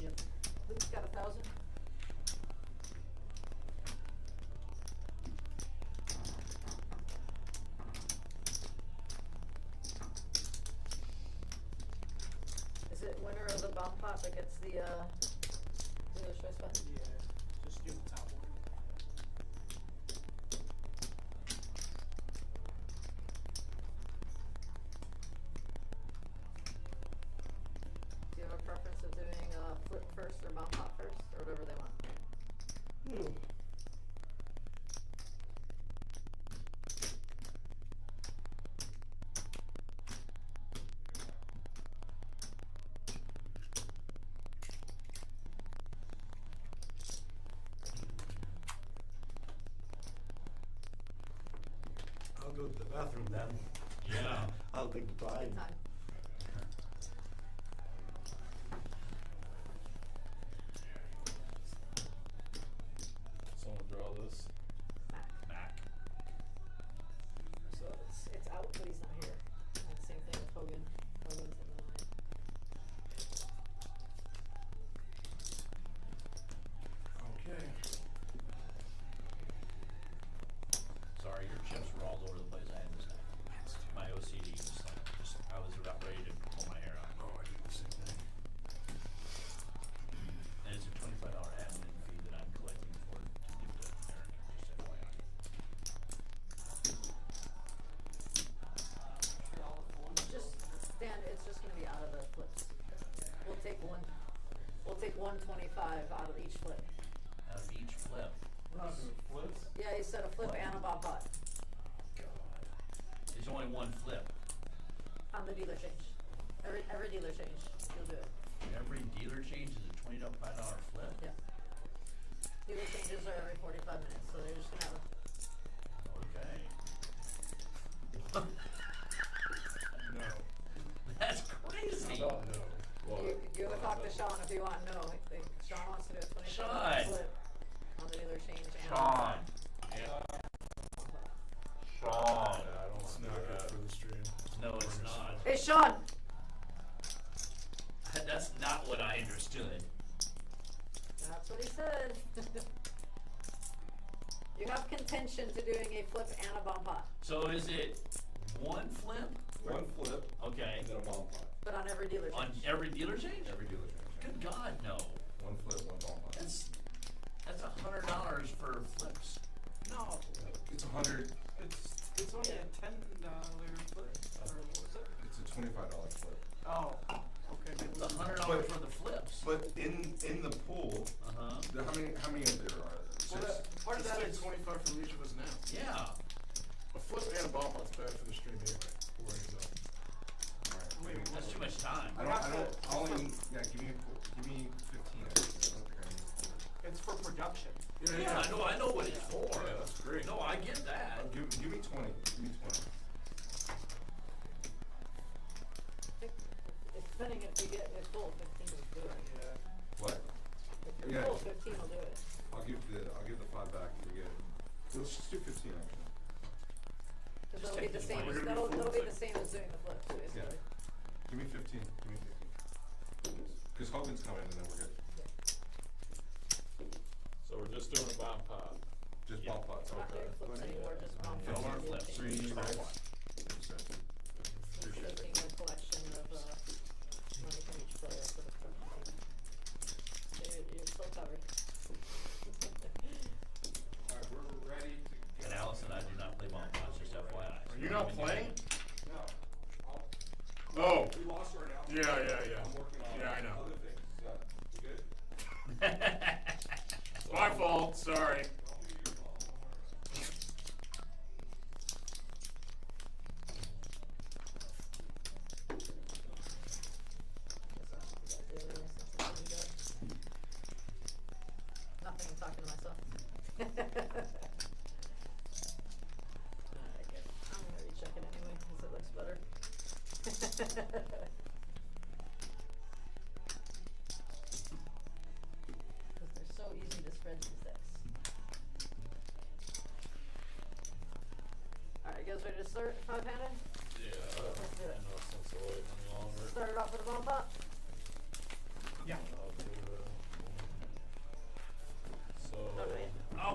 Yep. Luke's got 1,000. Is it winner of the bomb pot that gets the dealer's choice button? Yeah, just do the top one. Do you have a preference of doing flip first or bomb pot first, or whatever they want? I'll go to the bathroom then. Yeah. I'll take the time. Good time. Someone draw this. Mac. So it's out, but he's not here. And same thing with Hogan. Hogan's in the line. Okay. Sorry, your chips were all over the place. I had this. My OCD was like, I was about ready to pull my hair out. Oh, I do the same thing. And it's a $25 admin fee that I'm collecting for to give to Eric, just FYI. Just, Dan, it's just gonna be out of the flips. We'll take 125 out of each flip. Out of each flip. We're not doing flips? Yeah, he said a flip and a bomb pot There's only one flip. on the dealer change. Every dealer change, you'll do it. Every dealer change is a $25 flip? Yeah. Dealer changes are every 45 minutes, so they're just gonna have Okay. No. That's crazy. No. You have to talk to Shaun if you want to know. Shaun wants to do a 25 Shaun. flip on the dealer change. And Shaun. Shaun. It's not good for the stream. No, it's not. Hey, Shaun! That's not what I understood. That's what he said. You have contention to doing a flip and a bomb pot, So is it one flip? One flip, Okay. and then a bomb pot. but on every dealer change. On every dealer change? Every dealer change. Good God, no. One flip, one bomb pot. That's $100 for flips. No, It's 100. it's only a $10 flip, or what was it? It's a $25 flip. Oh, okay. maybe It's it was- $100 for the flips. But in the pool, Uh-huh. how many of there are? Well, Six? part of that is 25 from each of us now. Yeah. A flip and a bomb pot's bad for the stream anyway. We'll worry about it. All right, maybe That's too much time. I only, yeah, give me 15. I don't think I need 40. It's for production. Yeah, I know what it's for. Yeah, that's great. No, I get that. Give me 20. Give me 20. Depending if you get it full, 15 will do it. What? If you're Yeah. full, 15 will do it. I'll give the 5 back if we get it. Let's just do 15 actually. Because Just that'll be take the this same. one. That'll be the same as doing the flips, basically. Yeah. Give me 15. Give me 15. Because Hogan's coming and then we're good. So we're just doing a bomb pot. Just Yeah. bomb pots. Not doing flips anymore, just bomb No pots. more flips. Three Just bags. one. He's taking a collection of money from each player for the production team. You're still covered. Alright, we're ready to And Allison and I do not play bomb pots, just FYI. Are you not playing? No. Oh. We lost our announcement. Yeah. I'm working on Yeah, I know. other things. We good? My fault, sorry. Don't be your fault. Don't worry. Nothing, I'm talking to myself. Alright, good. I'm gonna recheck it anyway, because it looks better. Because they're so easy to spread these days. Alright, you guys ready to start, five-handed? Yeah, Let's do it. no sense of waiting any longer. Start it off with a bomb pot. Yeah. I'll do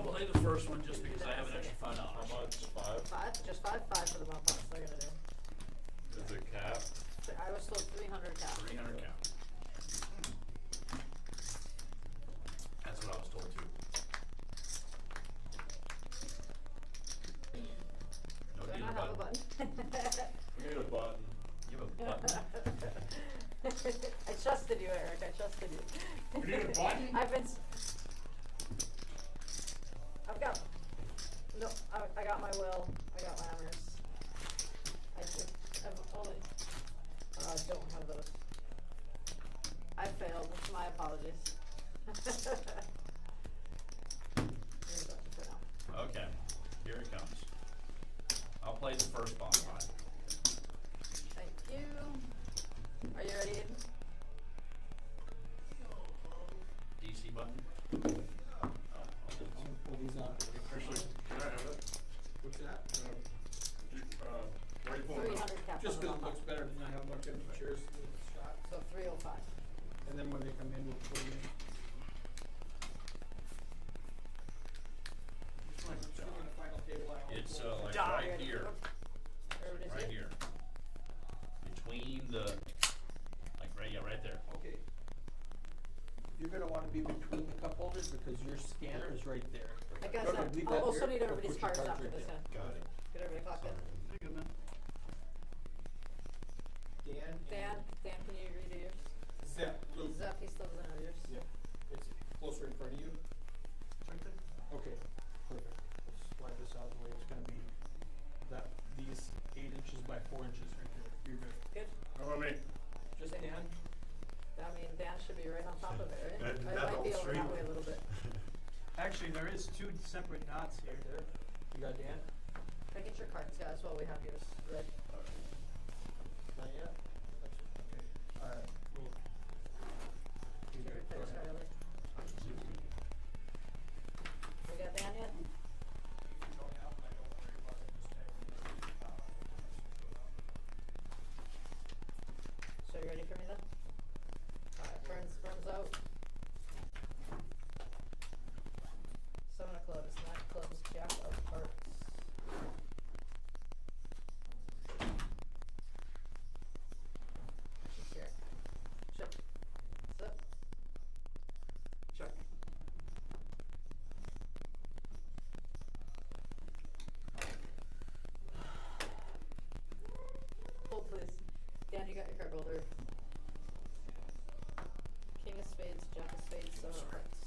I'll play the first one just because I have an extra $5. How much? 5? 5? Just 5? 5 for the bump outs, they're gonna do. Is it cap? So I was told 300 cap. 300 count. That's what I was told too. No Do I need not a have a button. button? We need a button. You have a button. I trusted you, Eric, I trusted you. We need a button? I've got, no, I got my will, I got my hammers. I've only, don't have those. I failed, my apologies. Here's that for now. Okay, here it comes. I'll play the first bomb pot. Thank you. Are you ready, Aiden? DC button. Oh, I'll do this. Pull these out. Actually, can I have it? What's that? Where are you pulling it? 300 cap Just on the because it bump looks out. better than I have like empty chairs in the shot. So 305. And then when they come in, we'll put them in. Still in the final table, It's like Die. right here, Everybody's right good? here. Between the, like right, yeah, right there. Okay. You're gonna wanna be between the cup holders because your scanner is right there. I guess No, no, leave I'll that also there. need Go everybody's put your cards after right this, there. yeah. Got it. Get everybody clocked in. Pretty good, man. Dan? Dan, can you redo yours? Zep, Luke. Zeph, he still doesn't have yours. Yep, it's closer in front of you. Okay, perfect. Let's slide this out of the way. It's gonna be these 8 inches by 4 inches right there. You're good. Good? How about me? Just Dan. I mean, Dan should be right on top of it, right? That- I that might be whole over that street. way a little bit. Actually, there is 2 separate dots here. Right there. You got Dan? Can I get your cards, guys, while we have yours ready? Not yet? That's okay. Alright, we'll. You Should we good? Go finish ahead. early? We got Dan yet? So you ready for me then? Alright, Burns out. 7 of clubs, 9 of clubs, jack of hearts. She's here. Check. Sit. Check. Hold please. Dan, you got your card holder. King of spades, jack of spades, 7 of hearts.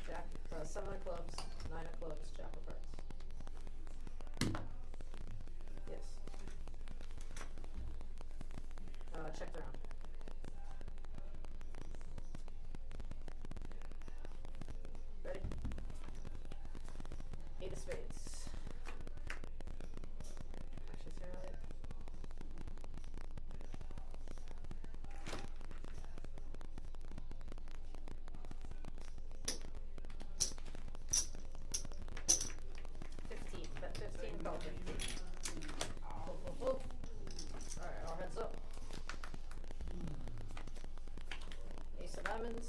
Jack, 7 of clubs, 9 of clubs, jack of hearts. Yes. Check the round. Ready? 8 of spades. Actually, it's early. Bet 15, call 15. Alright, all heads up. Ace of diamonds.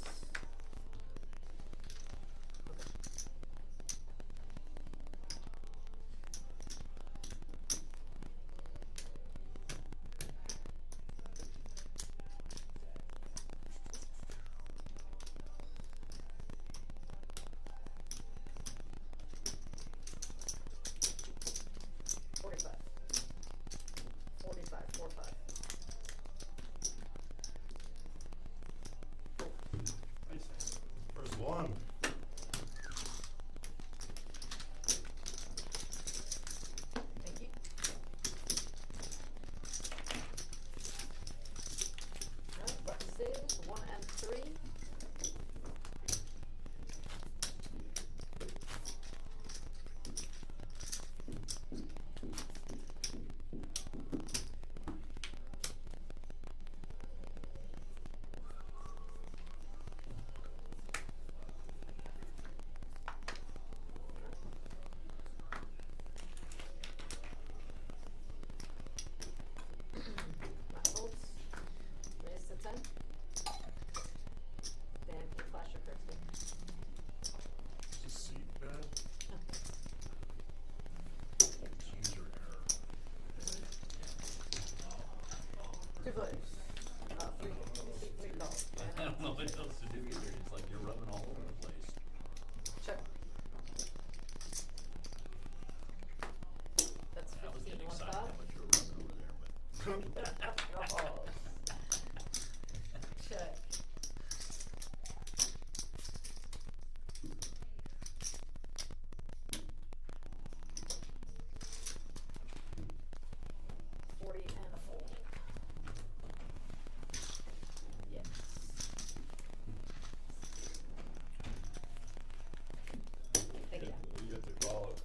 Okay. $45. 45, 45. Two players. Three calls. I don't know what else to do either. It's like you're rubbing all over the place. Check. That's I was 15 getting one excited top. how much you were rubbing over there, but. Calls. Check. And a fold. Yes. Take it down. You get to call it.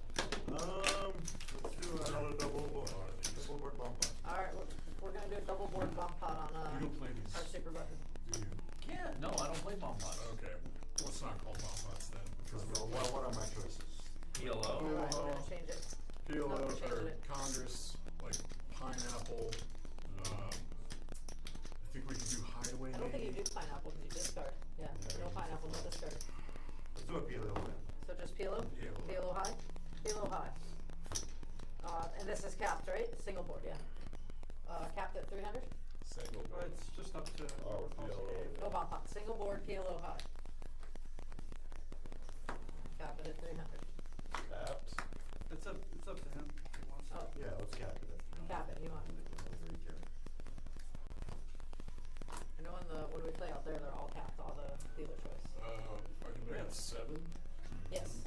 Let's do another double board bump pot. Alright, we're gonna do a double board bump pot on You don't play these, our super button. do you? Yeah, no, I don't play bomb pots. Okay, let's not call bomb pots then. Because what are my choices? PLO. Alright, we're gonna change it. Peel No, we're out, changing or it. Congress, like pineapple, I think we can do hideaway I don't think you maybe. do pineapple because you discard. Yeah, no pineapple, no discard. Let's do a peel out then. So just PLO? PLO. PLO high? PLO high. And this is capped, right? Single board, yeah. Capped at 300? Single Oh, board. it's just up to. Oh, PLO. Go bomb pot. Single board, PLO high. Capped at 300. Capped. It's up to him if he wants to. Oh, Yeah, let's cap it at 300. cap it, you want. Very careful. I know in the, what do we play out there, they're all capped, all the dealer choice. I can make it 7. Yes.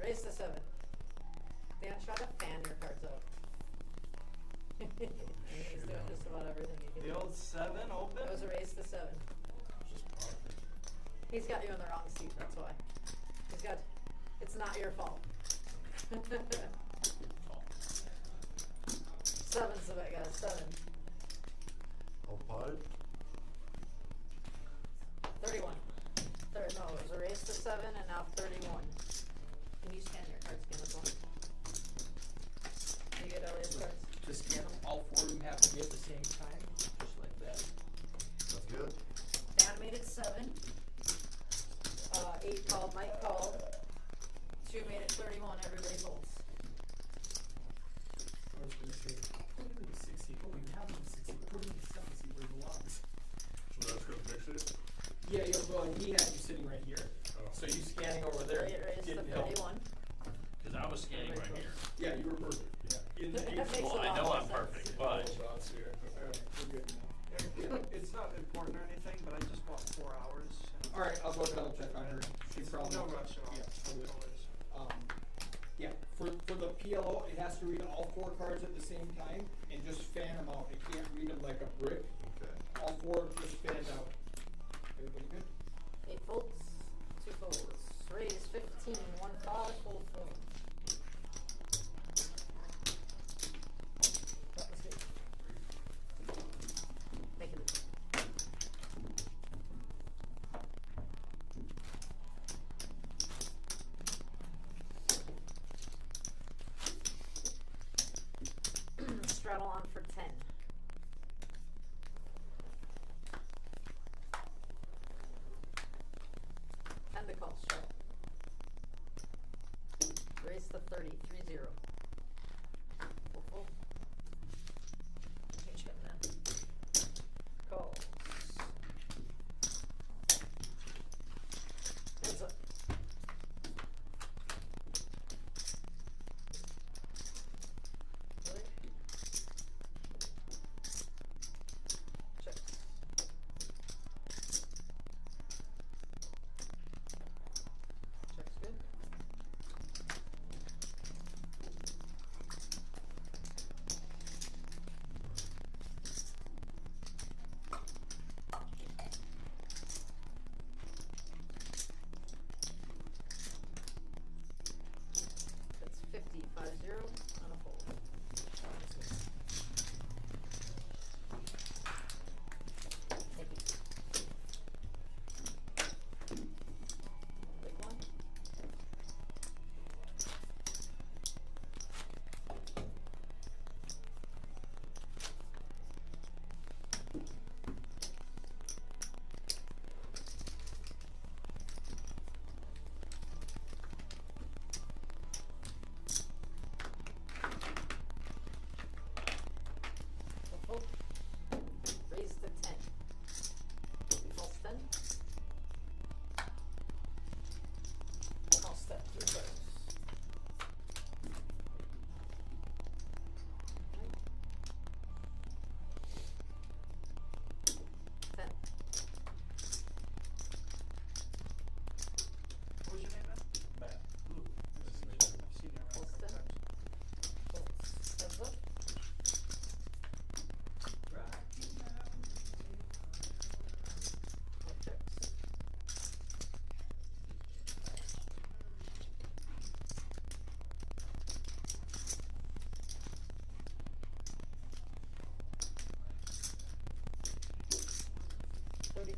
Raise to 7. Dan, try to fan your cards out. And he's doing just about everything you can The do. old 7 open. It was a raise to 7. Just popping. He's got you in the wrong seat, that's why. He's got, it's not your fault. Seven's the bet, guys, 7. All potted? 31. No, it was a raise to 7 and now 31. Can you scan your cards again as well? You get Elliot's cards? To scan them, all 4 of them have to be at the same time, just like that. That's good. Dan made it 7. 8 called, Mike called. 2 made it 31, everybody folds. I was gonna say, put it in the 60, oh, you have it in the 60, put it in the 70 where it belongs. So that's gonna fix it? Yeah, you'll go, and he had you sitting right here, Oh. so you scanning over there Elliot raised to didn't help. 31. Cause I was scanning right here. Yeah, you were perfect. Yeah. In the That eighth makes spot. Well, I a lot know more I'm sense. perfect, but Dots here. Alright, we're good now. It's not important or anything, but I just bought 4 hours. Alright, I'll go double check on her. She probably. No rush at all. Yeah, I'll do it. No worries. Yeah, for the PLO, it has to read all 4 cards at the same time and just fan them out. It can't read them like a brick. Okay. All 4 just fan out. Everybody good? 8 folds, 2 folds. Raise 15, 1 5, fold 4. That was good. Make it. Straddle on for 10. And the call straddle. Raise to 30, 3-0. Full, full. Okay, check that. Calls. Heads up. Really? Checks. Checks good.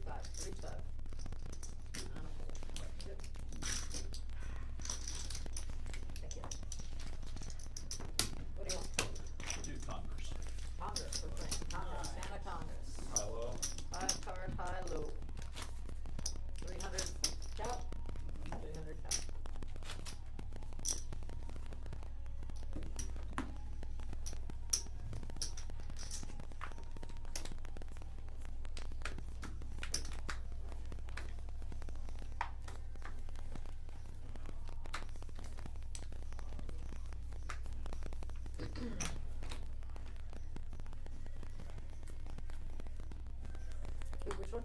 5, 3, 5. And a fold. Good. Thank you. What do you want? Do Congress. Congress, we're playing Congress, Santa Congress. Hello. 5 card high low. 300 count. 300 count. Ooh, which one?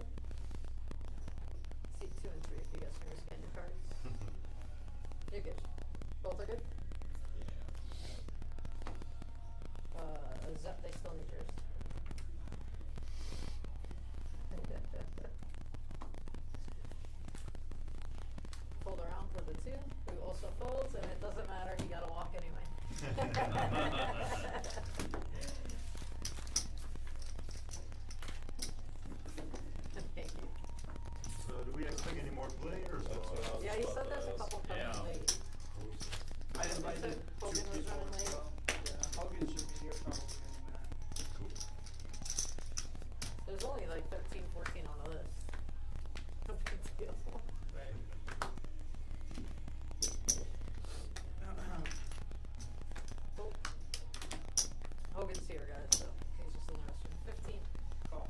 See 2 and 3 if you guys can rescan your cards. You're good. Both are good? Zep, they still need yours. Fold around for the 2, who also folds, and it doesn't matter, he gotta walk anyway. Thank you. So do we expect any more players or? Yeah, he said there's a couple coming Yeah. late. I invited Hogan two was people, running late. so, yeah, Hogan should be here probably any minute. Cool. There's only like 13, 14 on the list. No big deal. Right. Cool. Hogan's here, guys, so he's just in the restroom. 15. Call.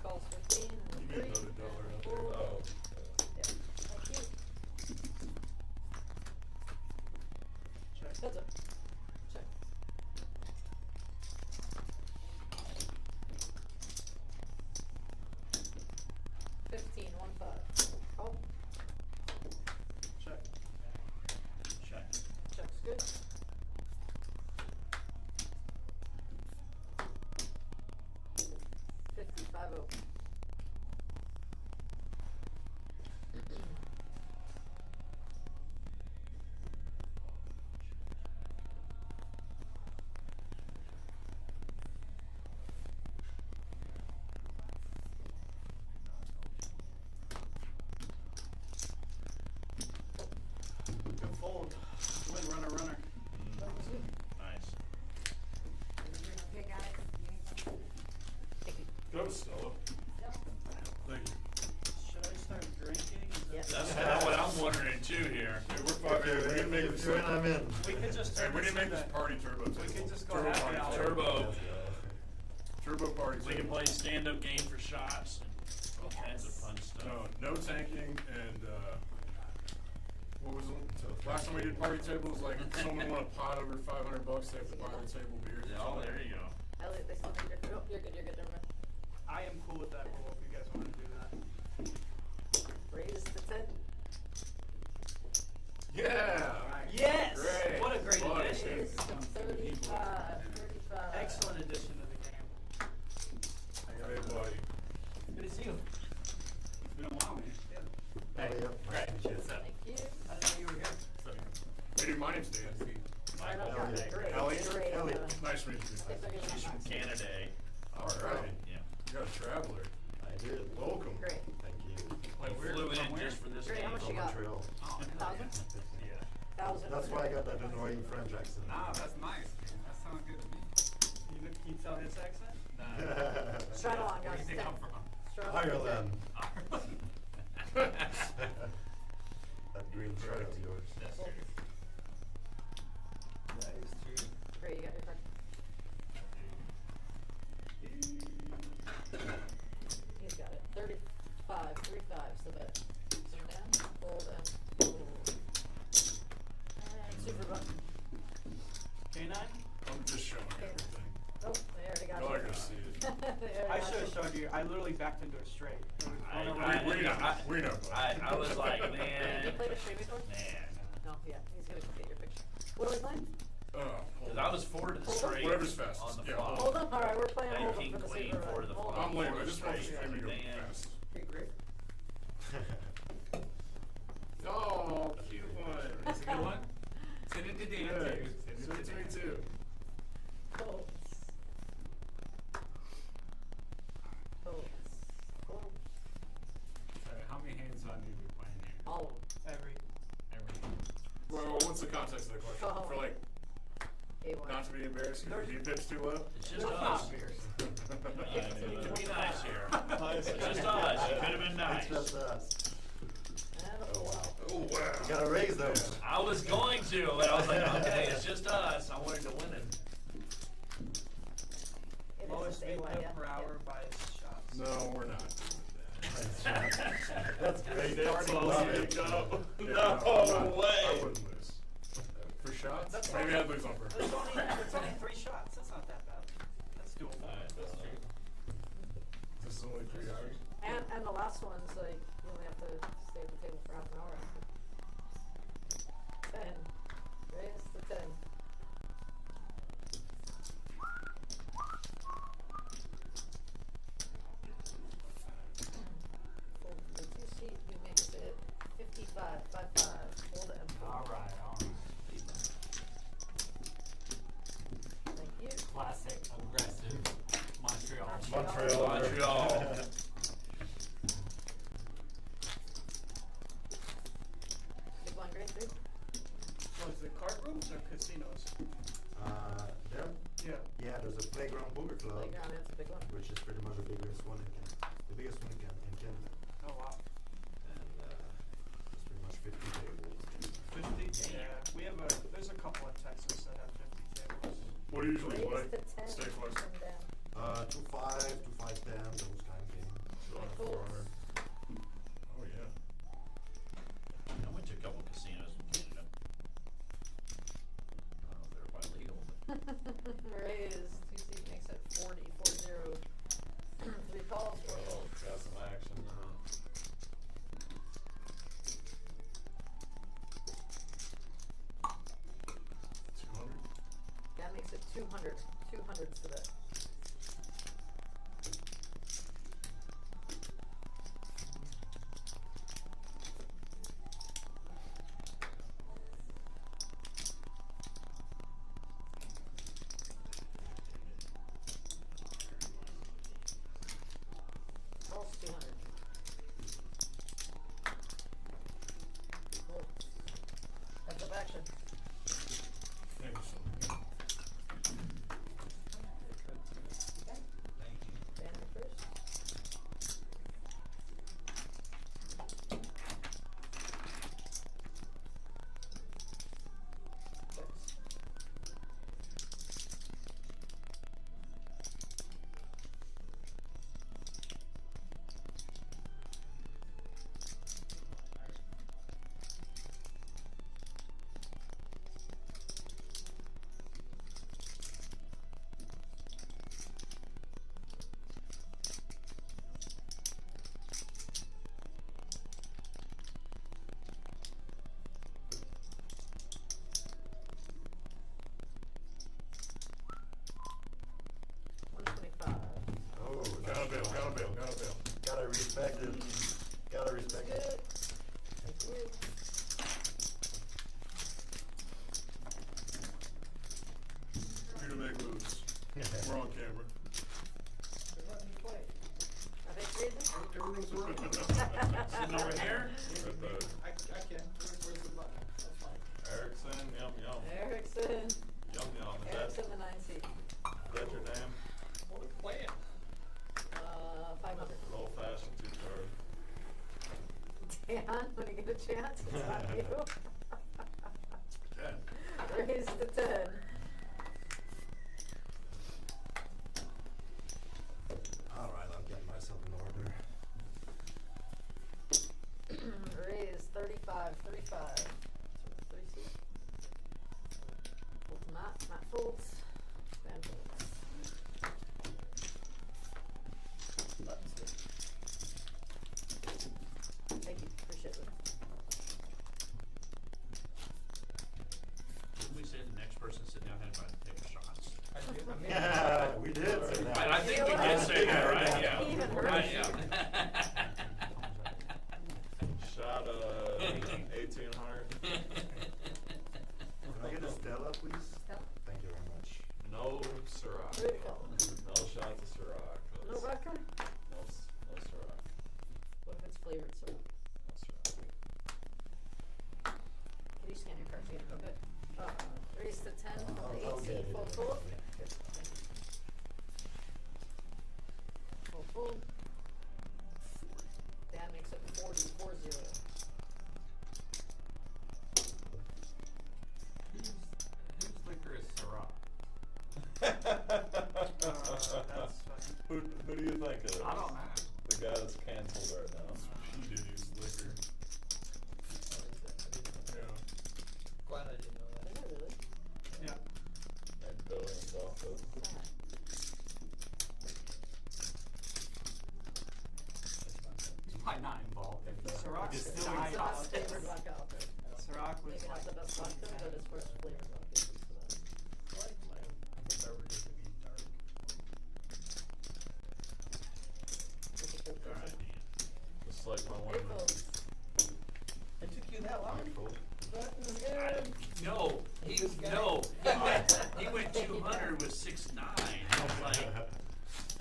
Calls 15 and You 3. need another dollar out there. Four. Oh. Yeah. Thank you. Check. Heads up. Check. $15, 1, 5. Call. Check. Check. Check's good. $55 open. Good fold. Win, runner, runner. Nice. Okay, guys. Thank you. Go, Stella. Thank you. Should I start drinking? Yes. That's kind of what I'm wondering too here. Hey, we're five. Okay, We didn't make if this. you're in, I'm in. We could just Hey, turn we this didn't make this into- party turbo. We could just go Turbo happy party. hour. Turbo. Turbo party. We can play stand-up game for shots and all kinds of fun stuff. No tanking and, what was it? Last time we did party tables, like, someone won a pot over $500, they have to buy the table beer. Oh, there you go. Elliot, they still need your, oh, you're good, never mind. I am cool with that rule if you guys wanna do that. Raise the 10. Yeah! Yes! Great. What a great Fun. addition. Raise to 35, 35. Excellent addition to the game. Hey, buddy. Good to see you. It's been a while, man. Yeah. Elliot. Right. Thank you. I didn't know you were here. Hey, dude, my name's Dan. Right up, Elliot. great. Elliot. Great, Elliot. Nice to meet you. if they're gonna She's from have- Canada. All right. Yeah. You got a traveler. I did. Welcome. Great. Thank you. We flew in just for this Great, how game. much From you got? Montreal. 1,000? Yeah. 1,000. That's why I got that annoying French accent. Ah, that's nice. That sounds good to me. Can you tell his accent? Straight on, Where guys. did they come from? Straight on. Ireland. Ireland. That green shirt of yours. That's Cool. true. That is true. Great, you got your card. He's got it. 35, 3 5s, the bet. So down, fold, and fold. And super button. K9? I'm just showing you everything. Oh, they already got Y'all you. are gonna see it. They already I got should have you. showed you. I literally backed into it straight. It was I- going I- around. We know, I- we know. bud. I was like, Did you man, play the stream before? man. No, yeah, he's gonna get your picture. What are we playing? Because I was four to the Hold on. straight Whatever's fastest. on the Yeah, flop. Hold on, alright, we're playing Then hold on king, for the queen, super four to the Hold flop. on. I'm lame, I Four just want to straight, stream and go man. fast. Okay, great. Oh, cute one. That's a good one. Send it to Dan Good. too. Send Send it it to to me Dan. too. Folds. Folds. Folds. what's the context of the question? Oh. For like, A1. not to be embarrassed, do you pitch too low? It's just No, us. Fifteen. To be nice here. Nice. It's just us. You could have been nice. It's just us. And a Oh, four. wow. Oh, wow. You gotta raise those. I was going to, but I was like, okay, it's just us. I wanted to win it. It Lowest is speed A1, yeah. per hour by shots. No, we're not. That's great. That's Love all it. you go. No way. I wouldn't lose. For shots? That's Maybe fine. I'd lose on purpose. It's only 3 shots. That's not that bad. That's doable. This is only 3 hours. And the last one's like, you only have to stay at the table for half an hour. 10. Raise to 10. Fold the 2 seat, you make it 55, 5-5, hold it and fold. Alright, Thank you. classic, aggressive, Montreal. Montreal. Montreal. Big one, grade 3. Oh, is it card rooms or casinos? There? Yeah. Yeah, there's a playground poker club, Playground, it's a big one. which is pretty much the biggest one in Canada. The biggest one in Canada. Oh, wow. And, it's pretty much 50 tables. 50? Yeah. There's a couple in Texas that have 50 tables. What do you usually play? Raise to 10, Stay close. come down. 2-5, 2-5-10, those kind of games. 400. Oh, yeah. I went to a couple casinos in Canada. I don't know if they were quite legal, but Raise, 2 seat makes it 40, 4-0. 3 calls, 4 calls. Got some action. 200? That makes it 200. 200s to that. Calls 200. Cool. Heads up action. Thank you so much. thank you. Banner first. Six. Oh, Gotta bail, gotta bail, gotta bail. Gotta respect it. Gotta respect Good. it. Thank you. You're to make moves. We're on camera. You're letting me play. Are they crazy? Everything's open. Sitting over here? I can. Where's the button? That's fine. Erickson, yum yum. Erickson. Yum yum. Erickson, the 9 seat. That your name? What are we playing? 500. Old fashioned 2 card. Dan, when you get a chance, it's on you. 10. Raise to 10. Alright, I'll get myself in order. Raise 35, 35. So 3 seat. Fold to Matt. Matt folds. Van folds. Buttons good. Thank you. Appreciate it. Didn't we say the full. Dan makes it 40-40. Whose liquor is Ciroc? That's fine. Who do you think it is? I don't know. The guy that's canceled right now. He did use liquor. Yeah. Glad I didn't know that. Is it really? Yeah. And Billings office. He's probably not involved in the Ciroc. distilling It's the best process. flavored vodka out there. Ciroc was Maybe not the best vodka, but as far as flavored vodka is the best. I like my beverages to be dark. It's a full Alright, person. Dan. Just like my Hey one. folks, It took you that long? button's I, good. no, he went 200 with 6'9". I was like,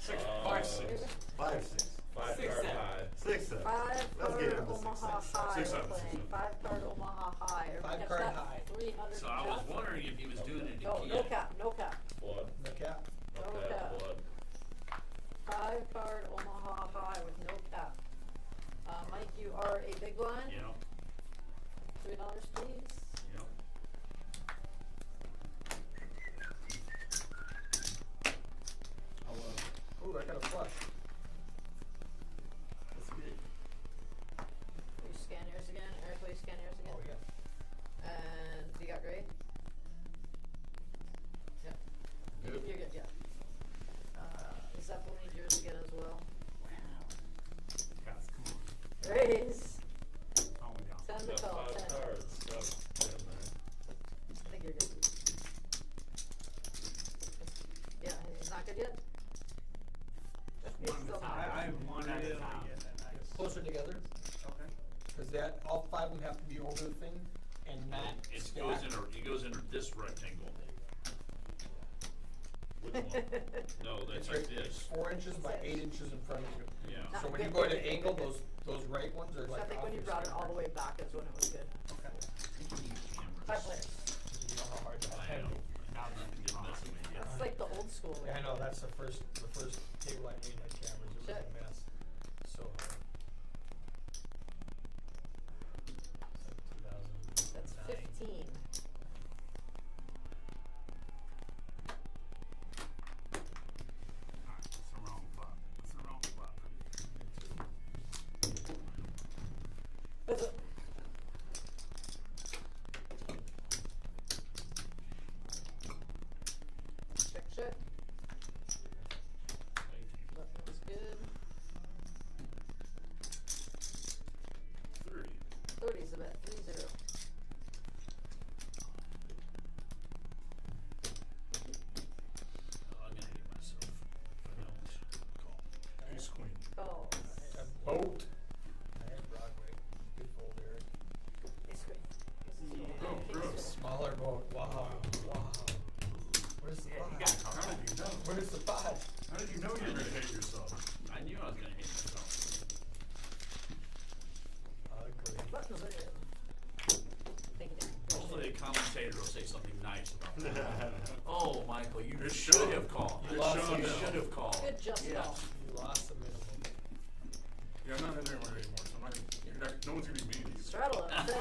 5'6". 5-6. 5 Six, card seven. high. 6 7. 5 Let's card get into Omaha 6 High. 6 we're 7, 6 playing. 7. 5 card Omaha High. Everybody 5 catch card that? high. 300 so I was cap? wondering if he was doing it No, again. no cap, no cap. Blood. The cap. No Okay, cap. blood. 5 card Omaha High with no cap. Mike, you are a big blind. You know, $3, please. you know. Ooh, I got a flush. That's good. Will you scan yours again? Eric, will you scan yours again? Oh, yeah. And you got grade? Yep. Good. You're good, yeah. Zepp will need yours again as well. Guys, come on. Raise. Oh my God. 10 to Got call, 5 10. cards. So, in there. I think you're good. Yeah, he's not good yet? He's One still at a not. time. I have one At a idea. time. Closer together, Okay. cause that, all 5 of them have to be over the thing and not It stacked. goes into this rectangle. Which one? No, that's It's like right- this. 4 inches by 8 inches in front of you. Yeah. So Not when you good, go at good, an good, angle, good. those right ones are So like I think when you off brought it your all the center. way back is when it was good. Okay. You can use cameras. 5 players. You know how hard that I can know. be. Now that Just you're messing with you. That's like the old school way. Yeah, I know, that's the first table I made, like cameras, it was Shit. a mess. So hard. That's 15. Alright, that's the wrong button. That's the wrong button. That's it. Check, check. Button was good. 30. 30's a bet. 3-0. Oh, I'm gonna hate myself. If I don't call. Ace queen. Calls. A boat. I had Broadway, good fold there. Ace queen. Oh, gross. Smaller boat, wow, wow. Where's the Yeah, you pot? got How did you know? Where's the pot? How did you know you were gonna hate yourself? I knew I was gonna hate myself. Ugly. Buttons are good. Thank you, Dan. Hopefully the commentator will say something nice about that. Oh, Michael, you It's should Shaun. have called. It's You Shaun now. should have called. Good just Yeah. call. You lost the minimum. Yeah, I'm not in there anymore, so I'm not, you're not, no one's gonna be mean to you. Straddle it. That's it.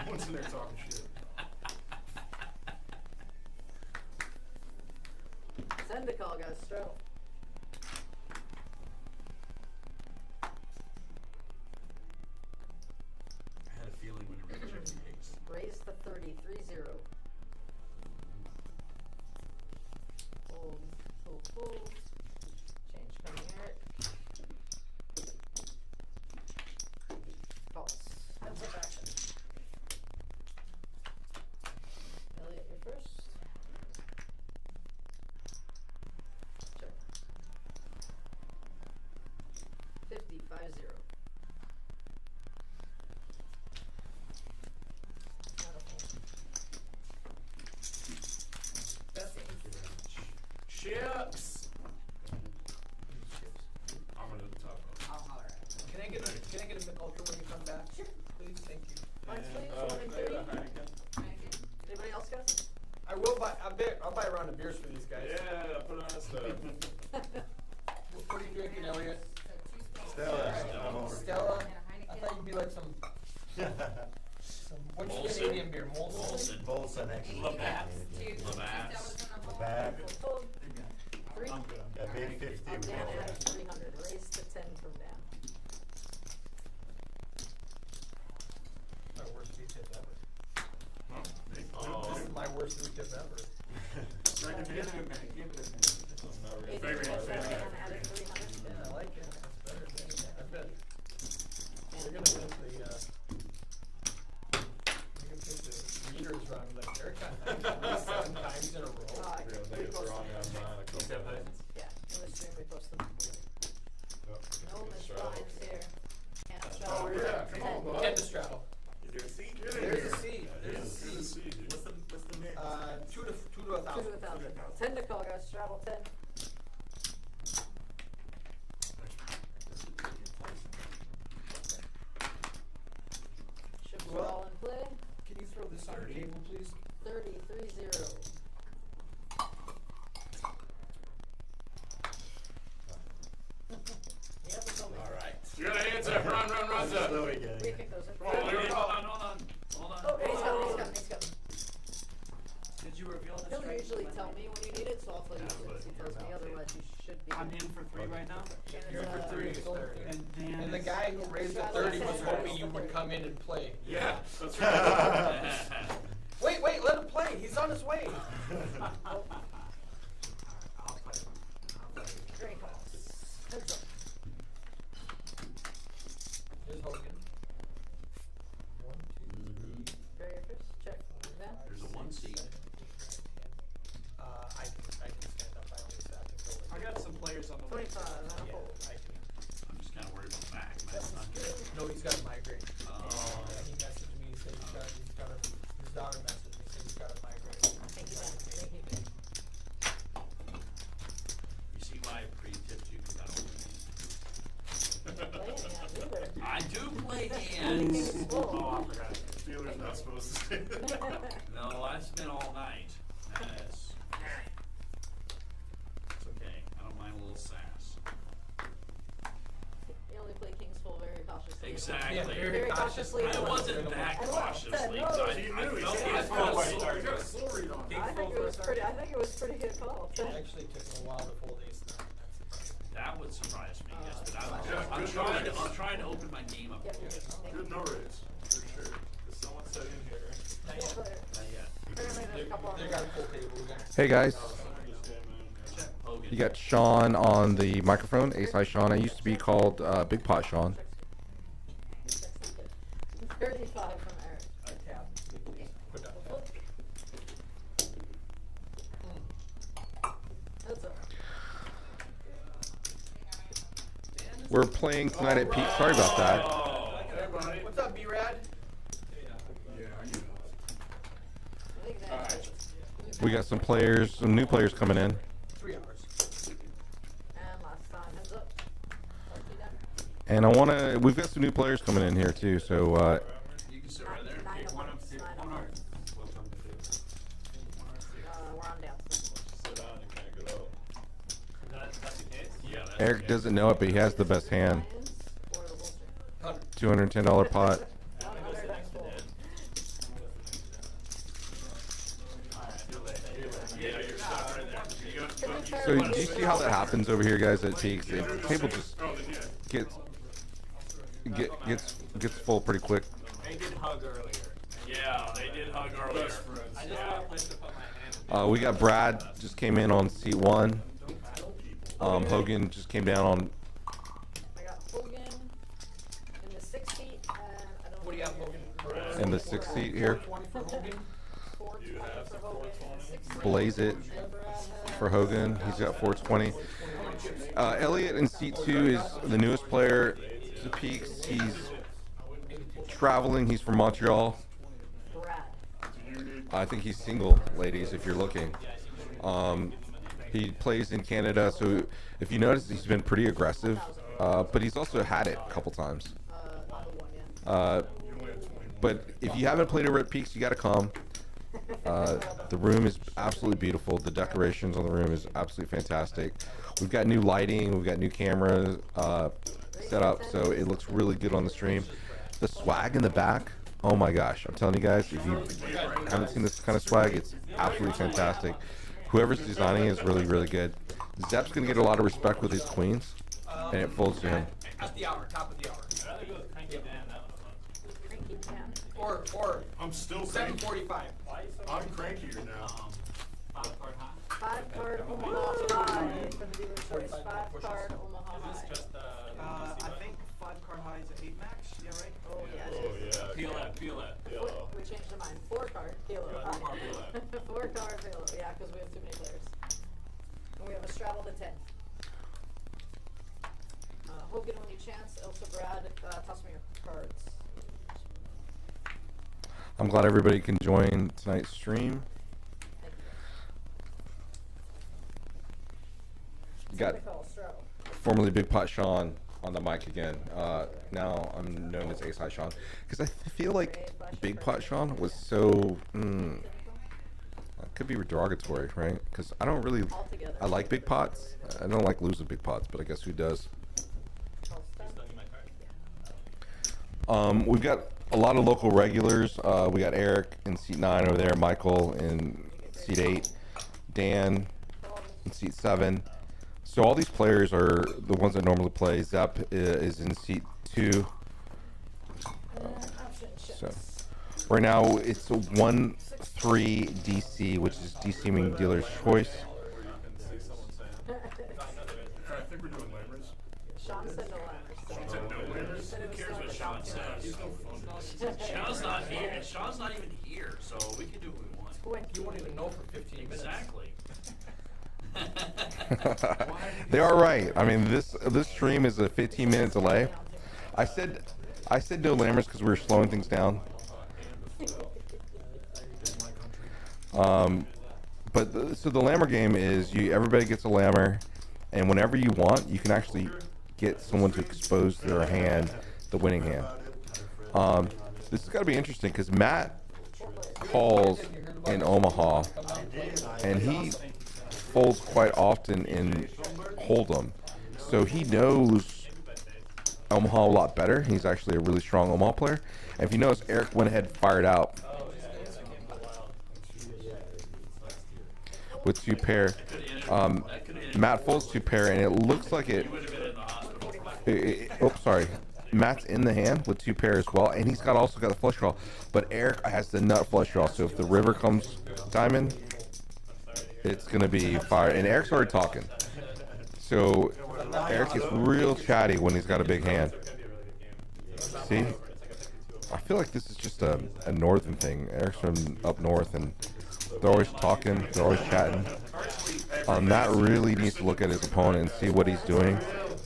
No one's in there talking shit. Send a call, guys. Straddle. I had a feeling when it was checked the ace. Raise the 30. 3-0. Fold. Fold. Fold. Change coming Eric. Calls. Heads up action. Elliot, you're first. Check. 50. 5-0. Not a fold. Chips! I'm gonna top up. I'll holler at you. Can I get a McUltra when you come back? Sure. Please, thank you. Mine's please, Oh, 1 and they 3. had a Heineken. Anybody else, guys? I will buy, I'll buy a round of beers for these guys. Yeah, put on a stud. Labatt. Labatt. Back. Three. Yeah, made 50. Dan added 300. Raise to 10 from Dan. My worst three tip ever. Huh? Me? Oh. This is my worst three tip ever. Second Give hand? it a minute, give it a minute. Eight Favorite, plus favorite. Dan added 300. Yeah, I like it. That's better than, I bet. They're And gonna get the, they're gonna take the readers wrong, like, they're kind of 7 times in a row. Real niggas repost wrong them. on mine a couple of times. Yeah, in the stream we post them. Yep. No, Miss Straddle. Ryan's here. Can't Oh, straddle. yeah, come on, bud. Get the straddle. Is there a seat? Get in There's here. a seat. There's a Good to seat. see you, dude. What's the mix? 2 to 1,000. 2 to 1,000. 10 to call, guys. Straddle 10. Chips are Well- all in play. Can you throw this on the table, please? 30-3-0. Yeah, but tell me. All right. You gotta answer. Run, run, run. Slow We again. kick those in. Oh, there we go. Hold on, hold on, hold on. Oh, he's coming, he's coming. Did you reveal the He'll strike? usually tell me when you need it, so I'll tell you as soon as he tells me, otherwise you should be. I'm in for 3 right now. You're for 3. And Dan And the is- guy who raised the 30 was hoping you would come in and play. Yeah, that's right. Wait, let him play. He's on his way. I'll play. I'll play. Great calls. Heads up. Here's Hogan. 1, 2, 3. Barrier fish, check. Dan? There's a 1 seat. I can stand up. I can go I got some players on the way. 25, on a Yeah, hold. I can. I'm just kinda worried about back, man. It's not good. No, he's got a migraine. Oh. He messaged me. He said he's got his daughter messaged me. Said he's got a migraine. Thank you, Dan. Thank you. You see why I pre-tipped you, 'cause I don't Playing hands either. I do play Everything hands. is full. Oh, I forgot. Steelers not supposed to say that. No, I spent all night. It's okay. I don't mind a little sass. You only play kings full very cautiously. Exactly. Yeah, Very cautiously. I wasn't that I know, cautiously, no, 'cause I He felt knew. He it said was slow. gonna He slow. got a slow read on it. I think it was pretty, I think it was pretty good call. It actually took him a while to fold ace 9. That's surprising. That would surprise me, yes, but Yeah, I'm good trying to, noise. I'm trying to open my game up a Yep. little bit. Thank Good you. no raise, for sure. Is someone set in here? Not Full yet. player. Not yet. Apparently there's a couple on They there. got a full table. We got Hey guys, Hogan. you got Shaun on the microphone. Ace High Shaun. I used to be called Big Pot Shaun. 35 from Eric. a tab. Put down Full tab. flip. Heads up. We're playing tonight at Peak. Sorry about that. Oh, Hey, buddy. What's up, B-Rad? Yeah, I get it. I think that's We got some players, some new players coming in. 3 hours. And last time, heads up. Lucky Dan. And we've got some new players coming in here too. So you can sit right there. 9 to 1. 9 to 1. We're on dance. Sit down, you can't get out. That's the case? Yeah, that's Eric okay. doesn't know it, but he has the best hand. Lions or the vulture? 100. $210 pot. 100 X full. Yeah, you're stuck right there. You got- Can we try So to do you see how that happens over here, guys? At Peak, the table just Oh, then yeah. gets full pretty quick. They did hug earlier. Yeah, they did hug earlier. Best friends. I just want a place to put my hand. We got Brad just came in on seat 1. Hogan just came down on. I got Hogan in the 6 seat, and I don't. What do you have, Hogan? In the 6th seat here. 420 for Hogan. 420 for Hogan. 6 seat. Blaze it And Brad has- for Hogan. He's got 420. Elliot in seat 2 is the newest player to Peaks. He's traveling. He's from Montreal. Brad. I think he's single, ladies, if you're looking. He plays in Canada, so if you notice, he's been pretty aggressive. But he's also had it a couple times. On the 1, yeah. But if you haven't played over at Peaks, you got to come. The room is absolutely beautiful. The decorations on the room is absolutely fantastic. We've got new lighting. We've got new cameras set up, so it looks really good on the stream. The swag in the back Oh my gosh, I'm telling you guys, if you haven't seen this kind of swag, it's absolutely fantastic. Whoever's designing it is really, really good. Zepp's gonna get a lot of respect with his queens, and it folds to him. At the hour, top of the hour. I'd rather go with Cranky Dan, that was fun. Cranky Dan. Or I'm still seven cranky. 45. I'm crankier now. 5-card high? 5-card Omaha High for the dealer's choice. 5-card Omaha Is this High. just, I think 5-card high is 8 max. Yeah, right? Oh, yeah. Oh, yeah. Peel that. We changed our mind. 4-card Halo. Yeah, 4-card Halo. 4-card Halo. Yeah, because we have too many players. And we have a straddle to 10. Hogan, when you chance, Elsa Brad, toss me your cards. I'm glad everybody can join tonight's stream. Thank you. Got Somebody call straddle. formerly Big Pot Shaun on the mic again. Now I'm known as Ace High Shaun because I feel like Big Pot Shaun was so. It could be derogatory, right? Because I don't really. Altogether. I like big pots. I don't like losing big pots, but I guess who does? We've got a lot of local regulars. We got Eric in seat 9 over there, Michael in seat 8, Dan in seat 7. So all these players are the ones that normally play. Zepp is in seat 2. So right now it's a 1-3 DC, which is DC meaning dealer's choice. I think we're doing lamers. Sean said no ladders. Said no lamers? Said it was Cares still what the Shaun top says. two. He's no fun. Shaun's not here, and Shaun's not even here, so we can do what we want. You won't even know for 15 minutes. Exactly. They are right. I mean, this stream is a 15-minute delay. I said no lammers because we were slowing things down. So the lammer game is everybody gets a lammer, and whenever you want, you can actually get someone to expose their hand, the winning hand. This has got to be interesting because Matt calls in Omaha, and he folds quite often in Hold'em, so he knows Omaha a lot better. He's actually a really strong Omaha player. And if you notice, Eric went ahead and fired out with 2 pair. Matt folds 2 pair, and it looks like sorry. Matt's in the hand with 2 pair as well, and he's also got the flush draw. But Eric has the nut flush draw, so if the river comes diamond, it's gonna be fire. And Eric's already talking, so Eric gets real chatty when he's got a big hand. See, I feel like this is just a northern thing. Eric's from up north, and they're always talking, they're always chatting. Matt really needs to look at his opponent and see what he's doing.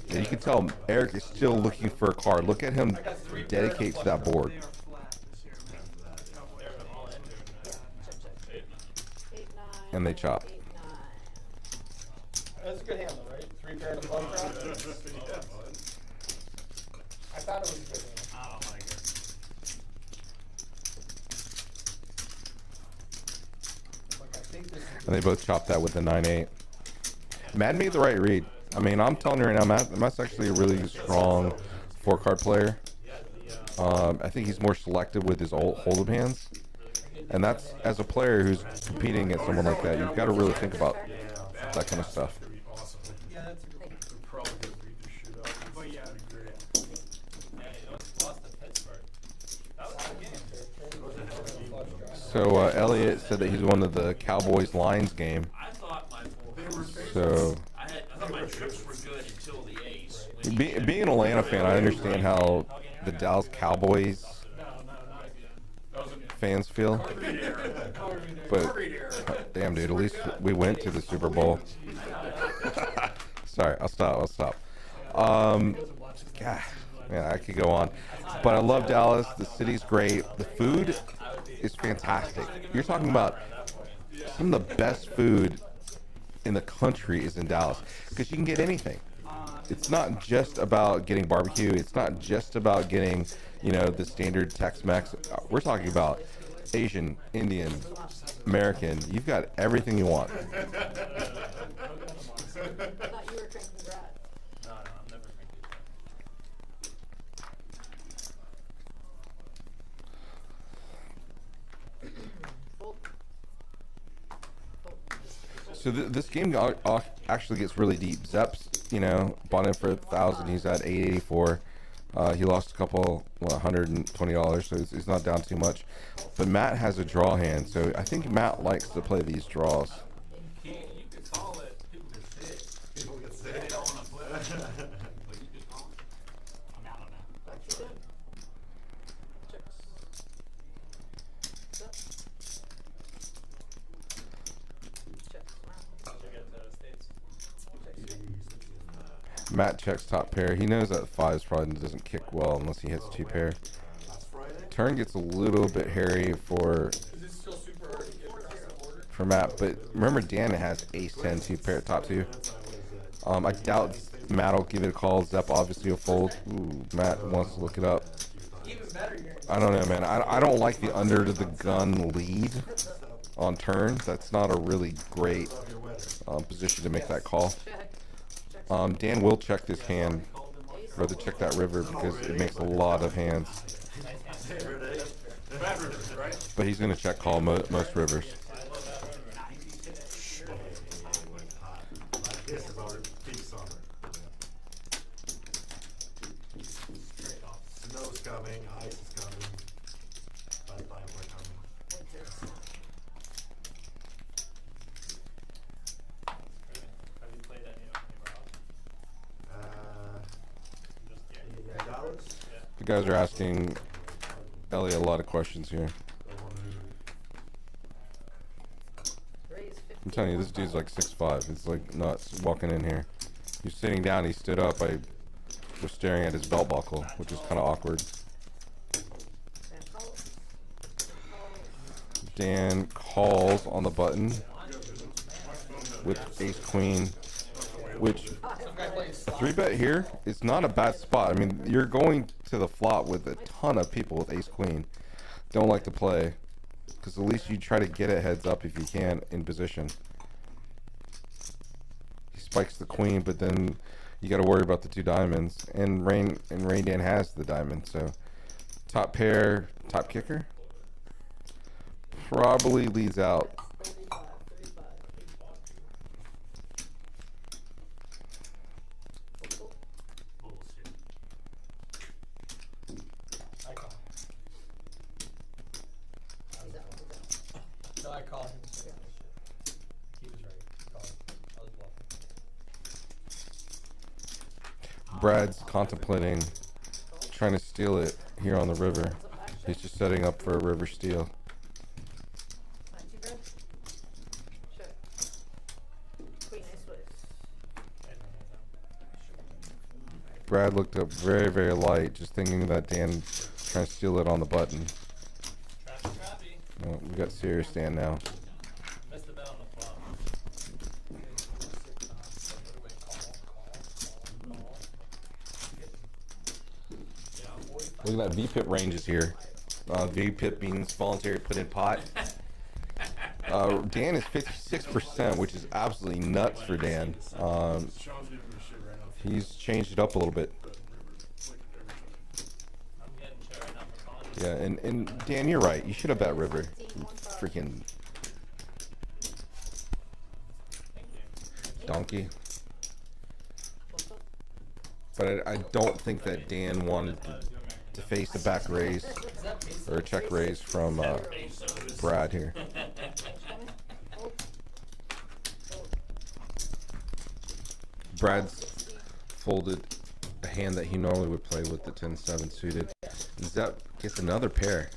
And you can tell Eric is still looking for a card. Look at him dedicate to that board. And they chop. That's a good hand though, right? 3 pair of the bug trap. I thought it was a good hand. I don't like it. Like, I think this is And they both chopped that with the 9-8. Matt made the right read. I mean, I'm telling you right now, Matt's actually a really strong 4-card player. I think he's more selective with his Hold'em hands. And that's, as a player who's competing against someone like that, you've got to really think about that kind of stuff. yeah, that's a good one. We're probably gonna beat the shit out of this. But yeah. It's gonna be great. Yeah, you lost to Pittsburgh. That was a good game. So Elliot said that he's one of the Cowboys-Lions game. I thought my So I thought my trips were good until the A's. being an Atlanta fan, I understand how the Dallas Cowboys fans feel. But damn, dude, at least we went to the Super Bowl. Sorry, I'll stop. God, man, I could go on. But I love Dallas. The city's great. The food is fantastic. You're talking about some of the best food in the country is in Dallas because you can get anything. It's not just about getting barbecue. It's not just about getting, the standard Tex-Mex. We're talking about Asian, Indian, American. You've got everything you want. I thought you were drinking Brad. No, I'm never drinking. So this game actually gets really deep. Zepp's, you know, bought in for 1,000. He's at 884. He lost a couple, $120, so he's not down too much. But Matt has a draw hand, so I think Matt likes to play these draws. You could call it, people get sick. People get They sick. don't wanna play. But you just call it. I'm out on that. What you doing? Checks. Zap. Checks. Check out the States. Matt checks top pair. He knows that 5s probably doesn't kick well unless he hits 2 pair. Last Friday? Turn gets a little bit hairy for Is this still super hard to get across the board? Matt, but remember Dan has ace 10 2 pair top 2. I doubt Matt will give it a call. Zepp obviously will fold. Ooh, Matt wants to look it up. Even better here. I don't know, man. I don't like the under to the gun lead on turn. That's not a really great position to make that call. Check. Dan will check this hand, rather check that river because it makes a lot of hands. Bad rivers, right? But he's going to check call most rivers. This is our peak summer. Snow's coming, ice is coming. Bad times are coming. Have you played any anywhere else? Yeah, Dallas? You guys are asking Ellie a lot of questions here. Raise 50. I'm telling you, this dude's like 6'5". It's like nuts walking in here. He's sitting down, he stood up. I was staring at his belt buckle, which is kind of awkward. And calls. Dan calls on the button with ace queen, which Some guy plays slot. 3-bet here is not a bad spot. I mean, you're going to the flop with a ton of people with ace queen. Don't like to play, because at least you try to get it heads up if you can in position. He spikes the queen, but then you got to worry about the 2 diamonds. And Rain Dan has the diamond, so top pair, top kicker probably leads out. 35. 35. Bullshit. I call. He's out. He's out. No, I call him. He was right. He called. I was bluffing. Brad's contemplating trying to steal it here on the river. He's just setting up for a river steal. 90 Brad. Check. Queen ace ways. Brad looked up very, very light, just thinking that Dan trying to steal it on the button. Trappy, trappy. Well, we got serious Dan now. Missed the bet on the flop. Look at that V-pip ranges here. V-pip means voluntary put in pot. Dan is 56%, which is absolutely nuts for Dan. Shaun's giving me shit right now. He's changed it up a little bit. I'm getting shit right now for calling. Yeah, and Dan, you're right. You should have bet river. You freaking Thank you. donkey. What's up? But I don't think that Dan wanted to face a back raise or a check raise from Brad here. Hold. Hold. Brad's folded a hand that he normally would play with the 10-7 suited. Zepp gets another pair.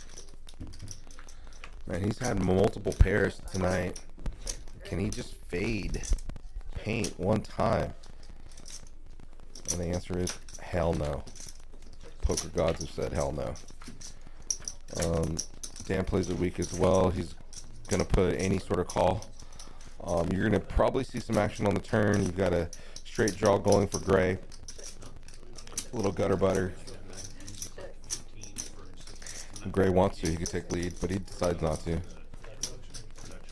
Man, he's had multiple pairs tonight. Can he just fade paint one time? And the answer is hell no. Poker gods have said hell no. Dan plays it weak as well. He's gonna put any sort of call. You're gonna probably see some action on the turn. You've got a straight draw going for gray. A little gutter butter. Gray wants to. He could take lead, but he decides not to.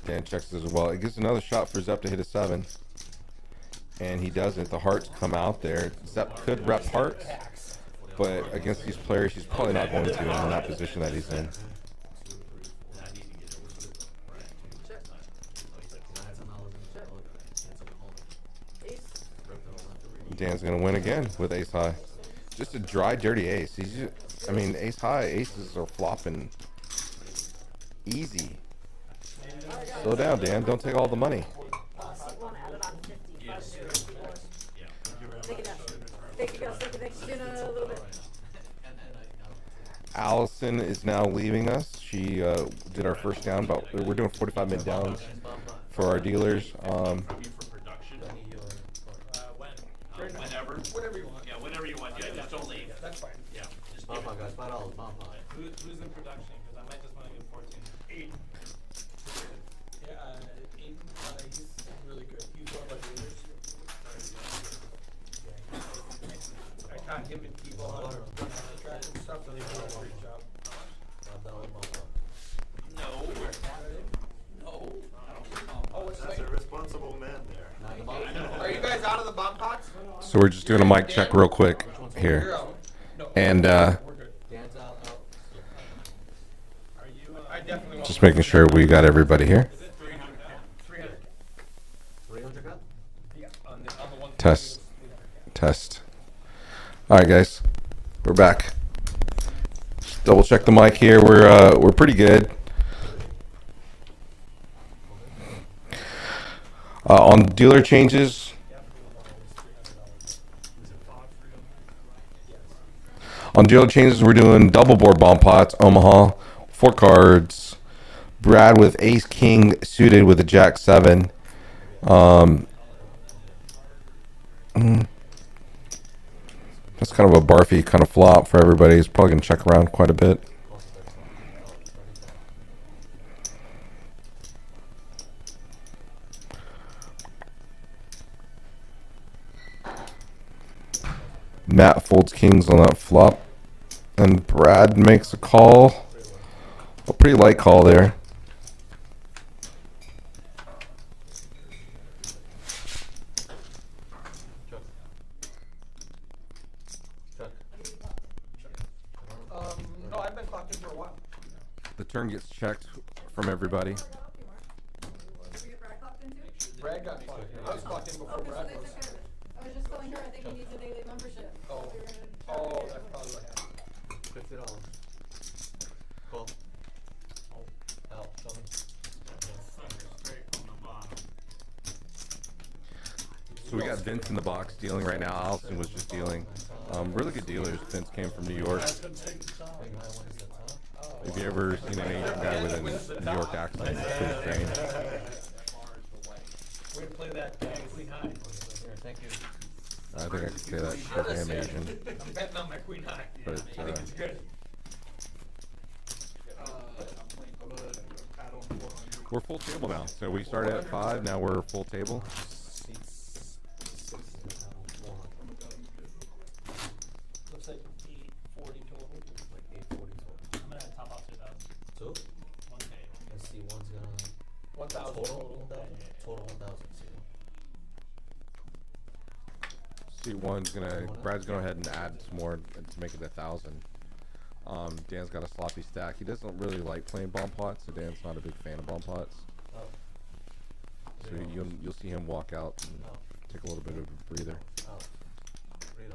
Dan checks as well. It gives another shot for Zepp to hit a 7. And he doesn't. The hearts come out there. Zepp could rep hearts, but against these players, he's probably not going to in that position that he's in. Check. Check. Dan's gonna win again with ace high. Just a dry, dirty ace. I mean, ace high aces are flopping easy. Slow down, Dan. Don't take all the money. One added on 50. Yes. Yeah. Take it down. Take it, go. Take it next in a little bit. Allison is now leaving us. She did our first down, but we're doing 45-minute downs for our dealers. For production. When? Whenever. Whatever you want. Yeah, whenever you want. Yeah, just don't leave. That's fine. Yeah. Just Bomb pot, guys, $5, bomb pot. Who's in production? Because I might just want to do 14. 8. Yeah, 8. He's really good. He's one of our leaders. I taught him and T-Ball how to run on the track and stuff, and they do a great job. $5 bomb pot. No. No. Oh, it's That's like, a responsible man there. are you guys out of the bomb pots? So we're just doing a mic check real quick You're here. out. No. And We're good. Dan's out. Are you? I definitely want. just making sure we got everybody here. Is it 300? 300. 300 cut? Yeah, on the one. Test. Test. All right, guys, we're back. Just double check the mic here. We're pretty good. On dealer changes. On dealer changes, we're doing double board bomb pots, Omaha, 4 cards. Brad with ace king suited with a jack 7. That's kind of a barfy kind of flop for everybody. He's probably going to check around quite a bit. Matt folds kings on that flop. And Brad makes a call. A pretty light call there. No, I've been clocked in for a while. The turn gets checked from everybody. Did we get Brad clocked in too? Brad got clocked in. I was clocked in before Okay, so Brad they took was. care of it. I was just telling her I think he needs a daily membership. Oh. We were gonna Oh, try to that's probably what happened. $50. Call. Out, tell me. Straight on the bottom. So we got Vince in the box dealing right now. Allison was just dealing. Really good dealers. Vince came from New York. Have you ever seen an Asian guy with a New York accent? It's pretty strange. Way to play that queen high. Here, thank you. I think I could say that because I am Asian. I'm betting on my queen high. But I think it's good. we're full table now. So we started at 5. Now we're full table. Looks like 840 total. Like 840 total. I'm gonna top off 2,000. Two? 1K. Let's see, one's gonna. 1,000 Total total. 1,000? Total 1,000, see. C1's gonna. Brad's going ahead and add some more to make it 1,000. Dan's got a sloppy stack. He doesn't really like playing bomb pots, so Dan's not a big fan of bomb pots. Oh. So you'll see him walk out and Oh. take a little bit of a breather. Oh. $3.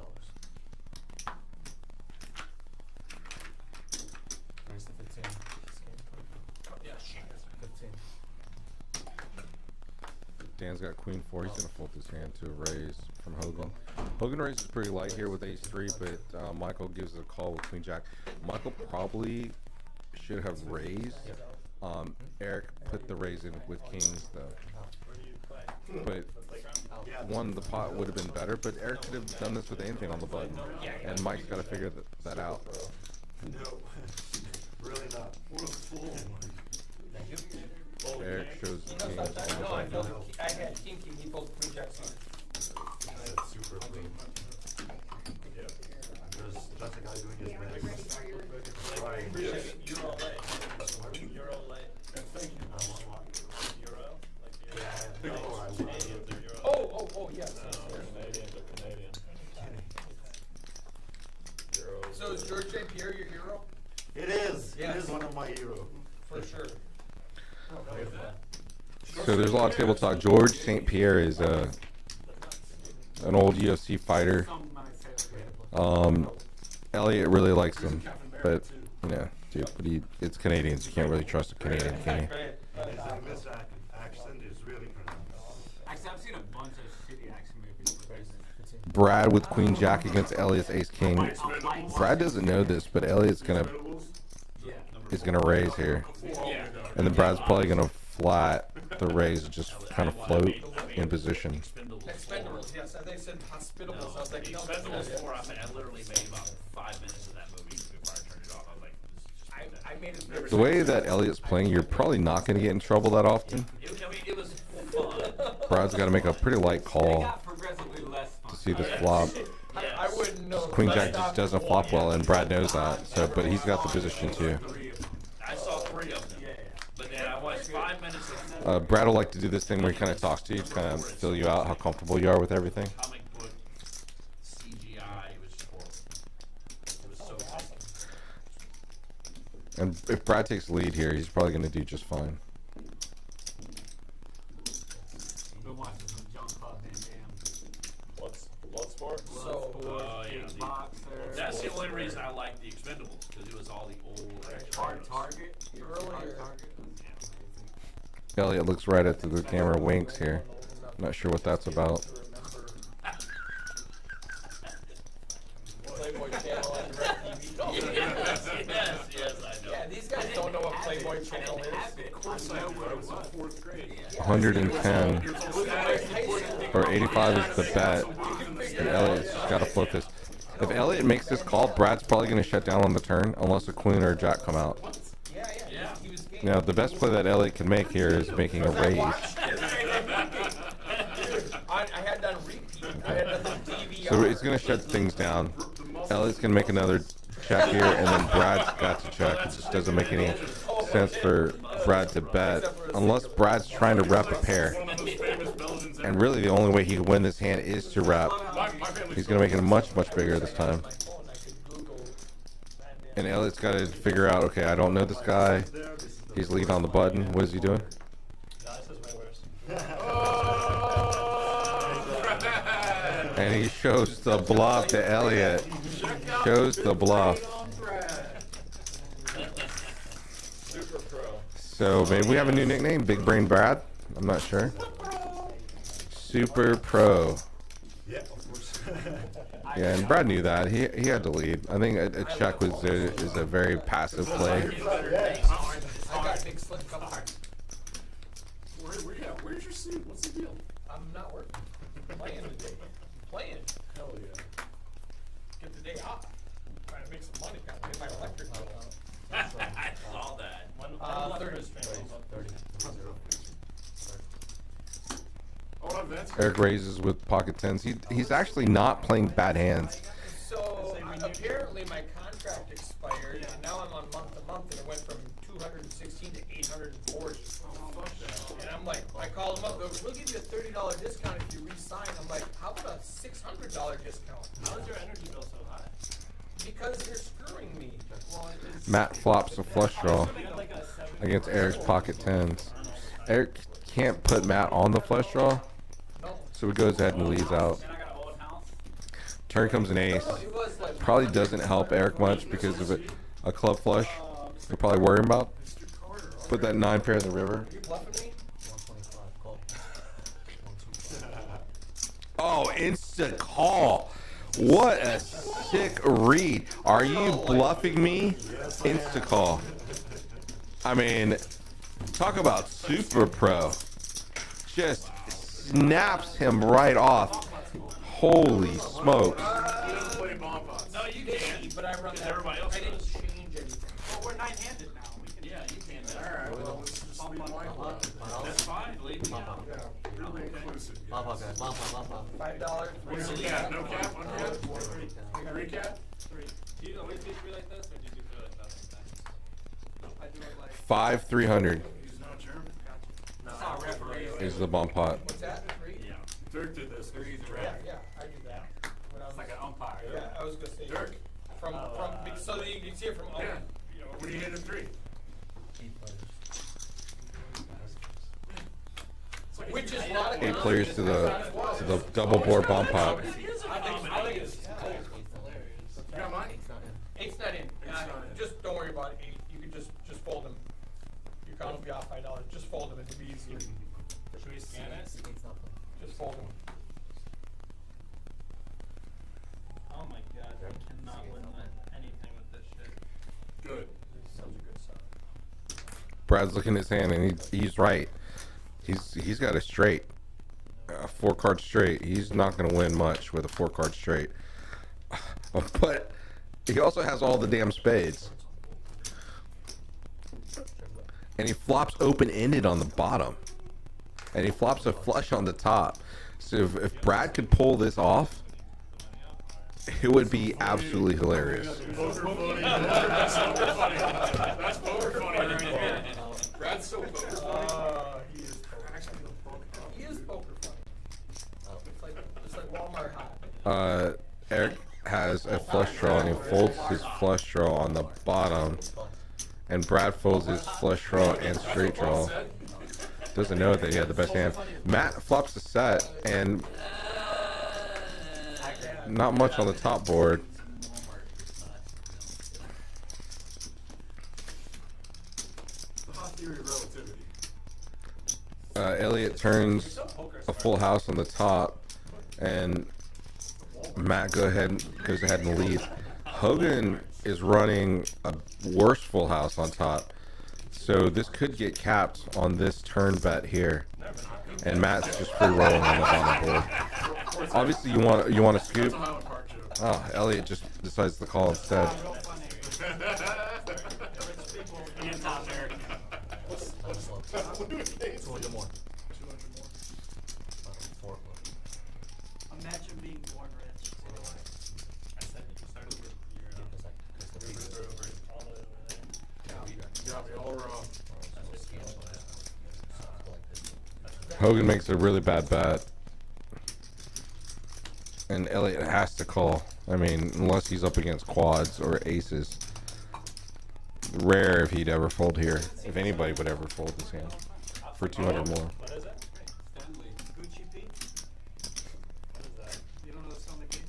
Where's the 15? Yeah, 15. Dan's got queen 4. He's gonna fold his hand to a raise from Hogan. Hogan raises pretty light here with ace 3, but Michael gives it a call with queen jack. Michael probably should have raised. Eric put the raise in with kings though. Where do you play? But Playground? one, the pot would have been better, but Eric could have done this with anything on the button. And Mike's got to figure that out. No, really not. What a fool. Eric shows kings on the No, I button. felt I had king, he folded queen jack suited. That's super clean. That's a guy doing his best. Right. Euro late. Euro late. Euro? Like Euro? Oh, I would. Canadians or Euro? Oh, yes. Canadians or Canadian. So is George St. Pierre your hero? It is. Yes. It is one of my heroes. For sure. So there's a lot of table talk. George St. Pierre is an old UFC fighter. Elliot really likes him, but you know, dude, but it's Canadians. You can't really trust a Canadian, can you? His English accent is really pronounced. Actually, I've seen a bunch of shitty action movies. Brad with Queen Jack against Elliot's Ace King. Brad doesn't know this, but Elliot's is gonna raise here, and then Brad's probably gonna flat the raise, just kind of float in position. Expendables, yes, I think it said Hospitables. I was like, no, that's not Expendables it. 4, I literally made about 5 minutes of that movie before I turned it off. I was like, this is just I made it. The way that Elliot's playing, you're probably not gonna get in trouble that often. it was fun. Brad's got to make a pretty light call Progressively less fun. to see this flop. I wouldn't know. Queen Jack just doesn't flop well, and Brad knows that. So, but he's got the position too. I saw 3 of them. But then I watched 5 minutes of Brad will like to do this thing where he kind of talks to you, kind of fill you out how comfortable you are with everything. comic book CGI. It was just horrible. It was so awesome. And if Brad takes the lead here, he's probably going to do just fine. Been watching some Jean-Claude Van Damme. Bloodsport? So, Yeah. Boxer. That's the only reason I like the Expendables, because it was all the old Hard Target. earlier. Elliot looks right at the camera, winks here. Not sure what that's about. Playboy Channel and DirecTV. yes, I know. Yeah, these guys don't know what Playboy Channel is. Of course I know where I was in 4th grade. 110 or 85 is the bet, and Elliot's got to flip this. If Elliot makes this call, Brad's probably going to shut down on the turn unless a queen or a jack come out. Yeah. He was game. Now, the best play that Elliot can make here is making a raise. I had done repeat. I had done the DVR. So he's going to shut things down. Elliot's going to make another check here, and then Brad's got to check. It just doesn't make any sense for Brad to bet unless Brad's trying to rep a pair. And really, the only way he can win this hand is to rep. He's going to make it much, much bigger this time. And Elliot's got to figure out, okay, I don't know this guy. He's leading on the button. What is he doing? And he shows the bluff to Elliot. Shows the bluff. So maybe we have a new nickname, Big Brain Brad. I'm not sure. Super Pro. Yeah, of course. Yeah, and Brad knew that. He had to lead. I think a check is a very passive play. I got big slip cup. Where's your suit? What's the deal? I'm not working. Playing today. Playing. Hell yeah. Get the day off. Trying to make some money. Got to pay my electric bill. I saw that. 30. Oh, that's Eric raises with pocket tens. He's actually not playing bad hands. So apparently my contract expired, and now I'm on month to month, and it went from 216 to 840. And I'm like, I called them up. We'll give you a $30 discount if you re-sign. I'm like, how about a $600 discount? How is your energy bill so high? Because they're screwing me. Matt flops a flush draw against Eric's pocket tens. Eric can't put Matt on the flush draw, so he goes ahead and leads out. And I got an old house. Turn comes an ace. It was like, Probably doesn't help Eric much because of a club flush. You're probably worrying about. Put that 9 pair in the river. you bluffing me? 125 call. Oh, instant call. What a sick read. Are you bluffing me? Insta call. I mean, talk about super pro. Just snaps him right off. Holy smokes. play bomb pots. No, you can. But I run that. Everybody else I didn't does. change anything. Well, we're nine-handed now. We can. Yeah, you can. Alright, well, let's just leave mine alone. That's fine. Leave me out. Yeah, really inclusive. Pop guys. Pop. $5. What is it, yeah, no cap, under cap? 3 cap? Do you always do three like this, or do you do three like that sometimes? I do it like. 5-300 He's not German. That's how referee. is the bomb pot. What's that? 3? Yeah. Dirk did this. Three's a Yeah, ref. yeah, I do that. When I was It's like an umpire. Yeah, I was gonna say. Dirk. From so that you can see it from. Yeah. You know, When you hit a 3. which is a lot of 8 players to the to the double board bump pop. I think it's hilarious. You got mine? Eight's not in. not in. Just don't worry about eight. You can just fold them. Your count will be off $5. Just fold them. It'll be easier. Should we scan it? Just fold them. Oh my god, I cannot win anything with this shit. Good. Brad's looking at his hand, and he's right. He's got a straight, 4-card straight. He's not going to win much with a 4-card straight. But he also has all the damn spades, and he flops open-ended on the bottom, and he flops a flush on the top. So if Brad could pull this off, it would be absolutely hilarious. Poker funny. That's poker funny. That's poker funny right there. Brad's so poker funny. He is poker. He is poker funny. It's like Walmart hot. Eric has a flush draw, and he folds his flush draw on the bottom, and Brad folds his flush draw and straight draw. Doesn't know that he had the best hand. Matt flops the set, and not much on the top board. The hot theory of relativity. Elliot turns a full house on the top, and Matt goes ahead and leads. Hogan is running a worse full house on top, so this could get capped on this turn bet here, and Matt's just free rolling on the bottom board. Obviously, you want to scoop. Highland Park joke. Oh, Elliot just decides to call instead. Ian top Eric. Imagine being born rich. I said you started with You got me all wrong. Hogan makes a really bad bet, and Elliot has to call. I mean, unless he's up against quads or aces. Rare if he'd ever fold here. If anybody would ever fold this hand for 200 more. What is it? Gucci Pete? What is that? You don't know Stanley Pete?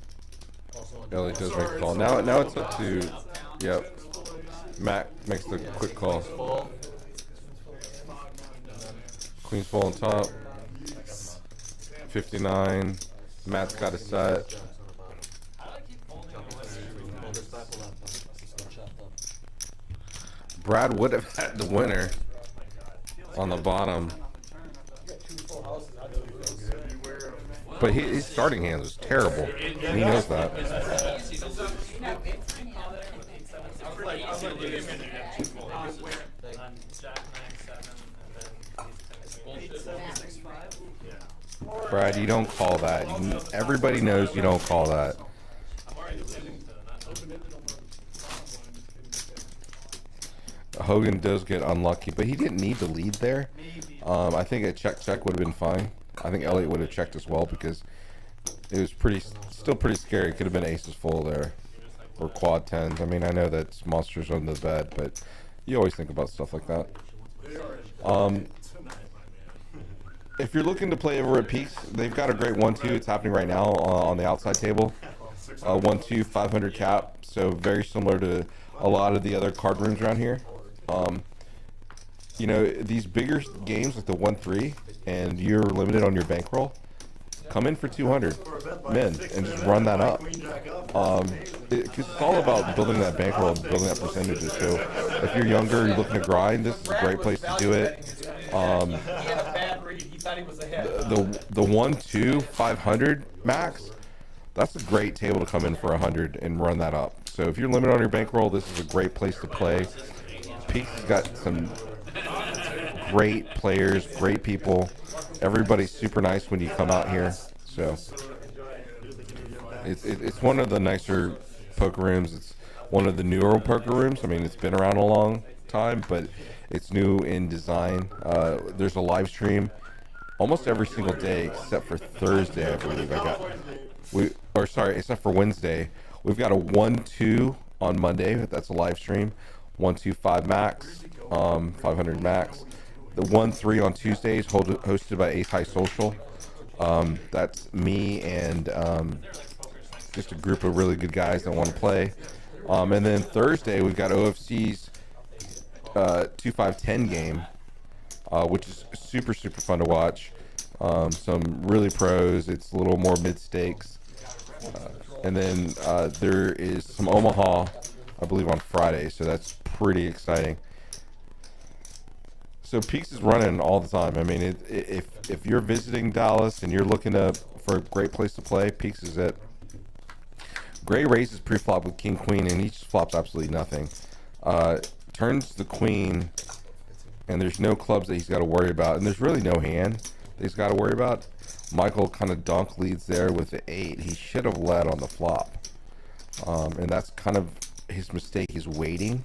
Elliot does make a call. Now it's up to, yep. Matt makes the quick call. Queen's full on top. 59. Matt's got a set. How do I keep folding the Brad would have had the winner on the bottom, but his starting hands was terrible. And he knows that. On Jack 9-7, and then he's gonna 6-5? Brad, you don't call that. Everybody knows you don't call that. I'm already losing to that. Hogan does get unlucky, but he didn't need to lead there. I think a check would have been fine. I think Elliot would have checked as well because it was still pretty scary. It could have been aces full there or quad tens. I mean, I know that's monsters under the bed, but you always think about stuff like that. If you're looking to play over at Peaks, they've got a great 1-2. It's happening right now on the outside table. 1-2, 500 cap. So very similar to a lot of the other card rooms around here. You know, these bigger games like the 1-3, and you're limited on your bankroll, come in for 200 men and just run that up. Because it's all about building that bankroll and building that percentages. So if you're younger, you're looking to grind, this is a great place to do it. He had a bad read. He thought he was ahead. The 1-2 500 max, that's a great table to come in for 100 and run that up. So if you're limited on your bankroll, this is a great place to play. Peaks has got some great players, great people. Everybody's super nice when you come out here. So it's one of the nicer poker rooms. It's one of the newer poker rooms. I mean, it's been around a long time, but it's new in design. There's a live stream almost every single day except for Thursday, I believe. Except for Wednesday. We've got a 1-2 on Monday. That's a live stream. 1-2-5 max, 500 max. The 1-3 on Tuesdays hosted by Ace High Social. That's me and just a group of really good guys that want to play. And then Thursday we've got OFC's 2-5-10 game, which is super fun to watch. Some really pros. It's a little more mid stakes. And then there is some Omaha, I believe, on Friday, so that's pretty exciting. So Peaks is running all the time. I mean, if you're visiting Dallas and you're looking for a great place to play, Peaks is it. Gray raises pre-flop with king queen, and he just flops absolutely nothing. Turns the queen, and there's no clubs that he's got to worry about, and there's really no hand that he's got to worry about. Michael kind of dunk leads there with the 8. He should have led on the flop, and that's kind of his mistake. He's waiting.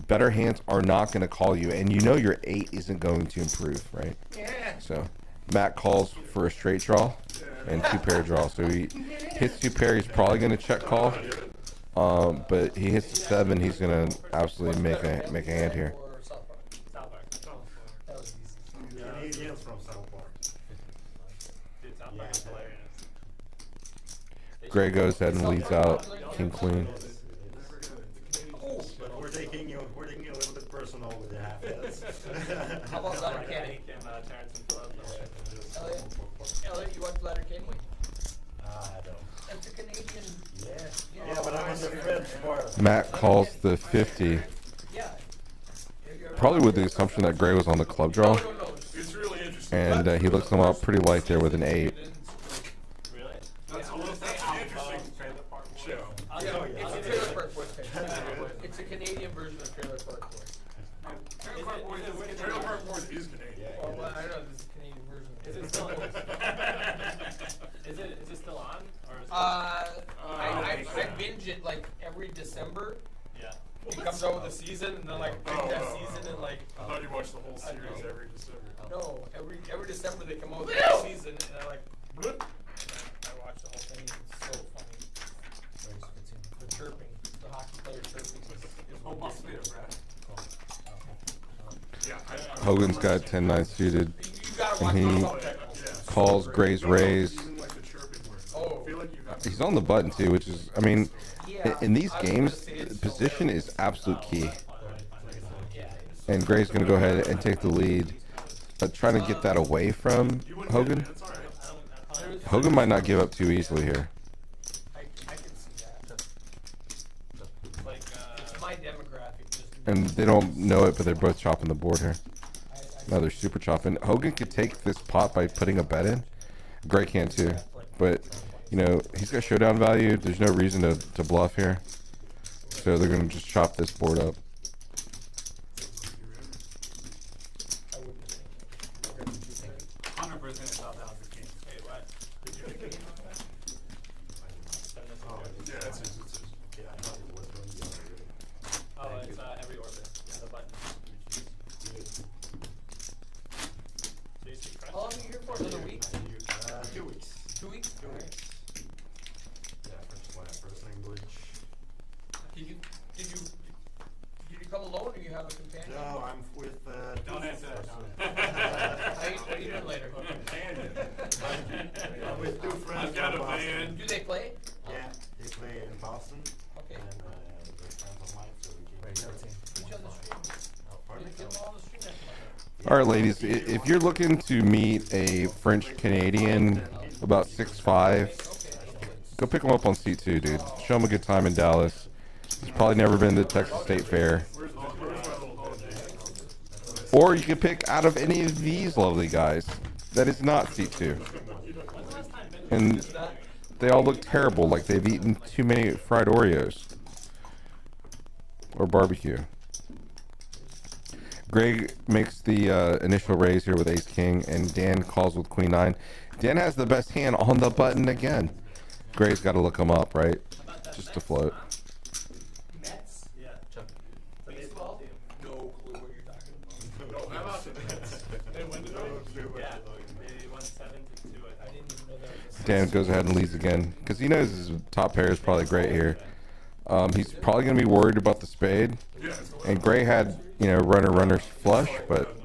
Better hands are not going to call you, and you know your 8 isn't going to improve, right? Yeah. So Matt calls for a straight draw and 2 pair draw. So he hits 2 pair. He's probably going to check call, but he hits the 7. He's going to absolutely make a hand here. Canadians from South Park. Dude, South Park is hilarious. Gray goes ahead and leads out king queen. But we're taking it a little bit personal with the half heads. How about Letterkenny? Elliot, you watch Letterkenny? I don't. That's a Canadian. Yeah, but I'm on the French part. Matt calls the 50, Yeah. probably with the assumption that Gray was on the club draw, It's really interesting. and he looks him up pretty light there with an 8. Really? That's an interesting show. Yeah, it's a Trailer Park Boys type. It's a Canadian version of Trailer Park Boys. Trailer Park Boys is Canadian. Well, I don't know, this is a Canadian version. Is it still? Is it still on? Or is it, I binge it like every December. yeah. It comes out with a season, and then like binge that season, and like I thought you watched the whole series every December. no, every December they come out with a season, and I like bloop, and I watch the whole thing. It's so funny. The chirping, the hockey player chirping is almost there, Brad. Yeah, Hogan's got 10-9 suited, You gotta watch and he the subtext. calls Gray's raise. even like the chirping word. Oh. I feel like you have He's on the button too, which is, I mean, in these I was games, gonna say it's position is absolute key. Yeah. And Gray's going to go ahead and take the lead, but trying to get that away from Hogan. That's all right. Hogan might not give up too easily here. I can see that. Like, It's my demographic. Just And they don't know it, but they're both chopping the board here. No, they're super chopping. Hogan could take this pot by putting a bet in. Gray can too. But, you know, he's got showdown value. There's no reason to bluff here. So they're going to just chop this board up. I wouldn't think. 100% thought that was the king. Hey, what? Did you pick the game on that? Yeah, that's his. It's his. Yeah, I thought it was going to be already. Oh, it's every orbit. Yeah, the button. So you speak French? How long are you here for? Another week? 2 weeks. 2 weeks? Yeah, first language. Did you come alone, or you have a companion? No, I'm with. Don't two answer that, friends. What are you doing later? I'm with 2 friends. I've got from a Boston. van. Do they play? Yeah, they play in Boston. Okay. And they're friends of mine, so we came here. Put you on the stream. Pardon? Get them all on the stream next month. All right, ladies, if you're looking to meet a French Canadian about 6'5", go pick him up on C2, dude. Show him a good time in Dallas. He's probably never been to Texas State Fair. Or you can pick out of any of these lovely guys that is not C2. And they all look terrible, like they've eaten too many fried Oreos. Or barbecue. Greg makes the initial raise here with ace-king, and Dan calls with queen-9. Dan has the best hand on the button again. Greg's got to look him up, right? Just to float. Mets? Yeah. Baseball? No clue what you're talking about. Oh, how about the Nets? They win the Yeah. They won 7-2, I I think. didn't even know that was. Dan goes ahead and leads again, because he knows his top pair is probably great here. He's probably going to be worried about the spade. And Gray had, you know, runner flush, but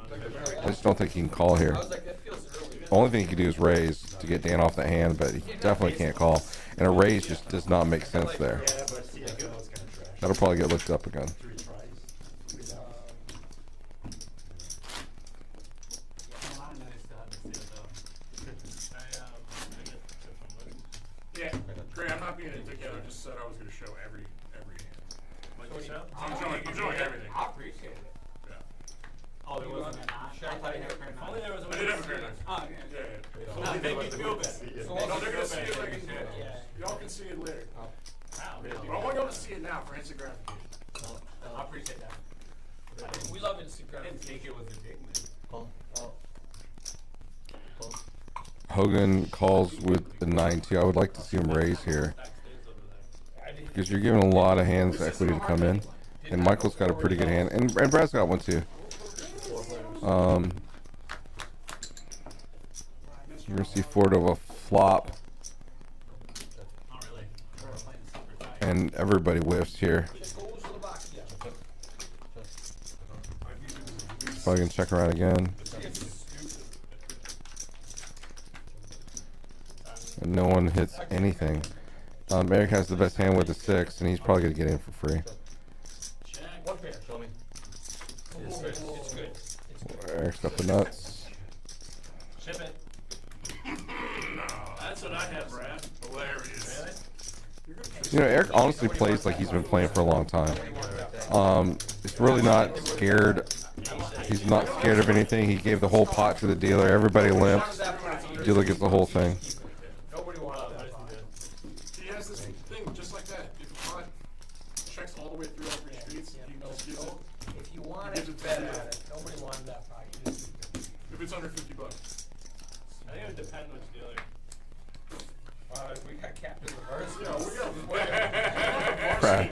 I just don't think he can call here. I was like, that feels early. Only thing he could do is raise to get Dan off the hand, but he definitely can't call. And a raise just does not make sense there. Yeah, but see, I know it's gonna trash. That'll probably get looked up again. 3 tries. 3 downs. Yeah, Gray, I'm not being a dickhead. I just said I was going to show every hand. I'm showing everything. I appreciate it. Yeah. Oh, there wasn't a nine? Should I tell you how to If only there was a I way did to have a see great it. night. Oh, yeah. Yeah, yeah. No, it made me feel bad. So No, they're going to see it like Yeah. y'all can see it later. Wow. But I want y'all to see it now for Instagram. I appreciate that. We love Instagram. I didn't take it with the big man. Hogan calls with the 9-2. I would like to see him raise here because you're giving a lot of hands equity to come in. And Michael's got a pretty good hand, and Brad's got one too. You're gonna see Ford of a flop, Not really. We're playing super tight. and everybody whiffs here. Probably gonna check around again, and no one hits anything. Eric has the best hand with the 6, and he's probably gonna get in for free. One pair. Show me. It's good. It's good. It's good. Eric's got the nuts. Ship it. That's what I had, Brad. Hilarious. You know, Eric honestly plays like he's been playing for a long time. He's really not scared. He's not scared of anything. He gave the whole pot to the dealer. Everybody limps. Dealer gets the whole thing. Nobody wants that. He has this thing just like that. If a pot checks all the way through all 3 streets, he just gives it. If you want it, bet at it. Nobody wants that pot. You just- If it's under $50. I think it would depend which dealer. We got captain reverse. Brad.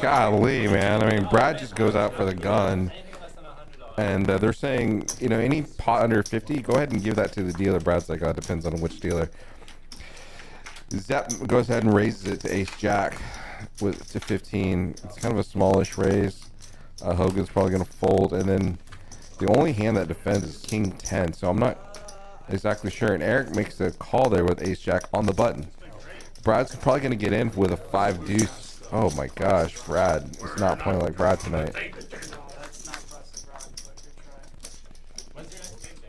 Golly, man. I mean, Brad just goes out for the gun. Anything less than $100. And they're saying, you know, any pot under 50, go ahead and give that to the dealer. Brad's like, oh, it depends on which dealer. Zepp goes ahead and raises it to ace jack to 15. It's kind of a smallish raise. Hogan's probably going to fold. And then the only hand that defends is king 10. So I'm not exactly sure. And Eric makes a call there with ace jack on the button. Brad's probably going to get in with a 5 deuce. Oh my gosh, Brad is not playing like Brad tonight. No, that's not busted, Brad, but good try. What's your next game,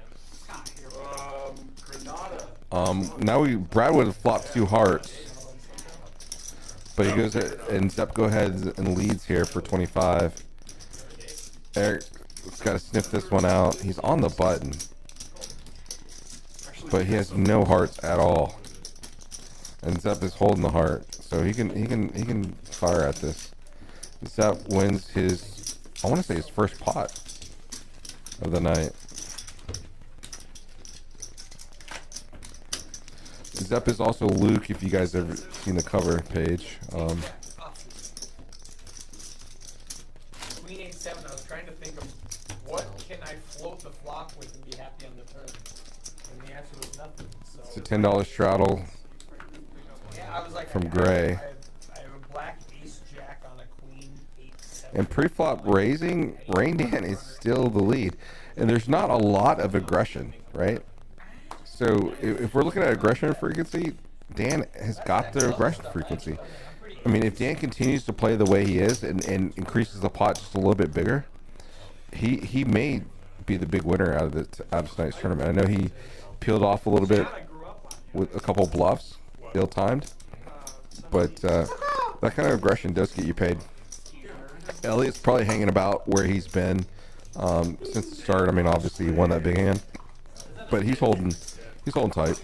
Granada. Now Brad would have flopped 2 hearts, but he goes and Zepp go ahead and leads here for 25. Eric's got to sniff this one out. He's on the button, but he has no hearts at all. And Zepp is holding the heart, so he can fire at this. Zepp wins his, I want to say his first pot of the night. Zepp is also Luke, if you guys ever seen the cover page. Queen 8-7. I was trying to think of what can I float the flop with and be happy on the turn. And the answer was nothing. So It's a $10 straddle. yeah, I was like, from I Gray. have a black ace jack on a queen 8-7. And pre-flop raising, Rain Dan is still the lead. And there's not a lot of aggression, right? So if we're looking at aggression frequency, Dan has got the aggression frequency. I mean, if Dan continues to play the way he is and increases the pot just a little bit bigger, he may be the big winner out of tonight's tournament. I know he peeled off a little bit with a couple bluffs, ill-timed, but that kind of aggression does get you paid. Elliot's probably hanging about where he's been since the start. I mean, obviously he won that big hand, but he's holding tight.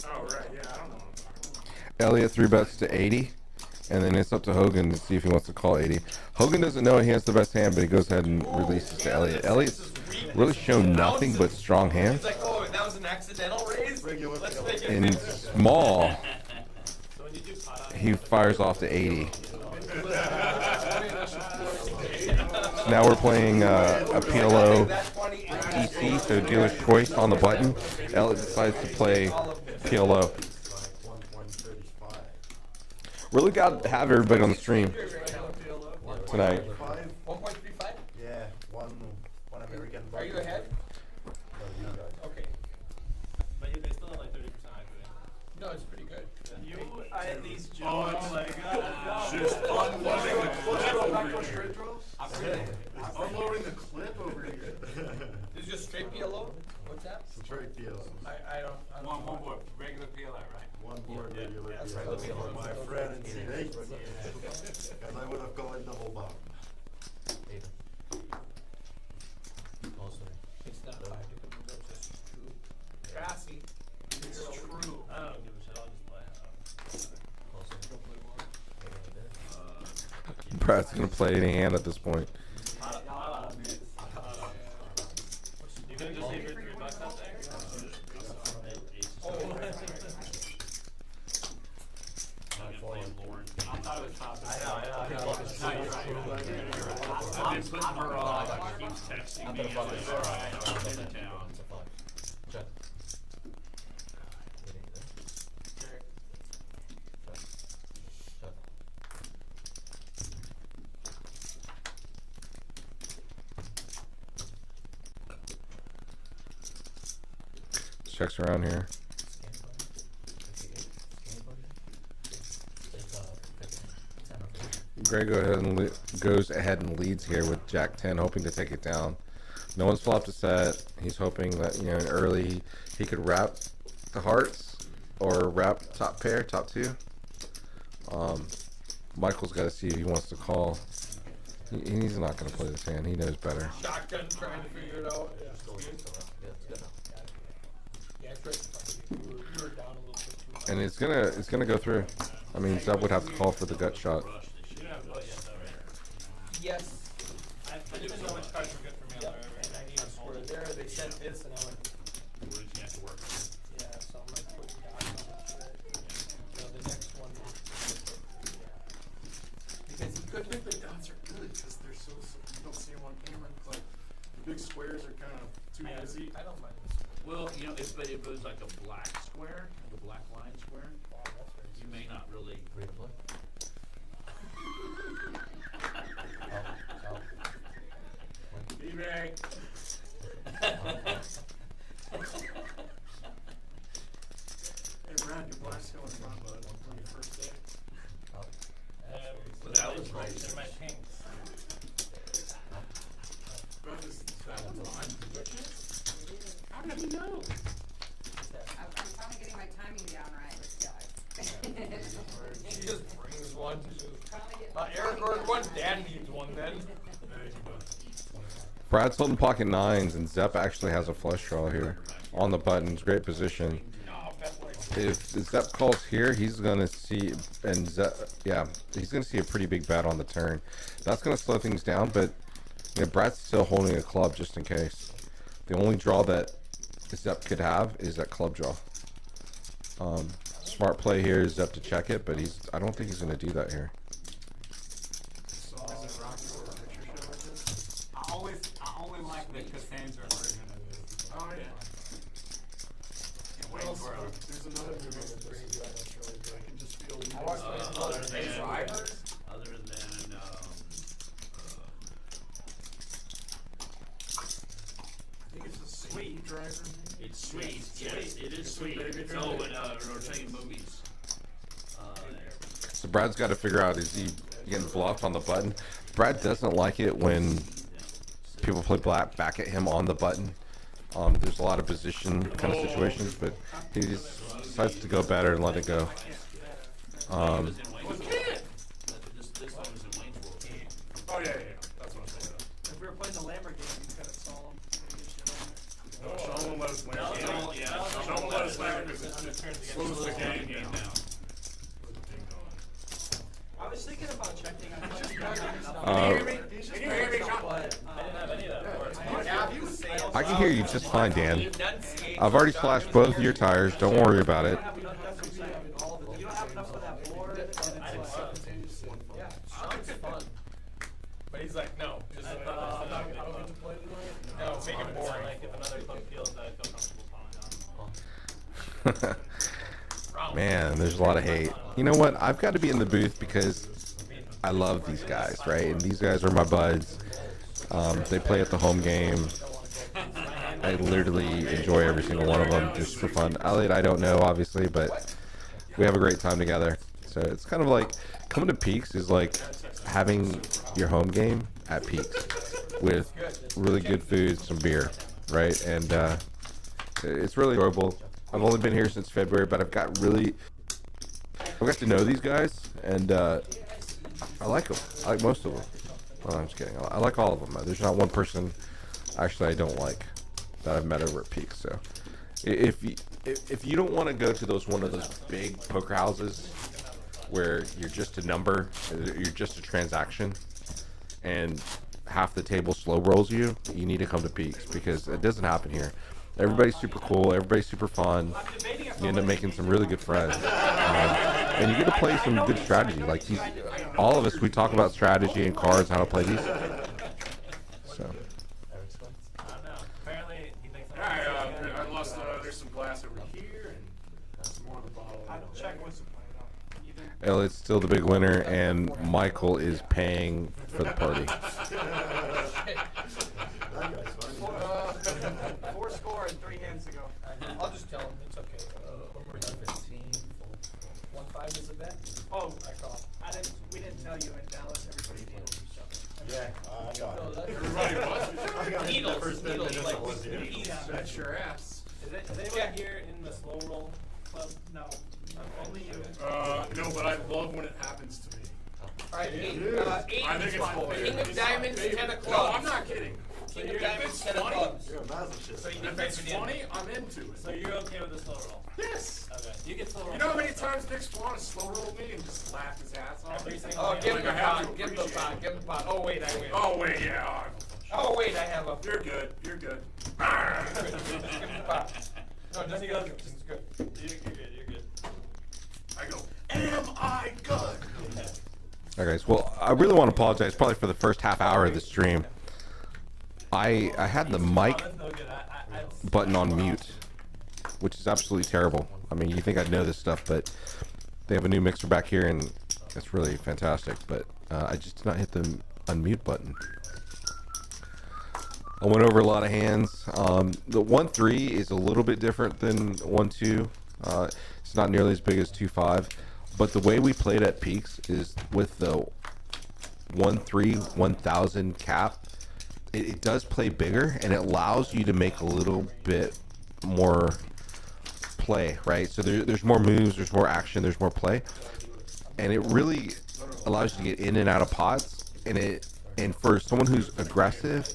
Oh, right, yeah, I don't know. Elliot 3-bets to 80, and then it's up to Hogan to see if he wants to call 80. Hogan doesn't know he has the best hand, but he goes ahead and releases to Elliot. Elliot's really shown nothing but strong hands. He's like, oh, that was an accidental raise? Let's make it In 50. small, So when you do pot on, he fires off to 80. So now we're playing a PLO EC, so dealer's choice on the button. Elliot decides to play PLO. 1.35. Really glad to have everybody on the stream tonight. 5? 1.35? Yeah, one American. Are you ahead? Oh my God. Just unloading the clip over Back to here. straight throws? Unloading the clip over here. Is it just straight PLO? What's that? Straight PLO. I don't One know. board, regular PLI, right? One board Yeah, regular that's PLO right. for my friend in States. Cause I would have called it double bomb. It's not 5 different numbers, it's just true. Chassis. It's true. I don't give a shit, I'll just play. Brad's gonna play any hand at this point. You couldn't just leave your $3 out there? I'm not a top. I've been putting her on, she keeps texting me, I'm like, alright, I'm in town. Checks around here. Greg goes ahead and leads here with Jack 10, hoping to take it down. No one's flopped a set. He's hoping that, you know, in early he could wrap the hearts or wrap top pair, top two. Michael's got to see if he wants to call. He's not going to play this hand. He knows better. Shotgun trying to figure it out. Yeah, it's right. You were down a little bit too much. And it's gonna go through. I mean, Zeb would have to call for the gut shot. Yes. I didn't know which cards were good for me on Yep. the river. And I need a score there. They sent this and I went, What did you have to work on? yeah, so I'm like putting dots on it. So the next one, yeah. Because he couldn't. I think the dots are good because they're so, you don't see them on camera. It's like the big squares are kind of too busy. I don't mind this. Well, you know, if it was like a black square, the black line square, Wow, that's very you may not really. eBay. Hey Brad, your black's still in front, bud, on your first day. But that was right. In my pinks. Brad, that one's on. How did he know? I'm finally getting my timing down right with guys. She just brings one. Finally getting Eric ordered one, Dad needs one then. Brad's holding pocket nines, and Zepp actually has a flush draw here on the buttons. Great position. If Zepp calls here, he's gonna see, and he's gonna see a pretty big bet on the turn. That's gonna slow things down, but you know, Brad's still holding a club just in case. The only draw that Zepp could have is that club draw. Smart play here is Zepp to check it, but I don't think he's gonna do that here. I only like the Cassandra's version of this. Oh, yeah. What else? There's another movie that's I can just feel I watched Other than, drivers. other than, I think it's the Sweet Driver. it's sweet, yes, it is sweet. Baby No, driver. but, rotating movies. So Brad's got to figure out, is he getting bluffed on the button? Brad doesn't like it when people play black back at him on the button. There's a lot of position kind of situations, but he just decides to go better and let it go. It was in Wayne's World. This one was in Wayne's World. Oh, yeah. That's what I'm saying. If we were playing the Lamborghini, he's got it solemn. No, Shaun won't let us land. Yeah. Shaun won't let us land because it slows the game down. I was thinking about checking. Can you hear me, Shaun? I didn't have any of that before. I can hear you just fine, Dan. I've already slashed both of your tires. Don't worry about it. You don't have enough of that board. Yeah, Sean's fun. But he's like, no, just I don't get to play tonight. no, make it boring. Like if another club feels I feel comfortable calling on. Man, there's a lot of hate. You know what? I've got to be in the booth because I love these guys, right? And these guys are my buds. They play at the home game. I literally enjoy every single one of them just for fun. Elliot, I don't know, obviously, but we have a great time together. So it's kind of like coming to Peaks is like having your home game at Peaks with really good food, some beer, right? And it's really enjoyable. I've only been here since February, but I've got to know these guys, and I like them. I like most of them. Well, I'm just kidding. I like all of them. There's not one person actually I don't like that I've met over at Peaks. So if you don't want to go to one of those big poker houses where you're just a number, you're just a transaction, and half the table slow rolls you, you need to come to Peaks because it doesn't happen here. Everybody's super cool. Everybody's super fun. You end up making some really good friends, and you get to play some good strategy. Like all of us, we talk about strategy and cards, how to play these. So. I don't know. Apparently, he thinks I'm Alright, I lost, there's some glass over here and some more in the bottle. I'll check what's the plan on. Either Elliot's still the big winner, and Michael is paying for the party. four score and 3 hands to go. I'll just tell him, it's okay. When we're done, 1-5 is a bet. Oh, I call. we didn't tell you in Dallas, everybody deals each other. Yeah, I got it. Everybody was? Needles, like, Yeah. Bet your ass. Is anyone here in the slow roll club? No, only you. No, but I love when it happens to me. Alright, eight I think is it's fine. hilarious. King of diamonds, 10 of No, clubs. I'm not kidding. King of If diamonds, it's 10 of funny, clubs. You're a masochist. So you if need it's to funny, I'm into it. So you're okay with the slow roll? Yes. Okay. You get slow roll. You know how many times Nick Swan has slow rolled me and just laughed his ass off? Every single Oh, game. give him the Like, I have pot, to give him the appreciate pot, it. give him the pot. Oh, wait, I win. Oh, wait, yeah. Oh, wait, I have a. You're good. You're good. Give him the pot. No, just go. This is good. You're good. You're good. I go, am I good? All right, guys. Well, I really want to apologize probably for the first half hour of the stream. I had the mic That's no good. button on mute, which is absolutely terrible. I mean, you think I'd know this stuff, but they have a new mixer back here, and it's really fantastic. But I just did not hit the unmute button. I went over a lot of hands. The 1-3 is a little bit different than 1-2. It's not nearly as big as 2-5. But the way we played at Peaks is with the 1-3 1000 cap. It does play bigger, and it allows you to make a little bit more play, right? So there's more moves, there's more action, there's more play, and it really allows you to get in and out of pots. And for someone who's aggressive,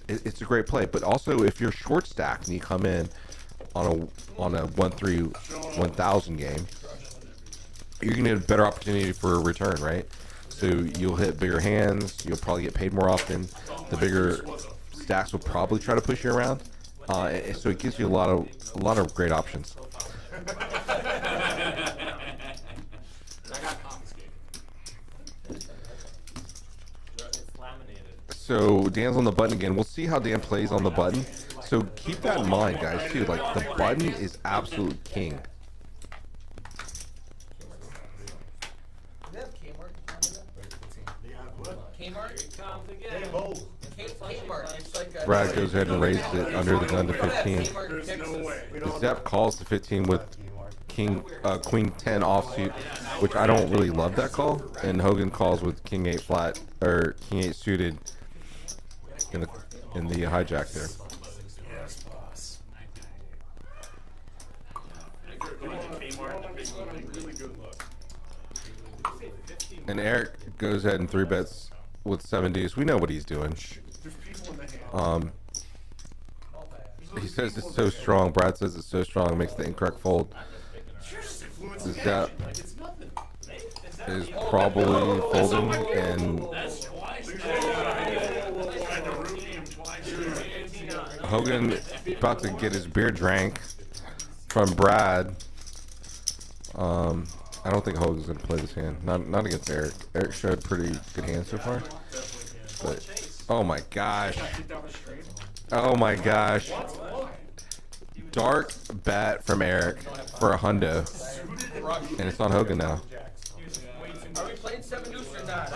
it's a great play. But also, if you're short stacked and you come in on a 1-3 1000 game, you're gonna get a better opportunity for a return, right? So you'll hit bigger hands. You'll probably get paid more often. The bigger stacks will probably try to push you around. So it gives you a lot of great options. I got confiscated. It's laminated. So Dan's on the button again. We'll see how Dan plays on the button. So keep that in mind, guys, too. Like, the button is absolute king. Does that have Kmart in Canada? Kmart? Here comes again. Hey, Bo. Kmart, it's like a. Brad goes ahead and raises it under the gun to 15. Kmart, There's Texas. no way. Zepp calls to 15 with Queen 10 offsuit, which I don't really love that call. And Hogan calls with King 8 flat, or King 8 suited in the hijack there. Yes, boss. Really good luck. And Eric goes ahead and 3-bets with 7 deuce. We know what he's doing. There's people in the hand. He says it's so strong. Brad says it's so strong. It makes the incorrect fold. Zepp is probably folding, and Hogan about to get his beer drank from Brad. I don't think Hogan's gonna play this hand. Not against Eric. Eric showed pretty good hands so far. But oh my gosh. Oh my gosh. Dark bet from Eric for a hundo. And it's on Hogan now. Are we playing 7 deuce or not?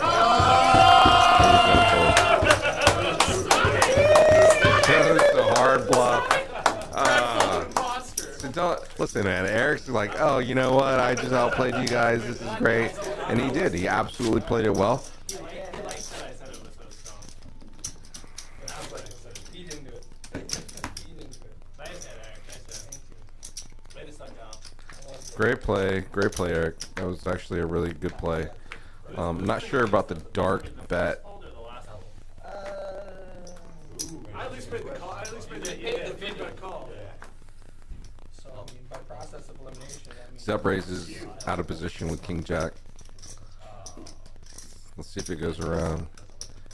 It's a hard bluff. listen, don't listen, man. Eric's like, oh, you know what? I just outplayed you guys. This is great, and he did. He absolutely played it well. He liked that I said it was so strong. But I was like, He didn't do it. He didn't do it. nice head, Eric. Nice head. Way to suck out. Great play, Eric. That was actually a really good play. I'm not sure about the dark bet. Older the last level. I at least made the call. I at least made the feedback call. So, I mean, by process of elimination, that means. Zep raises out of position with King Jack. Let's see if it goes around.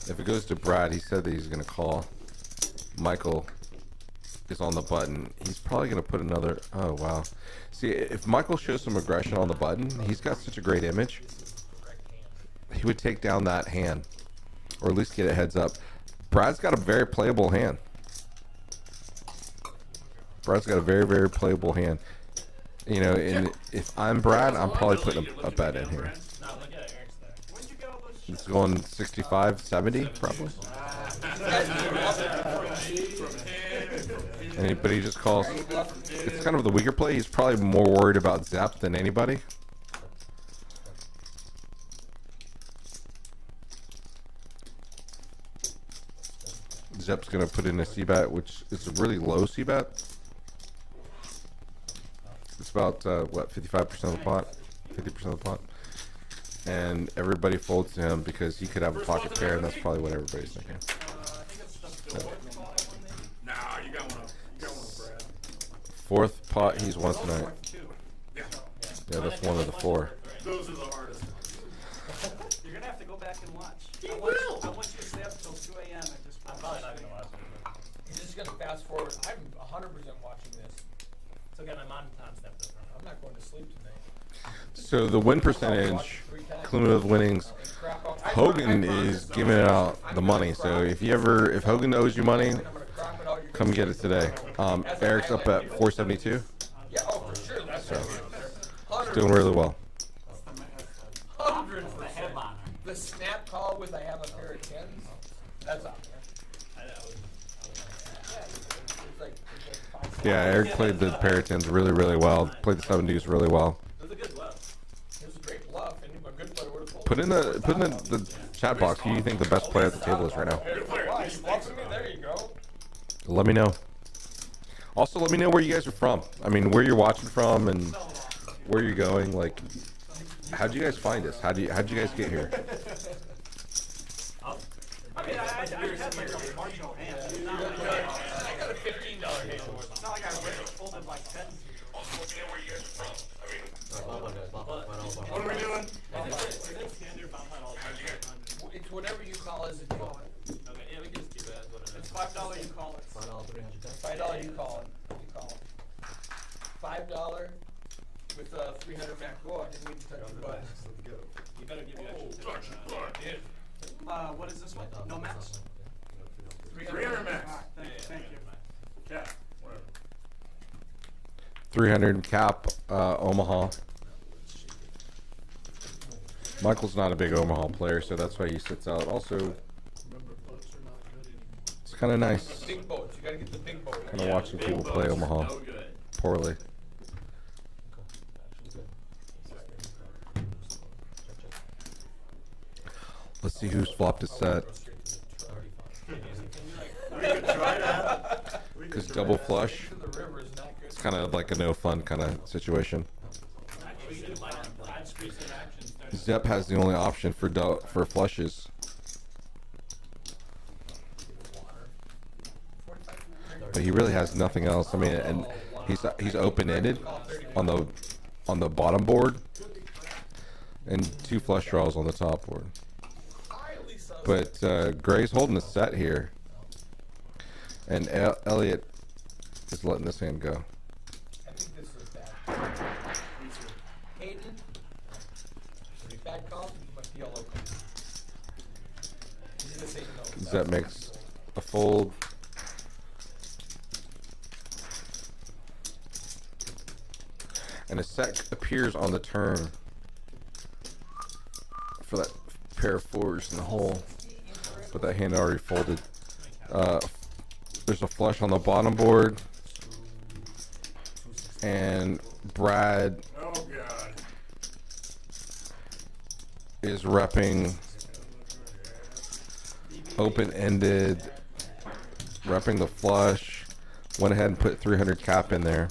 If it goes to Brad, he said that he's going to call. Michael is on the button. He's probably going to put another. Oh, wow. See, if Michael shows some aggression on the button, he's got such a great image. He would take down that hand, or at least get a heads up. Brad's got a very playable hand. Brad's got a very, very playable hand. You know, and if I'm Brad, I'm probably putting a bet in here. No, look at Eric's there. When'd you get all those It's going 65, 70, probably. But he just calls. It's kind of the weaker play. He's probably more worried about Zep than anybody. Zep's going to put in a C-bet, which is a really low C-bet. It's about, what, 55% of the pot? 50% of the pot? And everybody folds to him because he could have a pocket pair, and that's probably what everybody's thinking. Nah, you got one. You got one, Brad. Fourth pot he's won tonight. Yeah. Yeah, that's one of the four. Those are the hardest. You're gonna have to go back and watch. He I want will. I want you to stay up till 2 a.m. and just. I'm probably not gonna watch it. You're just gonna fast forward. I'm 100% watching this. So again, I'm on time step this I'm not going to sleep tonight. So the win percentage, cumulative winnings, Hogan is giving out the money. So if Hogan owes you money, come get it today. Eric's up at 472. Yeah, oh, for sure. That's So right. he's doing really well. 100%. The snap call with I have a pair of tens, that's out there. It's like 5 Yeah, Eric played the pair of tens really, really well. Played the 70s really well. It was a good bluff. It was a great bluff, and a good player would have pulled. Put in the chat box who you think the best player at the table is right now. Why? You bluffing me? There you go. Let me know. Also, let me know where you guys are from. I mean, where you're watching from and where you're going. Like, how'd you guys find us? How'd you guys get here? I mean, I had like a marginal hand. It's not like I got a $15 hand. it's not like I folded like 10. What are we doing? It's whatever you call as a deal. Okay, yeah, we can just keep it as what it It's is. $5 you call it. $5 you call it. You call it. $5 with 300 Mac. Whoa, I didn't mean to touch your butt. You better give you extra tips. What is this one? No max? 300 max. Thank you. Yeah, whatever. 300 cap, Omaha. Michael's not a big Omaha player, so that's why he sits out. Also, it's kind of nice. Big boats. You gotta get the big boat. Kind of watching people play Omaha No good. poorly. Let's see who's flopped his set. Because double flush, The river is not good. it's kind of like a no fun kind of situation. Zep has the only option for flushes. But he really has nothing else. I mean, and he's open-ended on the bottom board, and 2 flush draws on the top board. But Gray's holding the set here, and Elliot is letting this hand go. I think this is bad. Hayden. Bad call, but yellow call. He's gonna say no. Zep makes a fold. And a set appears on the turn for that pair of 4s in the hole. But that hand already folded. There's a flush on the bottom board. And Brad Oh, God. is repping open-ended, repping the flush. Went ahead and put 300 cap in there.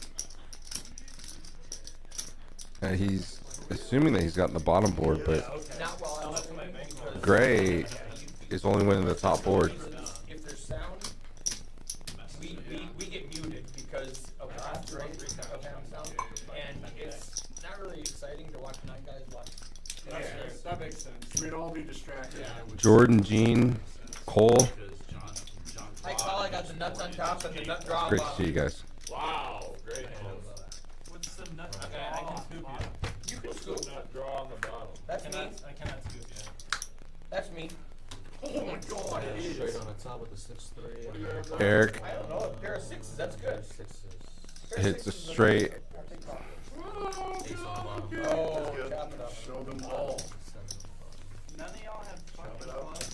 And he's assuming that he's gotten the bottom board, but Not while I'm streaming, because Gray is only winning the top board. if there's sound, we get muted because of the last rate of having sound. And it's not really exciting to watch 9 guys watch. Yeah, that makes sense. We'd all be distracted. Jordan, Gene, Cole, Because John I call, I got the nuts on top and the nut draw great to bottom. see you guys. Wow, great hands. What's the nut? Okay, I can scoop you. You can scoop. Not draw on the bottom. That's me. I cannot scoop you. That's me. Oh, my God. It is. Straight on the top with the 6-3. Eric I don't know, a pair of 6s, that's good. Sixes. Pair of hits a 6s is straight. Oh, Ace on the bottom. God. Oh, Good. chop it up. Show them all. None of y'all have fucking clubs.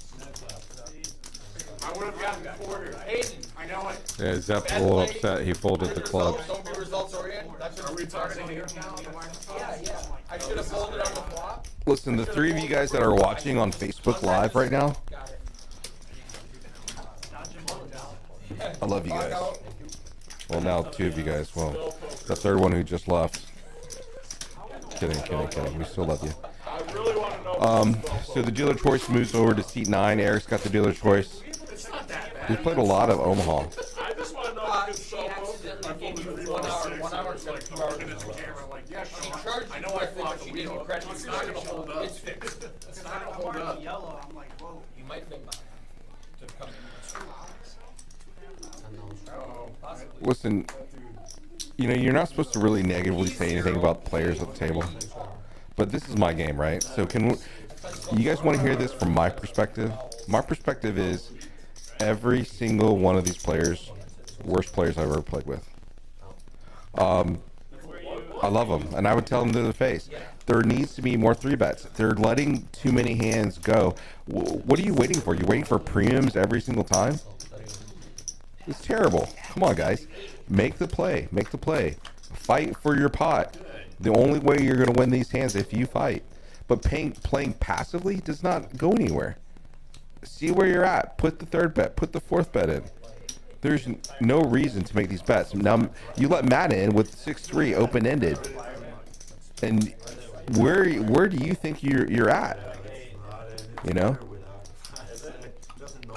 I would have gotten quarters. Hayden. I know it. Yeah, Zepp's a little upset. He folded the clubs. Don't be results oriented. That's what Are we it's talking targeting. here now? on the microphone? Yeah. I should have folded on the flop. Listen, the 3 of you guys that are watching on Facebook Live right now, Got it. I love you guys. Well, now 2 of you guys. Well, the 3rd one who just left. Kidding. We still love you. I really want to know. So the dealer choice moves over to seat 9. Eric's got the dealer choice. It's not that bad. He's played a lot of Omaha. I just want to know if it's She cell phone. accidentally gave you 3 1 by hour, 6, 1 hour, it's like 2 hours. looking at the camera like, yeah, She Shaun, charged I you know I correctly, flopped but the she didn't wheel. credit you. It's not gonna hold up. It's fixed. It's When not I gonna hold marked up. yellow, I'm like, whoa. You might think about it. To come in. Oh, Possibly. Listen, you know, you're not supposed to really negatively say anything about the players at the table. But this is my game, right? So you guys want to hear this from my perspective? My perspective is every single one of these players, worst players I've ever played with. I love them, and I would tell them to their face. There needs to be more 3-bets. They're letting too many hands go. What are you waiting for? You waiting for premiums every single time? It's terrible. Come on, guys. Make the play. Make the play. Fight for your pot. The only way you're going to win these hands is if you fight. But playing passively does not go anywhere. See where you're at. Put the 3rd bet. Put the 4th bet in. There's no reason to make these bets. Now, you let Matt in with 6-3 open-ended. And where do you think you're at? You know?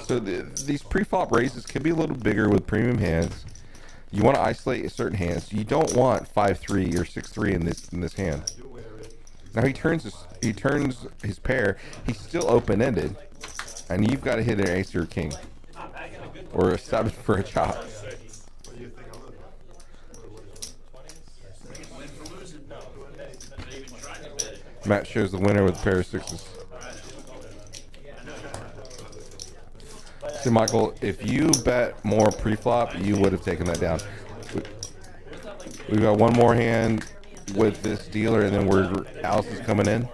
So these pre-flop raises can be a little bigger with premium hands. You want to isolate certain hands. You don't want 5-3 or 6-3 in this hand. Now he turns his pair. He's still open-ended, and you've got to hit an ace or a king, or a 7 for a chop. Matt shows the winner with a pair of 6s. See, Michael, if you bet more pre-flop, you would have taken that down. We've got one more hand with this dealer, and then Allison's coming in.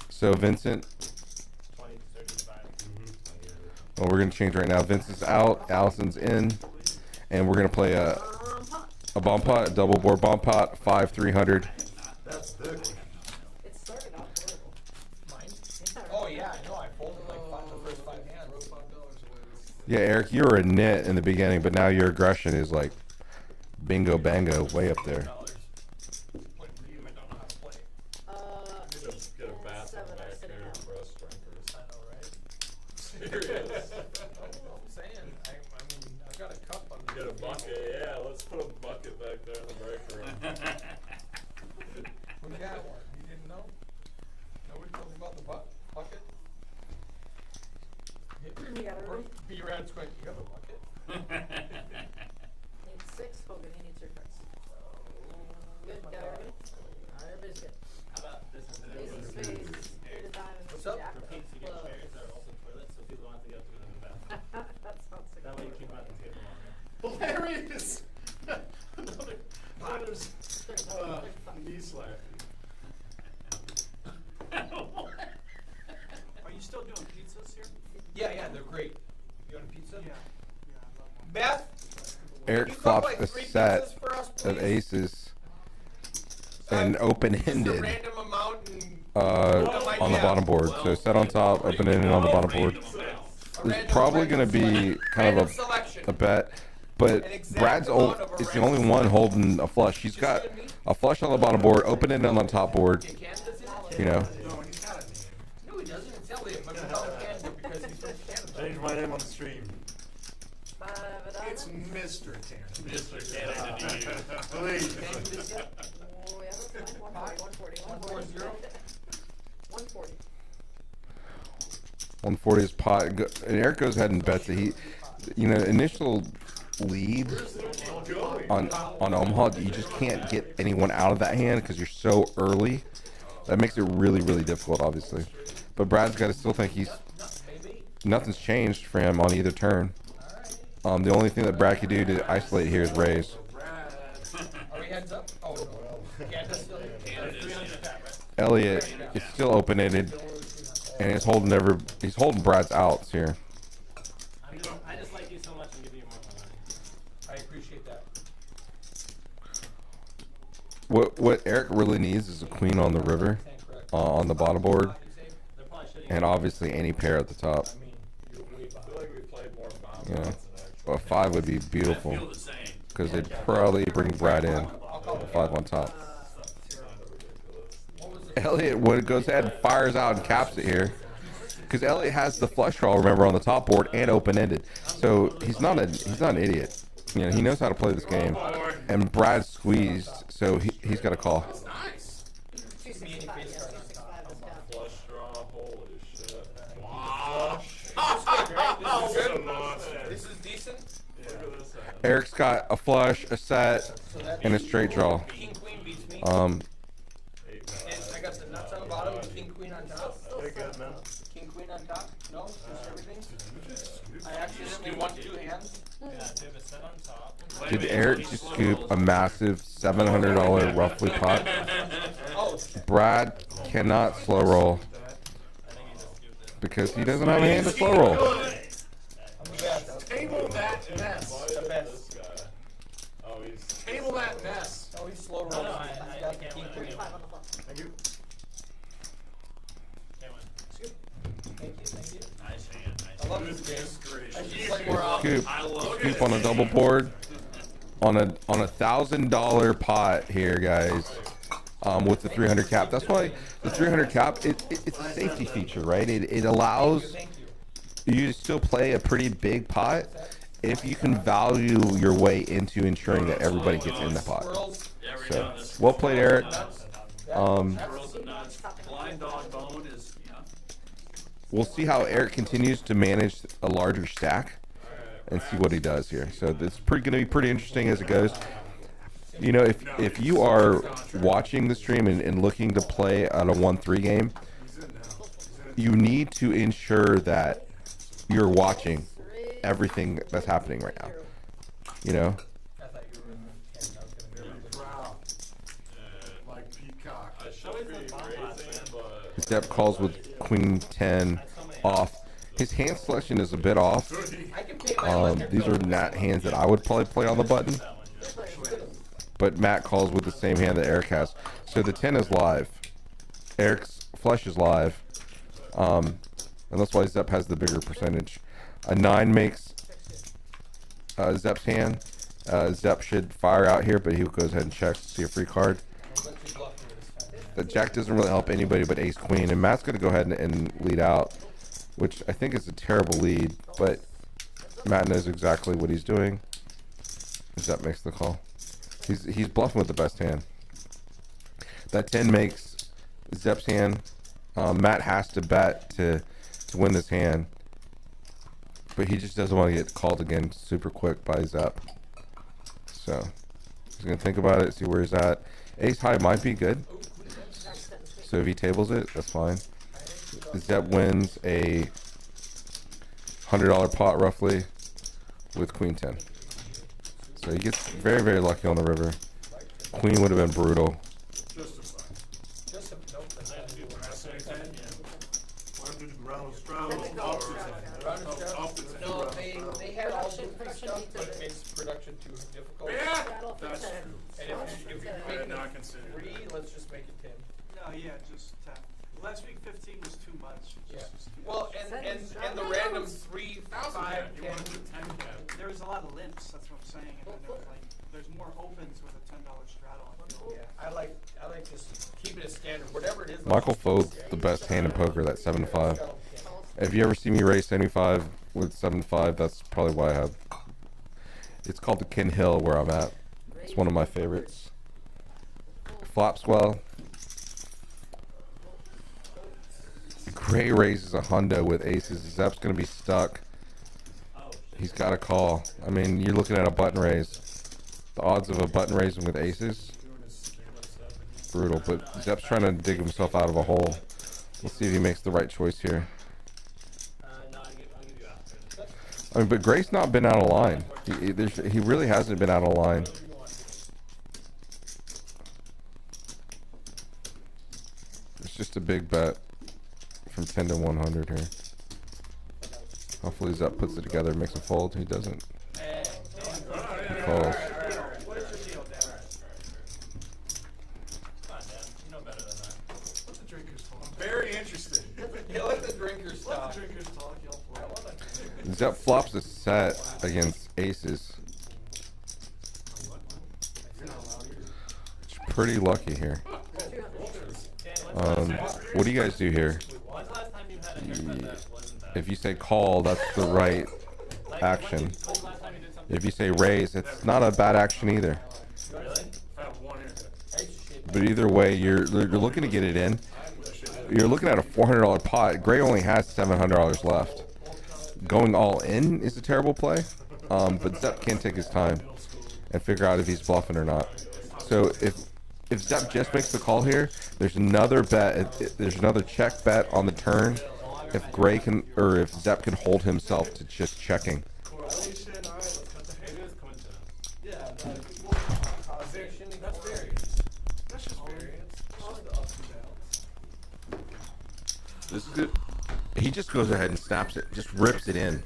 So Vincent. Well, we're going to change right now. Vincent's out, Allison's in, and we're going to play a bomb pot, a double board bomb pot, 5-300. That's thick. It started off horrible. Mine? Oh, yeah, I know. I folded like the first 5 hands. Yeah, Eric, you were a nit in the beginning, but now your aggression is like bingo bango way up there. Just get a bath 7 back are sitting there out. for us strikers. I know, right? Serious. I'm saying, I mean, I've got a cup on the Get a bucket, yeah, let's put a bucket back there in the break room. We got one. You didn't know? Nobody told you about the bucket? You got it right. B-Rad's going, you have a bucket? Need 6, Hogan, he needs your cards. Good, got everybody? Everybody's good. How about this is Ace of spades, 8 of diamonds, What's up? jack of repeats, you get clubs. chairs that are also toilets, so people don't have to go through them in the bathroom. That sounds like That way you keep them at the table longer. Hilarious. Another knee slap. Are you still doing pizzas here? Yeah, they're great. You want a pizza? Yeah. Yeah, I love them. Beth? Eric You cook flops like a 3 set pizzas for us, of please? aces. and Just a open-ended random amount and on the bottom board. So set on top, open-ended on the bottom board. It's probably going to be kind of a bet, but Brad's is the only one holding a flush. He's got a flush on the bottom board, open-ended on the top board. You know. No, he doesn't. It's Elliot, but we call him Canada because he's from Canada. Change my name on the stream. It's Mr. Tanner. Mr. Canada to you. Please. Oh, yeah, that's fine. 140. 140 is pot. And Eric goes ahead and bets that he, initial lead on Omaha, you just can't get anyone out of that hand because you're so early. That makes it really, really difficult, obviously. But Brad's got to still think nothing's changed for him on either turn. The only thing that Brad could do to isolate here is raise. Are we heads up? Oh, no. Canada's still here. Elliot is still open-ended, and he's holding Brad's outs here. I just like you so much and give you more money. I appreciate that. What Eric really needs is a queen on the river, on the bottom board, They're probably shitting and obviously any pair at the top. I mean, you're way I feel behind. like we played more bounce You know, than actual. a 5 would be beautiful because they'd probably bring Brad in. A 5 on top. Elliot goes ahead and fires out and caps it here. Because Elliot has the flush draw, remember, on the top board and open-ended. So he's not an idiot. He knows how to play this game. And Brad's squeezed, so he's got a call. Nice. 265, yeah, 265 is down. Flush draw, holy shit. This is decent. Look at this. Eric's got a flush, a set, and a straight draw. King queen beats me. Um, And I got the nuts on the bottom and king queen on top. Very good, man. King queen on top. No, just everything. I accidentally won 2 hands. Yeah, they have a set on top. did Eric just scoop a massive $700 roughly pot? Oh, Brad cannot slow roll because he doesn't have a hand to slow roll. I'm the best. Table that mess. The best. Oh, he's. Table that mess. Oh, he's slow rolling. He's got the king queen. 35 on the flop. Thank you. Can't win. Thank you. Nice hand, I love this game. I should play more Scoop, often. scoop on a double board on a $1,000 pot here, guys. With the 300 cap. That's why the 300 cap it's a safety feature, right? It allows Thank you. you to still play a pretty big pot if you can value your way into ensuring that everybody gets in the pot. Squirrels. So well played, Eric. Squirrels and nuts. Blind dog bone is, We'll see how Eric continues to manage a larger stack and see what he does here. So it's going to be pretty interesting as it goes. If you are watching the stream and looking to play on a 1-3 game, you need to ensure that you're watching everything that's happening right now. I thought you were in the 10. I was gonna go. Wow. Like peacock. I should be raising, but. Step calls with Queen 10 off. His hand selection is a bit off. I can pay my electric These are bill. not hands that I would probably play on the button. But Matt calls with the same hand that Eric has. So the 10 is live. Eric's flush is live. And that's why Zepp has the bigger percentage. A 9 makes Zepp's hand. Zepp should fire out here, but he goes ahead and checks to see a free card. Let's be bluffing this time. The Jack doesn't really help anybody but Ace Queen. And Matt's going to go ahead and lead out, which I think is a terrible lead. But Matt knows exactly what he's doing. Zepp makes the call. He's bluffing with the best hand. That 10 makes Zepp's hand. Matt has to bet to win this hand, but he just doesn't want to get called again super quick by Zepp. So he's gonna think about it, see where he's at. Ace high might be good, so if he tables it, that's fine. Zepp wins a $100 pot roughly with Queen 10. So he gets very, very lucky on the river. Queen would have been brutal. Just a nope. That's not Why do the ground straddle? That's a or- gold straddle. Up to No, they had all Production- different production stuff, needs but it. it makes production too difficult. Yeah, Straddle for that's 10. true. And if you're I making had not it considered 3, that. let's just make it 10. No, yeah, just 10. Last week 15 was too much. It Yeah. just was too Well, much. and the random 3, 5, You 10. wanna do 10 cap. There was a lot of limps, that's what I'm saying, and then there was like, there's more opens with a $10 straddle, I feel. Yeah, I like just keep it as standard, whatever it is. Michael Fode's the best hand in poker, that 7-5. If you ever see me race 75 with 7-5, that's probably why I have. It's called the Ken Hill where I'm at. It's one of my favorites. Flops well. Gray raises a hundo with aces. Zep's gonna be stuck. He's got a call. I mean, you're looking at a button raise. The odds of a button raising with aces, brutal. But Zep's trying to dig himself out of a hole. Let's see if he makes the right choice here. No, I'll give you after. I mean, but Gray's not been out of line. He really hasn't been out of line. It's just a big bet from 10 to 100 here. Hopefully Zep puts it together, makes a fold. He doesn't. He folds. What is your deal, Dan? Come on, Dan. You know better than that. Let the drinkers talk. I'm very interested. Yeah, let the drinkers Let talk. the drinkers talk, y'all play. Zep flops a set against aces. It's pretty lucky here. What do you guys do here? When's the last time you had a haircut that wasn't that? If you say call, that's the right action. When's the last time you did something? If you say raise, it's not a bad action either. Really? I have one haircut. But either way, you're looking to get it in. You're looking at a $400 pot. Gray only has $700 left. Going all in is a terrible play, but Zep can take his time and figure out if he's bluffing or not. So if Zep just makes the call here, there's another bet. There's another check bet on the turn. If Gray can, or if Zep can hold himself to just checking. Correlation, alright, let's cut the hair. It is coincidence. Yeah, causation, that's variance. That's just variance. It's just the ups and downs. This is good. He just goes ahead and snaps it, just rips it in.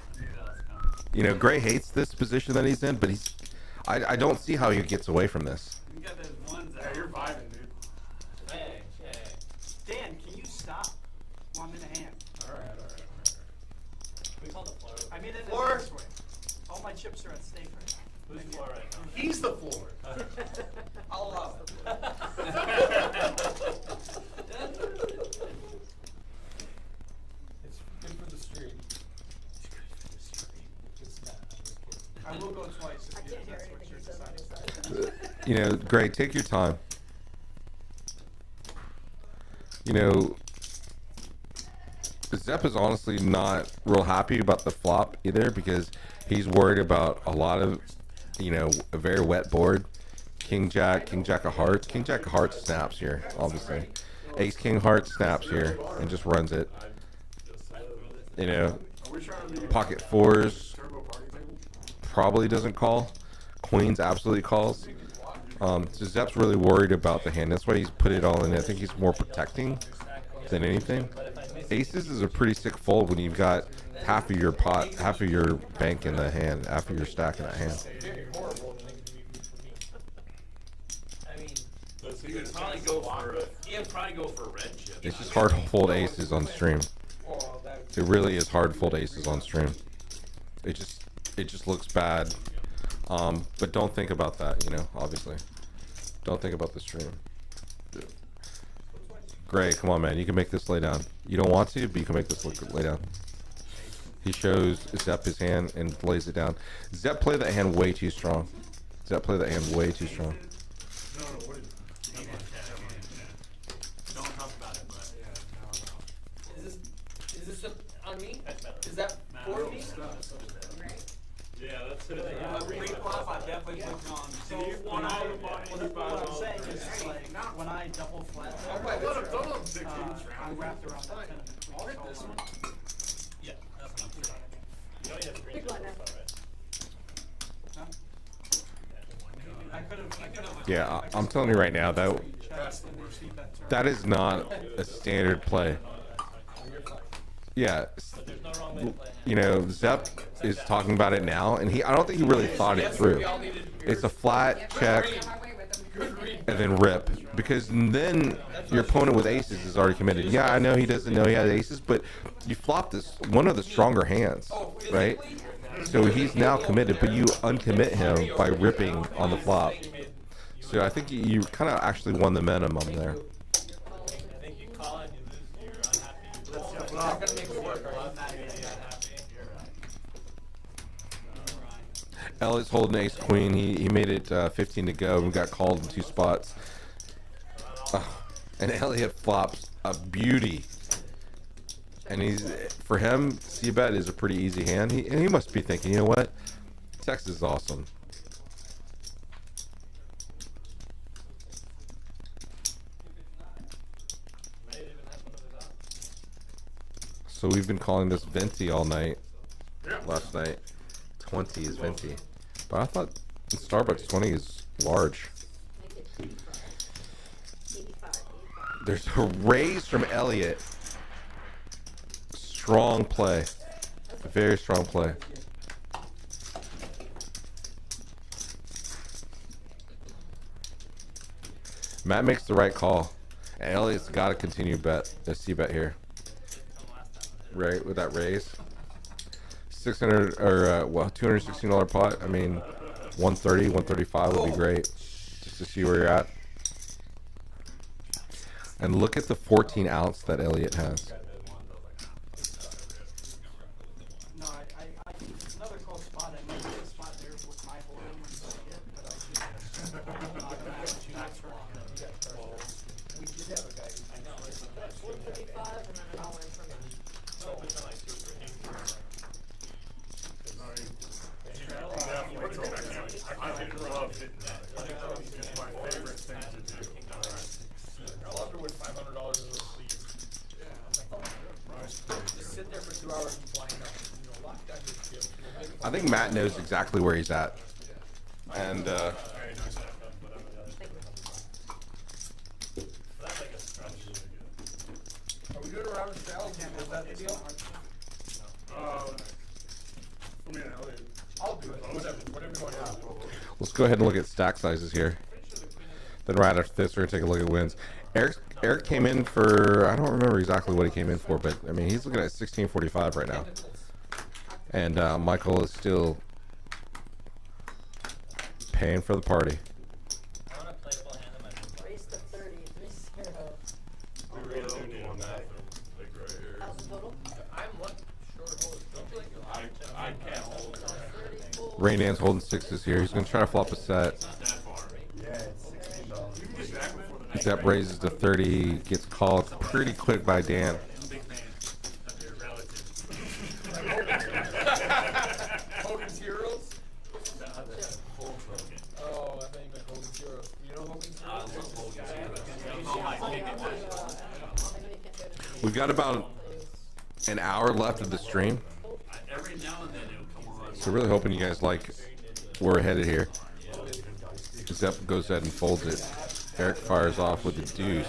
You know, Gray hates this position that he's in, but I don't see how he gets away from this. You got those ones Yeah, that you're vibing, dude. Hey, hey. Dan, can you stop while I'm in the hand? We call the floor. I mean it in Floor. this way. All my chips are at stake right now. Who's floor right now? He's the floor. I'll allow it. It's good for the stream. It's not, I'm just kidding. I will go twice I if can't hear that's what anything you're he says on deciding. his side. You know, Gray, take your time. You know, Zep is honestly not real happy about the flop either because he's worried about a lot of, you know, a very wet board. King Jack of Hearts. King Jack of Hearts snaps here, obviously. Ace King Heart snaps here and just runs it. You know, Are we trying to do pocket fours turbo party table? probably doesn't call. Queens absolutely calls. So Zep's really worried about the hand. That's why he's put it all in. I think he's more protecting than anything. Aces is a pretty sick fold when you've got half of your pot, half of your bank in the hand, after your stack in that hand. Very horrible negative for me. I mean, You would probably go for you'd probably go for a red chip. It's just hard to fold aces on stream. well, that, It really is hard to fold aces on stream. It just looks bad. But don't think about that, you know, obviously. Don't think about the stream. Gray, come on, man. You can make this lay down. You don't want to, but you can make this lay down. He shows Zep his hand and lays it down. Zep played that hand way too strong. Zep played that hand way too strong. No, what is it? Don't talk about it, but yeah, is this on me? that's better. Is that for me? Yeah, that's it. Pre-flop, I definitely clicked on. So when what I'm saying is like when I double flat, I wrapped around that 10 and the queen. I'll hit this one. Yeah, that's what I'm saying. You know you have green Big blind numbers, now. right? Huh? I could've. Yeah, I'm telling you right now, that is not a standard play. Yeah. But there's no wrong way to play a hand. You know, Zepp is talking about it now, and I don't think he really thought it through. It's a flat check and then rip, because then your opponent with aces is already committed. Yeah, I know he doesn't know he has aces, but you flop this one of the stronger hands, right? So he's now committed, but you uncommit him by ripping on the flop. So I think you kind of actually won the minimum there. I think you call it, you lose, you're unhappy. You call it. Not gonna make it work, You're right? unhappy, you're unhappy. Elliott's holding ace queen. He made it 15 to go and got called in 2 spots. And Elliott flops a beauty. And for him, C-bet is a pretty easy hand. And he must be thinking, you know what? Texas is awesome. So we've been calling this venti all night. Last night, 20 is venti. But I thought in Starbucks 20 is large. Make it 85. There's a raise from Elliott. Strong play. Very strong play. Matt makes the right call. And Elliott's got to continue bet. A C-bet here. Right, with that raise. 600 or well, $216 pot. I mean, 130, 135 would be great, just to see where you're at. And look at the 14 outs that Elliott has. No, another close spot. I made a spot there with my holding and so yeah, but We did have a guy. I know. That's 135 and then it all in from it. I love hitting that. It's my favorite thing to do. I love to win $500 in the sleeve. Just sit there for 2 hours and blind up, lock down your chip. I think Matt knows exactly where he's at. And Are we doing a round of strategy? Is that the deal? I'll do it. Whatever you want to do. let's go ahead and look at stack sizes here. Then right after this, we're gonna take a look at wins. Eric came in for, I don't remember exactly what he came in for, but I mean he's looking at 1645 right now. And Michael is still paying for the party. I want to play full hand in my book. Raise to 30, 3-0. Thousand total? I'm one short hold. Don't you like your I can't hold it. 34. Rain Dan's holding 6s here. He's gonna try to flop a set. Zepp raises to 30, gets called pretty quick by Dan. Hogan's Heroes? Oh, I think like Hogan's Heroes. You know Hogan's Heroes? We've got about an hour left of the stream. Every now and then it'll come on. So really hoping you guys like where we're headed here. Zepp goes ahead and folds it. Eric fires off with the deuce.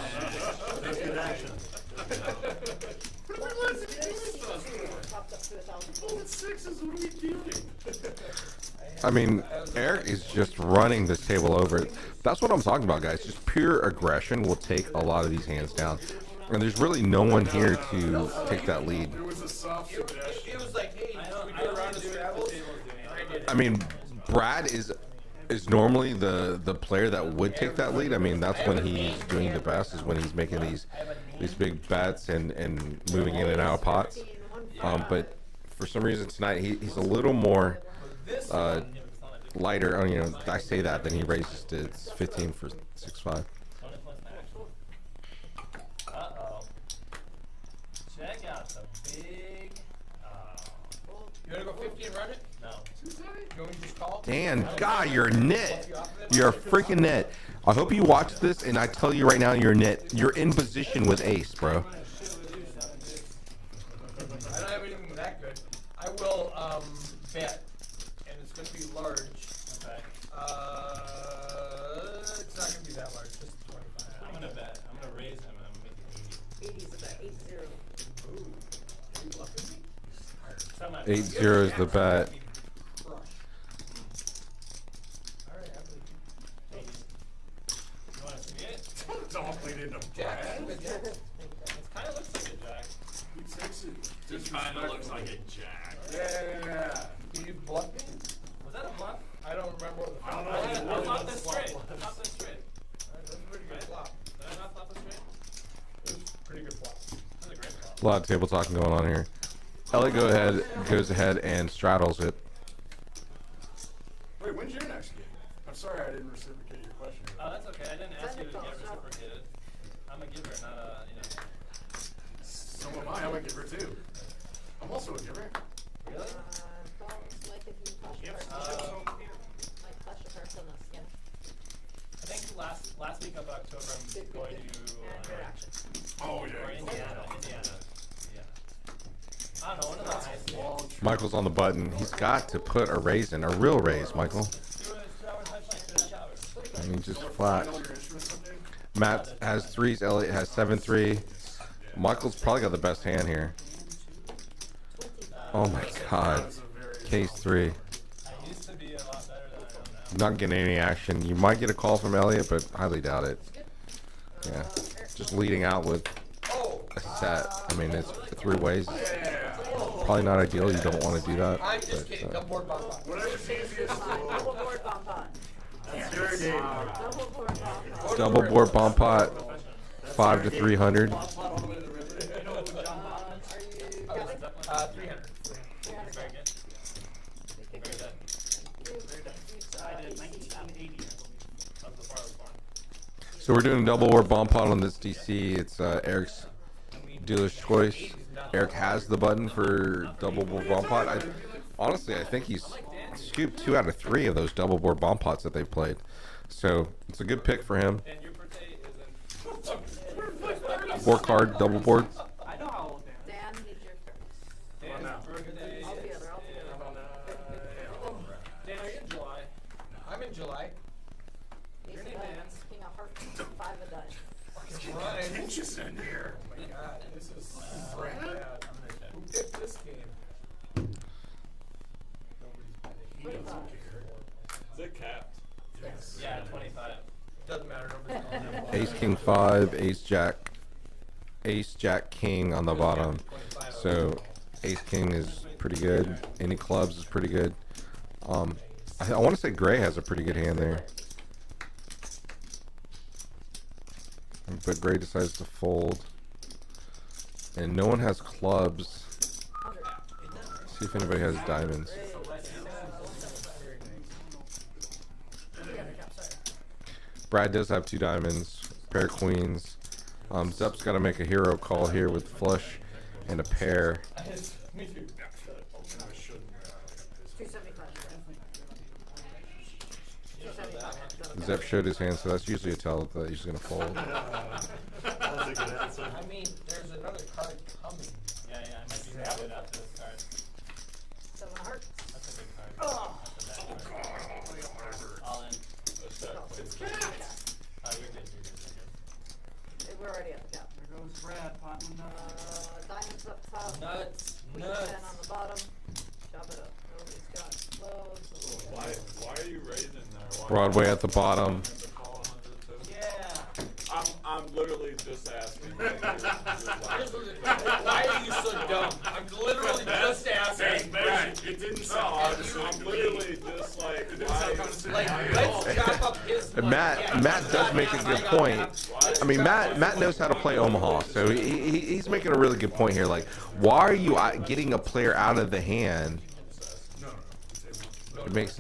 I mean, Eric is just running this table over. That's what I'm talking about, guys. Just pure aggression will take a lot of these hands down. And there's really no one here to take that lead. It was a soft suggestion. It was like, hey, we do a round of Scrabbles? I did it. I mean, Brad is normally the player that would take that lead. I mean, that's when he's doing the best, is when he's making these big bets and moving in and out of pots. But for some reason tonight, he's a little more lighter. You know, I say that, then he raises to 15 for 6-5. Uh-oh. Check out the big... You wanna go 50 and run it? No. You want me to just call? Dan, God, you're a nit. You're a freaking nit. I hope you watch this, and I tell you right now, you're a nit. You're in position with ace, bro. I don't have anything that good. I will bet, and it's going to be large. Okay. It's not going to be that large, just 25. I'm gonna bet. I'm gonna raise him and I'm gonna make it 80. 80 is about 80. 8-0 is the bet. You wanna see it? Don't lead into Jack, Brad. with Jack. It kinda looks like a jack. He takes it It kinda looks like a jack. Yeah. You bluffed me? Was that a bluff? I don't remember what the I don't know. flop It's was. I really flopped not this flop straight. was. I flopped this straight. That's a pretty good flop. Did I not flop this straight? It was a pretty good flop. That was a great flop. A lot of table talking going on here. Elliot goes ahead and straddles it. Wait, when's your next game? I'm sorry I didn't reciprocate your question. Oh, that's okay. I didn't ask you to get reciprocated. I'm a giver, not a, So am I. I'm a giver too. I'm also a giver. Really? Don't like if you touch a person. Like touch a person, the skin. I think last week of October I'm going to And good action. Oh or yeah. Indiana. I don't know, one of the highest. Michael's on the button. He's got to put a raise in, a real raise, Michael. I mean, just flat. Final your instruments up there? Matt has 3s. Elliot has 7-3. Michael's probably got the best hand here. Oh my God. Case 3. I used to be a lot better than I am now. Not getting any action. You might get a call from Elliot, but highly doubt it. Yeah. Just leading out with a set. I mean, it's 3 ways. Probably not ideal. You don't want to do that. I'm just kidding. But, Double board bomb bomb. Whatever's easiest. Double board bomb pot. That's your game. Double board bomb pot. double board bomb pot, 5 to 300. Are you counting? 300. Very good. Very good. I did 1980. That's the far I was born. So we're doing double board bomb pot on this DC. It's Eric's dealer's choice. Eric has the button for double board bomb pot. Honestly, I think he's scooped 2 out of 3 of those double board bomb pots that they've played. So it's a good pick for him. And your birthday is in... Board card, double board. I know how old Dan is. Dan, he's your turn. Dan's birthday All together, all together. Dan, are you in July? I'm in July. Ace of name diamonds, king of hearts, 5 of diamonds. Ryan. Inches in here. Oh my God, this is so Brad? bad. Who picked this game? Nobody's betting. Is it capped? Yes. Yeah, 25. Doesn't matter. Nobody's calling that. Ace king 5, ace jack king on the bottom. So ace king is pretty good. Any clubs is pretty good. I want to say Gray has a pretty good hand there. But Gray decides to fold. And no one has clubs. See if anybody has diamonds. Brad does have 2 diamonds, pair of queens. Zepp's got to make a hero call here with flush and a pair. Me too. 275. 275. Zepp showed his hand, so that's usually a tell that he's going to fold. That's a good answer. I mean, there's another card coming. Yeah, I might be good after this card. 7 of hearts. That's a good card. That's a bad card. All in. It's You're good, you're good. We're already at the cap. There goes Brad, potting Diamonds up top. Nuts. Queen 10 on the bottom. Chop it up. Nobody's got lows. Why are you raising there? Broadway at the bottom. Yeah. I'm literally just asking. Why are you so dumb? I'm literally just asking. It didn't No, sound I'm literally just like, why? Like, let's chop up his And money. Matt does make a good point. I mean, Matt knows how to play Omaha, so he's making a really good point here. Like, why are you getting a player out of the hand? It makes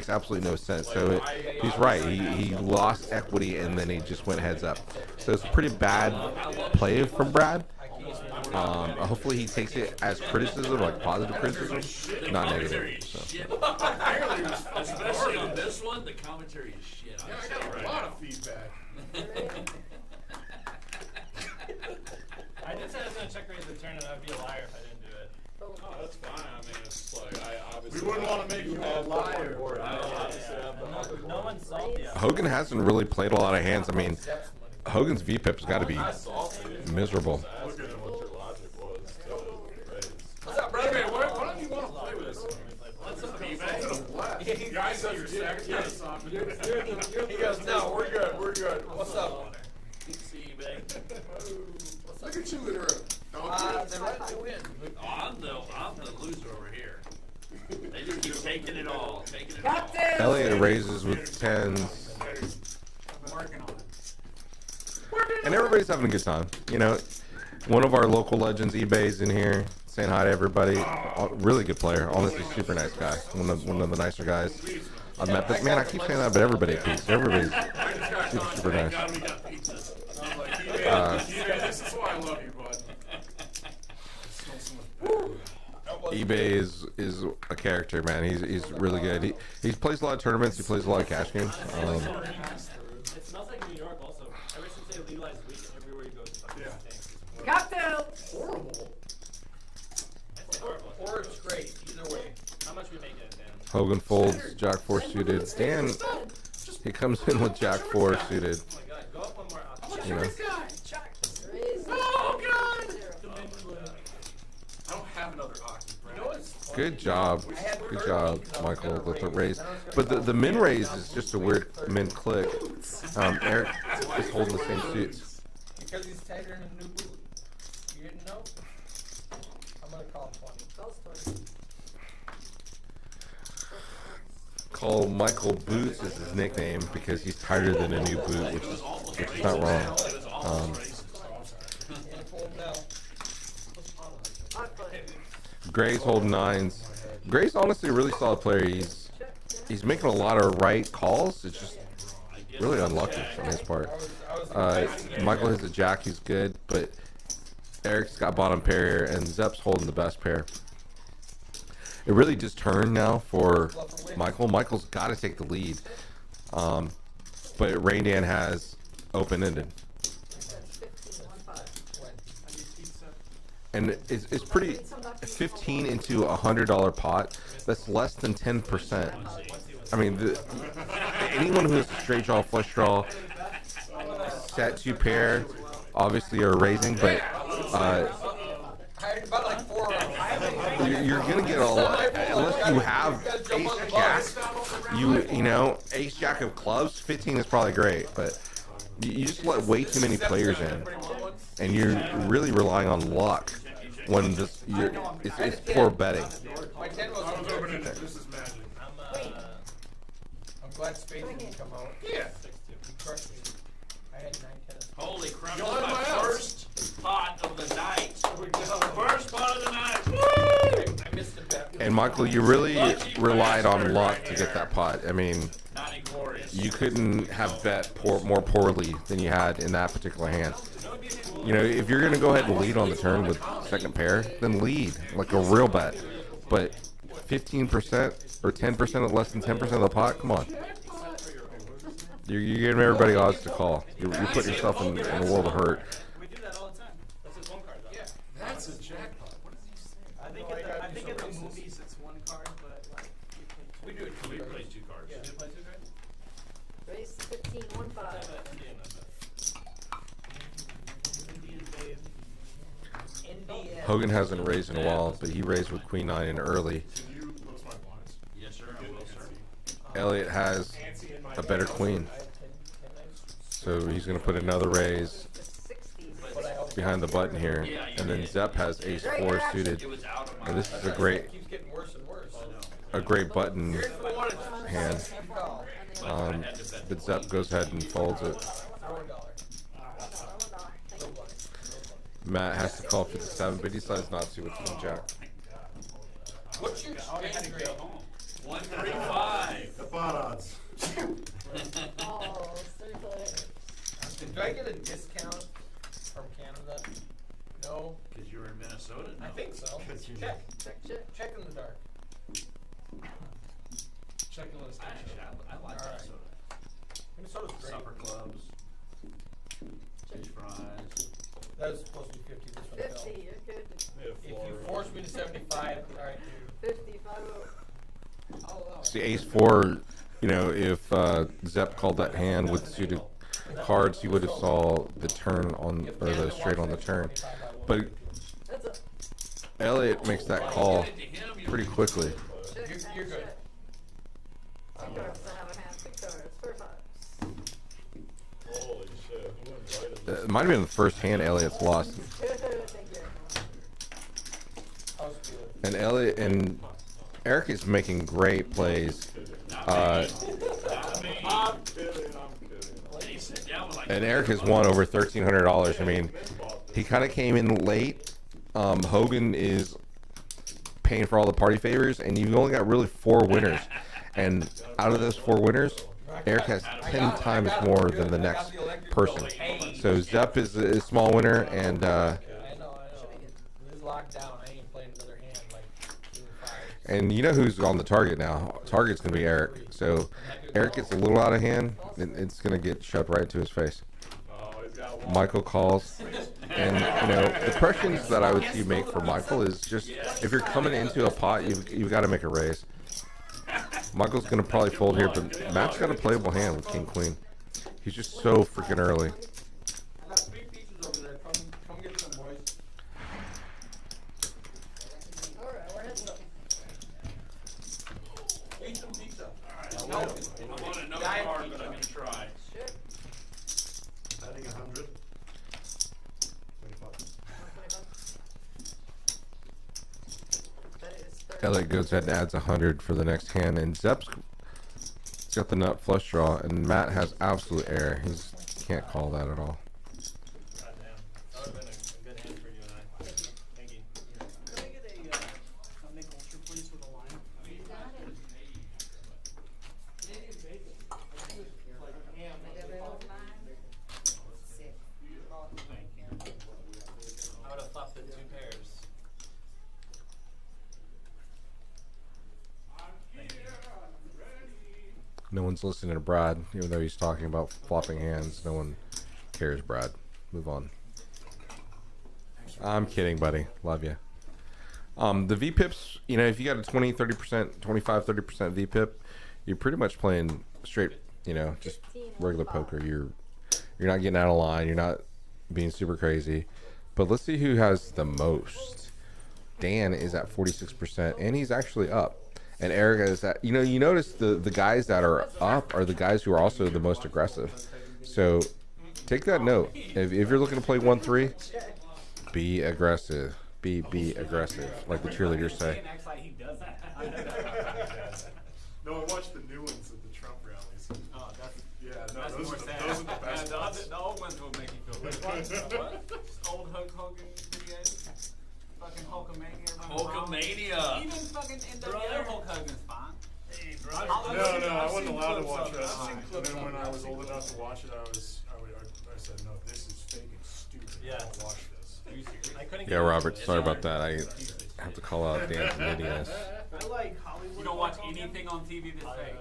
absolutely no sense. So he's right. He lost equity and then he just went heads up. So it's a pretty bad play from Brad. Hopefully he takes it as criticism, like positive criticism, not negative. So. Especially on this one, the commentary is shit. I got a lot of feedback. I did say I was going to check raise the turn and I'd be a liar if I didn't do it. Oh, that's fine. I mean, it's like, I obviously. We wouldn't want to make you a liar. I obviously have the upper No board. one's salty yet. Hogan hasn't really played a lot of hands. I mean, Hogan's VPIP's got to be miserable. Asking what your logic was to raise. Guys, that's your stack. Yes, He goes, no, we're good, we're good. What's up? See you, babe. Look at you, Literate. They're letting you win. Oh, I'm the loser over here. They just keep taking it all, taking it all. Cocktail! Elliot raises with tens, I'm working on it. and everybody's having a good time. You know, one of our local legends, eBay's in here, saying hi to everybody. Really good player, honestly, super nice guy. One of the nicer guys I've met. But man, I keep saying that, but everybody's super nice. God, we got pizzas. I'm like, this is why I love you, bud. It smells so much better. eBay is a character, man. He's really good. He plays a lot of tournaments. He plays a lot of cash games. It smells like New York also. Ever since they legalized weed, everywhere you go, it's fucking stinks. Cocktail! Horrible. That's horrible. Or it's great, either way. How much we make it, Dan? Hogan folds, Jack 4 suited. Dan, he comes in with Jack 4 suited. Oh my god, go up one more option. You know. Raise. Oh, God! Zero. I don't have another hockey, Brad. You know what's Good job, Michael, with the raise. But the min raise is just a weird min click. Eric is holding the same suits. Because he's tighter in a new boot. You didn't know? I'm gonna call 20. Calls 20. Call Michael Boots is his nickname because he's tighter than a new boot, which is not wrong. And fold now. Hot play. Gray's holding nines. Gray's honestly a really solid player. He's making a lot of right calls. It's just really unlucky on his part. Michael hits a jack. He's good, but Eric's got bottom pair here, and Zepp's holding the best pair. It really just turned now for Michael. Michael's got to take the lead, but Rain Dan has open-ended. That's 15, 1-5. And it's pretty, 15 into $100 pot, that's less than 10%. I mean, anyone who has a straight draw, flush draw, set 2 pair, obviously are raising, but About like 4 you're going to get a lot, unless you have ace jack, you know, ace jack of clubs, 15 is probably great, but you just let way too many players in, and you're really relying on luck. When it's poor betting. My 10 was I was opening it. This is magic. I'm glad Spade didn't come out. Yeah. You crushed me. I had 9 tennis. Holy crap, You'll this is have my my first pot of the night. First pot of the night. I missed a bet. And Michael, you really relied on luck to get that pot. I mean, Not inglorious. you couldn't have bet more poorly than you had in that particular hand. You know, if you're going to go ahead and lead on the turn with second pair, then lead like a real bet. But 15% or 10% less than 10% of the pot, come on. You're giving everybody odds to call. You're putting yourself in a world of hurt. We do that all the time. That's just one card though. Yeah. That's a jackpot. What does he say? I think in the movies it's one card, but like you can. We do it We 2 play 2 cards. You play 2 cards? Raise 15, 1-5. Indian, that's it. Indian babe. NDS. Hogan hasn't raised in a while, but he raised with Queen 9 in early. Can you close my blinds? Yes, sir, I will, sir. Elliot has a better queen, so he's going to put another raise Just 60. behind the button here, and then Zepp has ace 4 suited, It was out of my. and this is a great It keeps getting worse and worse. button hand. I had to bet But Zepp goes ahead and folds it. $1. Matt has to call for the 7, but he decides not to with King Jack. What's your exchange rate? 135. The pot odds. Oh, circle. Do I get a discount from Canada? No. Because you were in Minnesota? I No. think so. Check. Check in the dark. Check and let us Actually, I like All right. Minnesota. Minnesota's great. Supper clubs, fish fries. That was supposed to be 50. This one fell. 50, you're good. If you force me to 75, all right, dude. 55. I'll allow it. See, ace 4, you know, if Zepp called that hand with suited cards, he would have saw the turn on, or the straight on the turn. But That's a Elliot makes that call pretty quickly. check. You're good. It might have been the first hand Elliot's lost. And Elliot and Eric is making great plays. I'm kidding. And Eric has won over $1,300. I mean, he kind of came in late. Hogan is paying for all the party favors, and you've only got really 4 winners. And out of those 4 winners, Eric has 10 times more than the next person. So Zepp is a small winner, and I know. It's locked down. I ain't playing another hand like 5. and you know who's on the target now. Target's gonna be Eric. So Eric gets a little out of hand, it's gonna get shoved right to his face. Michael calls, and you know the questions that I would see you make for Michael is just if you're coming into a pot, you've got to make a raise. Michael's gonna probably fold here, but Matt's got a playable hand with King Queen. He's just so freaking early. I got 3 pizzas over there. Come get some, boys. Alright, we're heading up. Eat some pizza. I want to know hard, but I'm going to try. Shit. Adding 100. 25. Elliot goes ahead and adds 100 for the next hand, and Zepp's got the nut flush draw, and Matt has absolute air. He can't call that at all. Goddamn. That would have been a good hand for you and I. Thank you. Could I get a Nick Ultra, please, with a line? I would have flopped the 2 pairs. No one's listening to Brad, even though he's talking about flopping hands. No one cares, Brad. Move on. I'm kidding, buddy. Love you. The VPIPs, you know, if you got a 20, 30%, 25, 30% VPIP, you're pretty much playing straight, you know, just regular poker. You're not getting out of line. You're not being super crazy. But let's see who has the most. Dan is at 46%, and he's actually up. And Eric is at, you know, you notice the guys that are up are the guys who are also the most aggressive. So take that note. If you're looking to play 1-3, be aggressive. Be aggressive, like the cheerleaders say. No, I watched the new ones at the Trump rallies. Oh, that's, Yeah, no, that's those more are sad. the best Yeah, ones. the old ones will make you feel better. What? Old Hulk Hogan videos? Fucking Hulkamania. Hulkamania. Even fucking NWO Hulk Hogan's fine. Hey, bro. No, I wasn't allowed to watch wrestling. And then when I was old enough to watch it, I said, no, this is fake and stupid. Yeah. I won't watch this. Are you serious? I couldn't Yeah, get Robert, into it. sorry about that. I have to call out Dan's nittiness. I like Hollywood. You don't watch Hulk Hogan. anything on TV that's fake.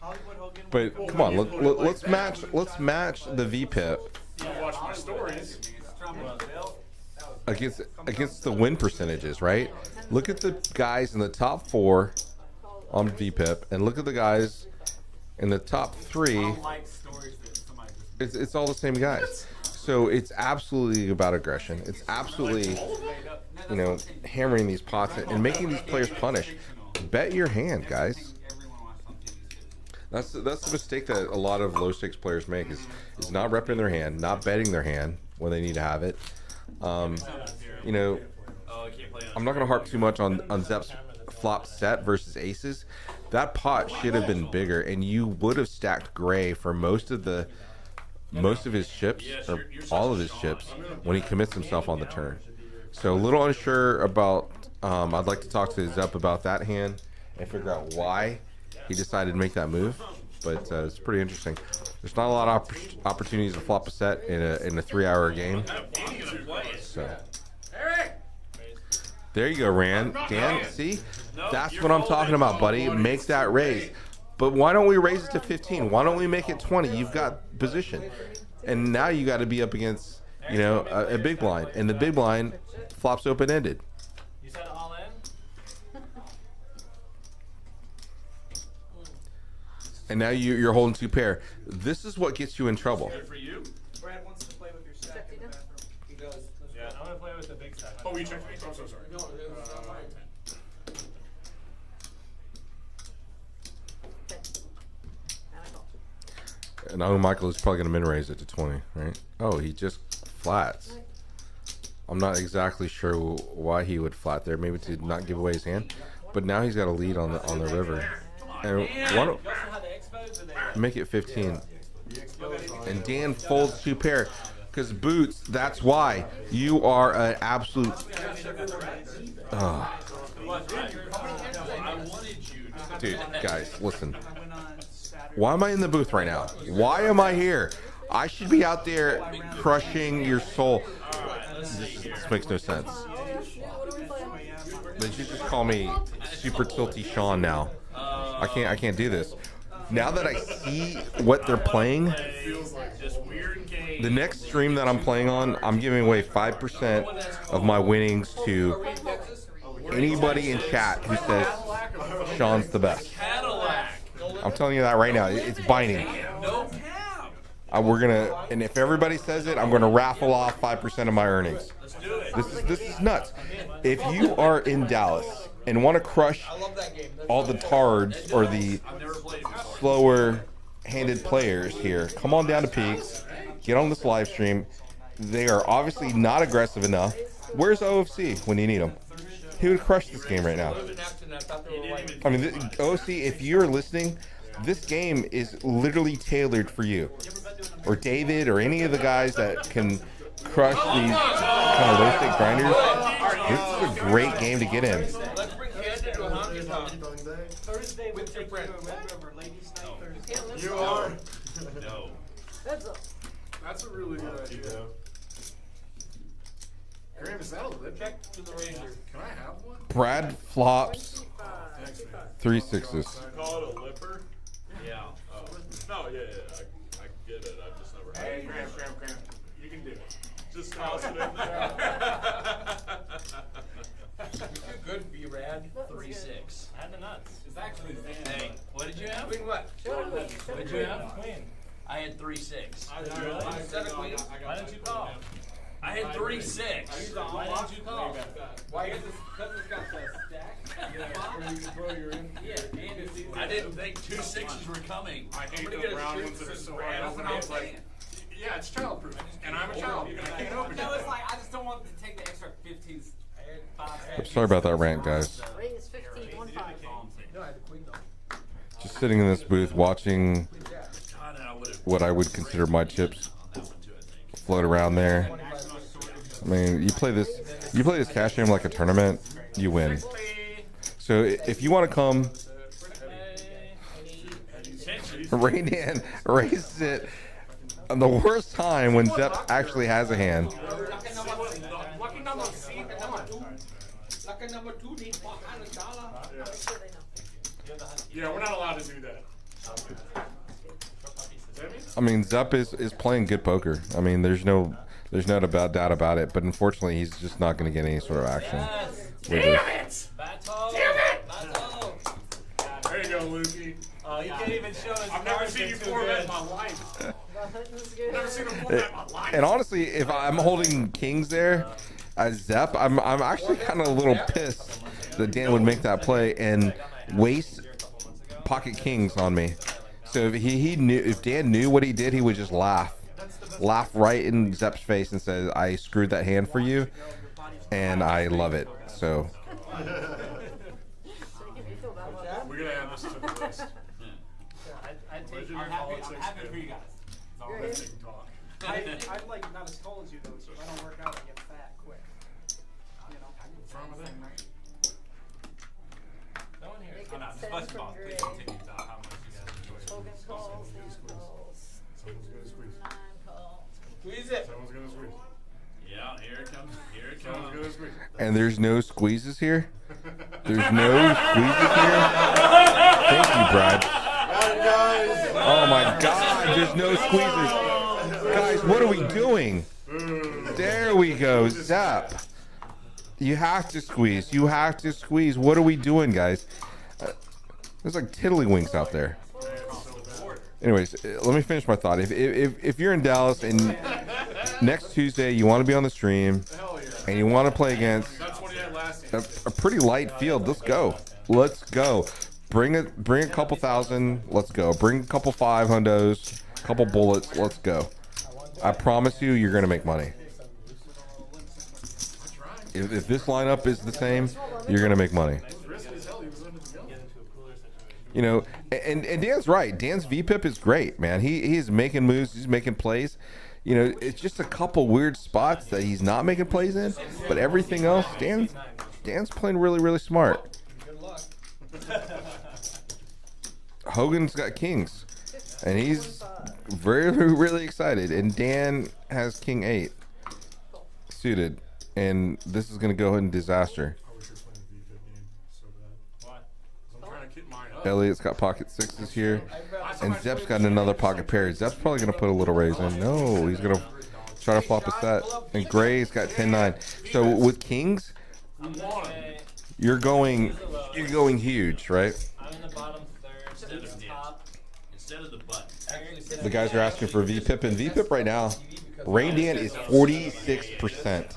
Hollywood Hogan. But come on, let's match the VPIP I watch my stories. against the win percentages, right? Look at the guys in the top 4 on VPIP, and look at the guys in the top 3. It's all the same guys. So it's absolutely about aggression. It's absolutely, you know, hammering these pots and making these players punish. Bet your hand, guys. That's the mistake that a lot of low stakes players make is not repping their hand, not betting their hand when they need to have it. You know, I'm not gonna harp too much on Zepp's flop set versus aces. That pot should have been bigger, and you would have stacked gray for most of his chips, or all of his chips, when he commits himself on the turn. So a little unsure about. I'd like to talk to Zepp about that hand and figure out why he decided to make that move. But it's pretty interesting. There's not a lot of opportunities to flop a set in a 3-hour game. So there you go, Rand. Dan, see, that's what I'm talking about, buddy. Make that raise. But why don't we raise it to 15? Why don't we make it 20? You've got position, and now you got to be up against, you know, a big blind, and the big blind flops open ended. You said all in? And now you're holding 2 pair. This is what gets you in trouble. Good for you. Brad wants to play with your stack in the bathroom. He does. Yeah, I'm gonna play with the big stack. Oh, you checked me? I'm so sorry. No, it's not mine. And I know Michael is probably going to min raise it to 20, right? Oh, he just flats. I'm not exactly sure why he would flat there. Maybe to not give away his hand. But now he's got a lead on the river. And make it 15. And Dan folds 2 pair. Because boots, that's why. You are an absolute... Dude, guys, listen. Why am I in the booth right now? Why am I here? I should be out there crushing your soul. This makes no sense. They should just call me Super Tilty Shaun now. I can't do this. Now that I see what they're playing, the next stream that I'm playing on, I'm giving away 5% of my winnings to anybody in chat who says Shaun's the best. I'm telling you that right now. It's binding. We're gonna, and if everybody says it, I'm gonna raffle off 5% of my earnings. This is nuts. If you are in Dallas and want to crush all the tards or the slower handed players here, come on down to Peaks, get on this live stream. They are obviously not aggressive enough. Where's OFC when you need them? He would crush this game right now. I mean, OFC, if you're listening, this game is literally tailored for you. Or David, or any of the guys that can crush these kind of low stake grinders. This is a great game to get in. Let's bring Canada to a honky tonk. Thursday with your friend. Ladies' night Thursday. You are. No. That's a really good idea. Graham, is that a lip? Check to the Ranger. Can I have one? Brad flops 3 6s. Call it a lipper? Yeah. No, yeah, I get it. I've just never had it. Hey, Graham. You can do it. Just toss it in there. You're good, B-Rad. 3-6. I had the nuts. It's actually Hey, what did you have? Queen what? What did you have? Queen. I had 3-6. Instead of queen? Why didn't you call? I had 3-6. Why didn't you call? Why is Because it's got the stack. Where you can throw your in. Yeah, and it's I didn't think 2 6s were coming. I hate the brown ones that are so hard to open. I was like, yeah, it's childproof. And I'm a child. And I can't open it. No, it's like, I just don't want to take the extra 15. I'm sorry about that rant, guys. Raise 15, 1 5. No, I had the queen though. Just sitting in this booth watching God, I would've what I would consider my chips on that one too, I think. float around there. I mean, you play this cash game like a tournament, you win. So if you want to come, Rain Dan raises it on the worst time when Zepp actually has a hand. Lucky number C, lucky number 2 needs $400. Yeah, we're not allowed to do that. I mean, Zepp is playing good poker. I mean, there's no doubt about it. But unfortunately, he's just not going to get any sort of action. Damn it! Battle. There you go, Lukey. You can't even show us. I've never seen you format in my life. Never seen him format in my life. And honestly, if I'm holding kings there as Zepp, I'm actually kind of a little pissed that Dan would make that play and waste pocket kings on me. So if Dan knew what he did, he would just laugh right in Zepp's face and say, "I screwed that hand for you," and I love it. So We're gonna add this to the list. I'm happy for you guys. It's all Let's take talk. I'd like not as tall as you though, so if I don't work out, I get fat quick. You know, What's wrong with it? No one here. Make I'm not. it This 10 question from about Gray. please continue to how much you guys enjoy it. Hogan calls, Dan calls. Someone's gonna squeeze. 9 calls. Squeeze it. Someone's gonna squeeze. Yeah, here it comes. Here it Someone's comes. gonna squeeze. and there's no squeezes here. There's no squeezes here. Thank you, Brad. Oh my God, there's no squeezes. Guys, what are we doing? There we go, Zap. You have to squeeze. You have to squeeze. What are we doing, guys? There's like tiddlywinks out there. Anyways, let me finish my thought. If you're in Dallas and next Tuesday you want to be on the stream and you want to play against a pretty light field, let's go. Let's go. Bring a couple thousand. Let's go. Bring a couple 500s. Couple bullets. Let's go. I promise you, you're gonna make money. If this lineup is the same, you're gonna make money. You know, and Dan's right. Dan's VPIP is great, man. He's making moves. He's making plays. You know, it's just a couple weird spots that he's not making plays in, but everything else, Dan's playing really, really smart. Good luck. Hogan's got kings, and he's very, really excited. And Dan has king 8 suited, and this is gonna go ahead and disaster. Elliot's got pocket 6s here, and Zepp's got another pocket pair. Zepp's probably gonna put a little raise in. No, he's gonna try to flop a set. And Gray's got 10-9. So with kings, you're going huge, right? I'm in the bottom third instead of top. Instead of the button. The guys are asking for VPIP, and VPIP right now, Rain Dan is 46%,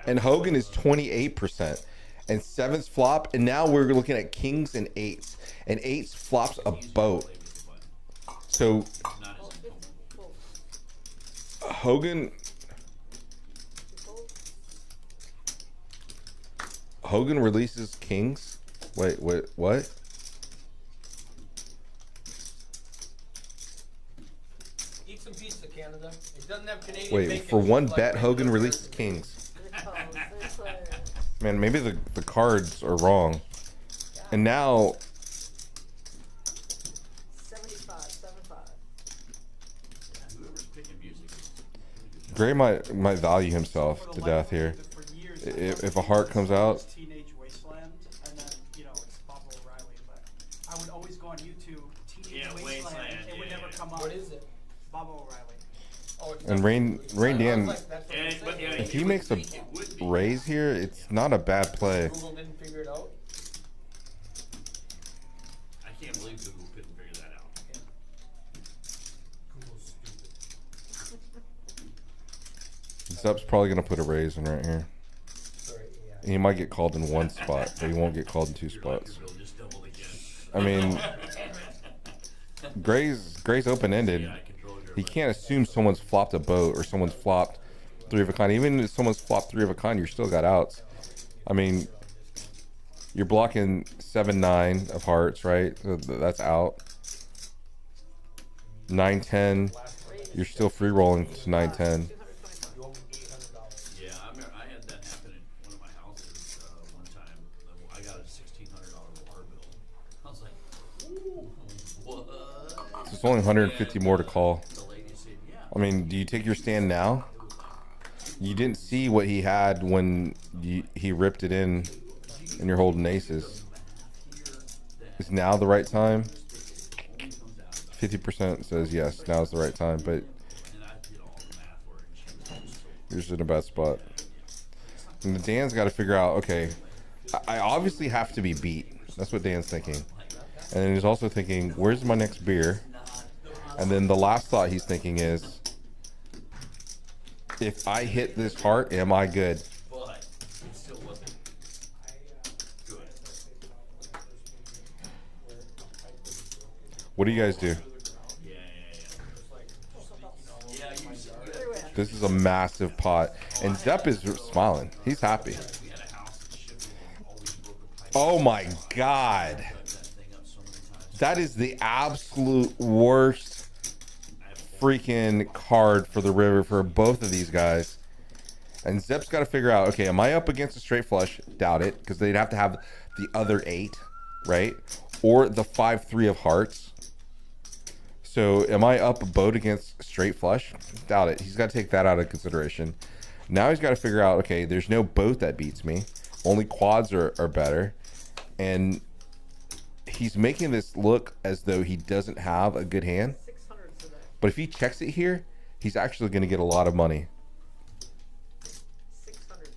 and Hogan is 28%, and 7's flop, and now we're looking at kings and 8s, and 8s flops a boat. So Hogan releases kings. Wait, what? Eat some pizza, Canada. It doesn't have Canadian Wait, bacon. for one Like bet, regular Hogan burgers. releases kings. Man, maybe the cards are wrong. And now 75. Gray might value himself to death here. If a heart comes out, Teenage Wasteland, and then it's Bob O'Reilly. But I would always go on YouTube, Teenage Wasteland. It would never come up. What is it? Bob O'Reilly. Oh, it's and not- Rain Dan, That's what I'm saying. if he makes a raise here, it's not a bad play. Google didn't figure it out. I can't believe Google couldn't figure that out. Google's stupid. Zep's probably gonna put a raise in right here. Sorry, yeah. He might get called in one spot, but he won't get called in 2 spots. Just double again. I mean, Gray's open-ended. He can't assume someone's flopped a boat or someone's flopped 3 of a kind. Even if someone's flopped 3 of a kind, you're still got outs. I mean, you're blocking 7-9 of hearts, right? So that's out. 9-10, you're still free rolling to 9-10. You owe me $800. Yeah, I remember I had that happen in one of my houses one time. I got a $1,600 water bill. I was like, ooh, what? So it's only 150 more to call. The lady said, yeah. I mean, do you take your stand now? You didn't see what he had when he ripped it in and you're holding aces. Is now the right time? 50% says yes, now's the right time, but you're just in a bad spot. And Dan's got to figure out, okay, I obviously have to be beat. That's what Dan's thinking. And then he's also thinking, where's my next beer? And then the last thought he's thinking is, if I hit this heart, am I good? But it still wasn't good. What do you guys do? This is a massive pot. And Zepp is smiling. He's happy. Oh my God. That is the absolute worst freaking card for the river for both of these guys. And Zepp's got to figure out, okay, am I up against a straight flush? Doubt it, because they'd have to have the other 8, right? Or the 5-3 of hearts. So am I up a boat against straight flush? Doubt it. He's got to take that out of consideration. Now he's got to figure out, okay, there's no boat that beats me. Only quads are better. And he's making this look as though he doesn't have a good hand. But if he checks it here, he's actually going to get a lot of money.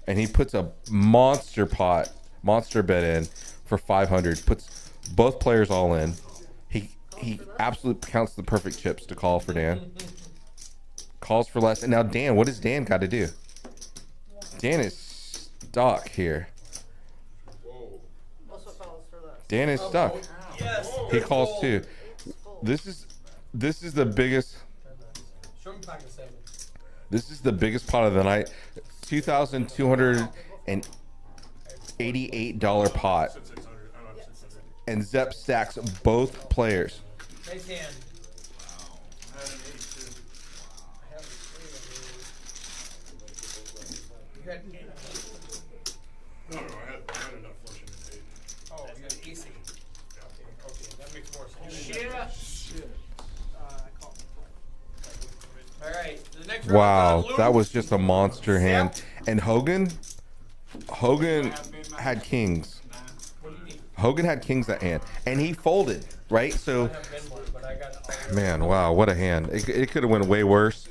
And he puts a monster bet in for 500. Puts both players all in. He absolutely counts the perfect chips to call for Dan. Calls for less. And now Dan, what does Dan got to do? Dan is stuck here. Dan is stuck. Yes. He calls too. This is This is the biggest. Show me pocket 7. This is the biggest pot of the night. $2,288 pot. And Zepp stacks both players. Nice hand. I had an 8 too. I have a 3. You had 8. No, I had enough flushing an 8. Oh, you had AC. Okay, that makes more sense. Shit. I call it. All right, the next Wow, round. that was just a monster hand. And Hogan had kings. What do you need? Hogan had kings that hand, and he folded, right? So, I have been one, but I got all man, wow, what a hand! It could have went way worse.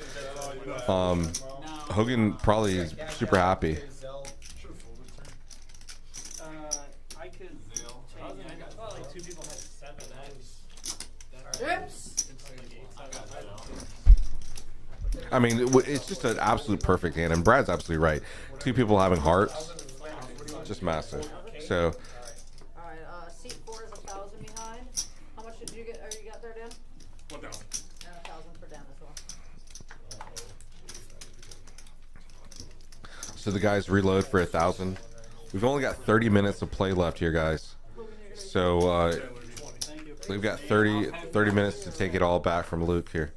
Hogan probably is super happy. I could change. I thought like 2 people had 7. Oops. I mean, it's just an absolute perfect hand, and Brad's absolutely right. 2 people having hearts, just massive. So, All right, seat 4 is 1,000 behind. How much did you get, or you got there, Dan? 1,000. And 1,000 for Dan as well. so the guys reload for 1,000. We've only got 30 minutes of play left here, guys. So we've got 30 minutes to take it all back from Luke here.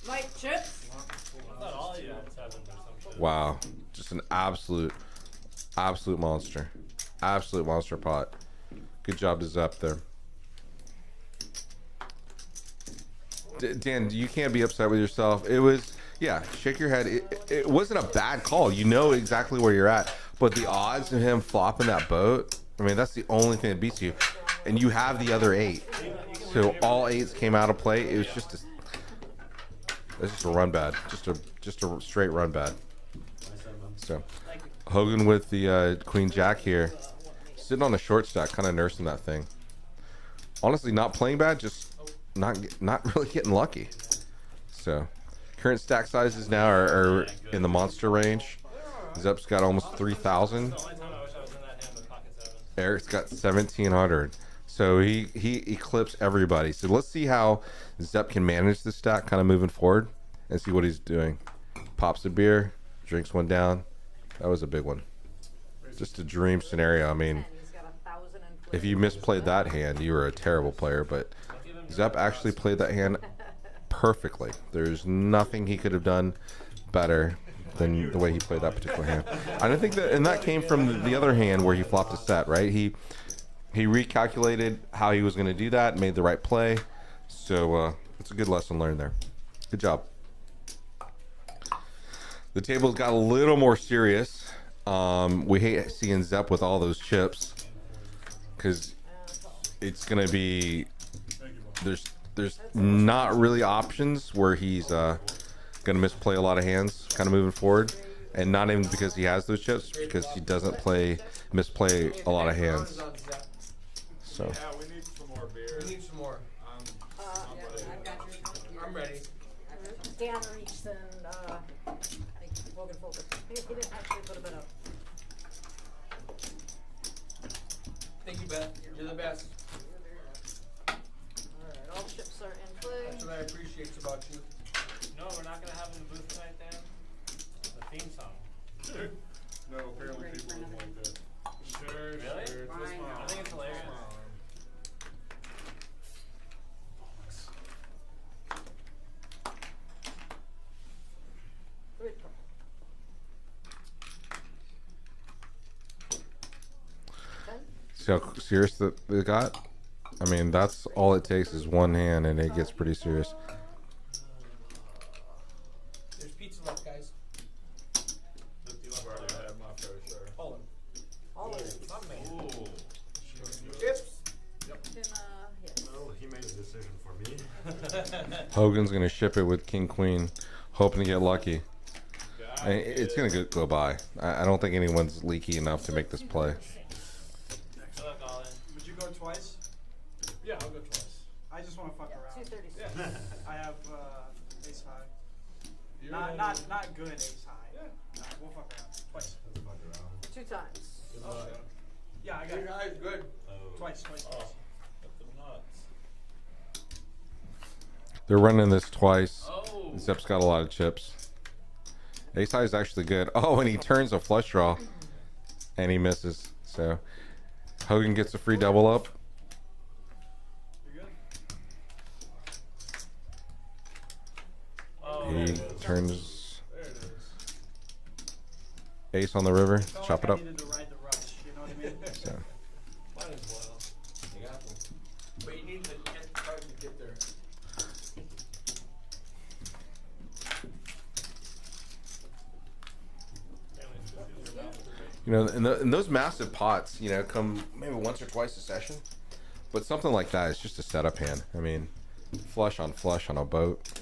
Mike Chips. Wow, just an absolute monster. Absolute monster pot. Good job to Zepp there. Dan, you can't be upset with yourself. It was, yeah, shake your head. It wasn't a bad call. You know exactly where you're at. But the odds of him flopping that boat, I mean, that's the only thing that beats you. And you have the other 8. So all 8s came out of play. It was just a run bad. Just a straight run bad. So Hogan with the Queen Jack here, sitting on a short stack, kind of nursing that thing. Honestly, not playing bad, just not really getting lucky. So current stack sizes now are in the monster range. Zepp's got almost 3,000. Eric's got 1,700. So he eclipsed everybody. So let's see how Zepp can manage this stack kind of moving forward and see what he's doing. Pops a beer, drinks one down. That was a big one. Just a dream scenario. I mean, if you misplayed that hand, you were a terrible player. But Zepp actually played that hand perfectly. There's nothing he could have done better than the way he played that particular hand. I don't think that, and that came from the other hand where he flopped a set, right? He recalculated how he was going to do that, made the right play. So it's a good lesson learned there. Good job. The tables got a little more serious. We hate seeing Zepp with all those chips because it's going to be, there's not really options where he's going to misplay a lot of hands kind of moving forward. And not even because he has those chips, because he doesn't misplay a lot of hands. So. Yeah, we need some more beer. We need some more. I'm ready. Dan reached and Logan folded. He didn't actually put a bit up. Thank you, Beth. You're the best. Alright, all chips are in play. That's what I appreciate about you. No, we're not gonna have in the booth tonight, Dan. The theme song. No, apparently people didn't like that. Sure, really? Sure, it's Fine. fine. I think it's hilarious. See how serious that they got? I mean, that's all it takes is one hand and it gets pretty serious. There's pizza left, guys. I've already had my fair share. Hold on. All of it. My man. Ooh. Chips. Yes. Well, he made a decision for me. Hogan's going to ship it with King Queen, hoping to get lucky. And it's going to go by. I don't think anyone's leaky enough to make this play. Good luck, all in. Would you go twice? Yeah, I'll go twice. I just want to fuck around. 236. I have ace high. You're Not good ace high. Yeah. We'll fuck around twice. 2 times. Yeah, I got Your it. guy's good. Twice. Oh, that's the nuts. They're running this twice. Oh. Zep's got a lot of chips. Ace high is actually good. Oh, and he turns a flush draw. And he misses. So Hogan gets a free double up. He turns ace on the river. Chop it up. So. Might as well. But you need the 10th card to get there. You know, in those massive pots, you know, come maybe once or twice a session. But something like that is just a setup hand. I mean, flush on a boat.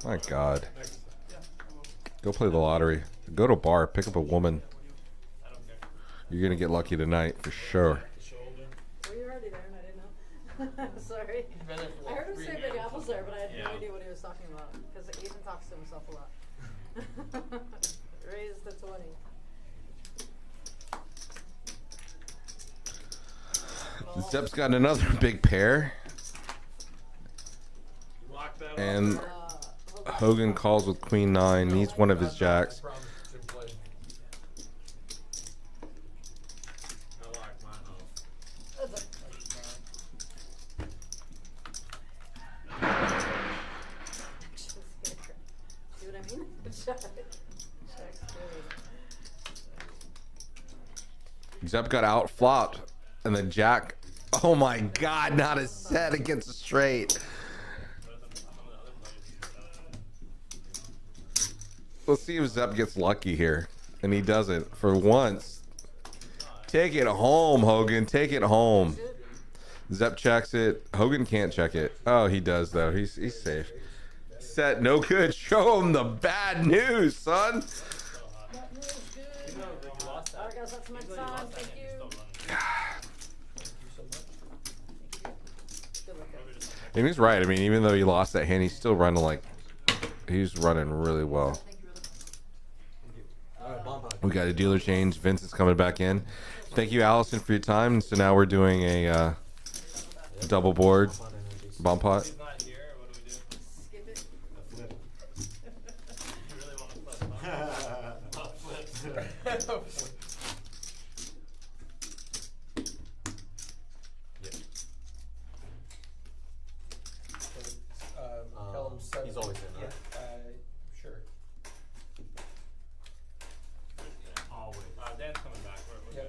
My God. Go play the lottery. Go to a bar. Pick up a woman. You're going to get lucky tonight for sure. Were you already there and I didn't know? Sorry. I heard him say big apples there, but I had no idea what he was talking about. Because Ethan talks to himself a lot. Raise the 20. Zep's got another big pair. And Hogan calls with queen 9. Needs one of his jacks. See what I mean? Zep got out flopped. And then Jack, oh my God, not a set against a straight. Let's see if Zep gets lucky here. And he doesn't. For once. Take it home, Hogan. Take it home. Zep checks it. Hogan can't check it. Oh, he does, though. He's safe. Set, no good. Show him the bad news, son. Alright guys, that's my time. Thank you. And he's right. I mean, even though he lost that hand, he's still running like he's running really well. We got a dealer change. Vincent's coming back in. Thank you, Allison, for your time. So now we're doing a double board bomb pot. Tell him 7. He's always in, right? Yeah, sure. Always. Dan's coming back. Yeah,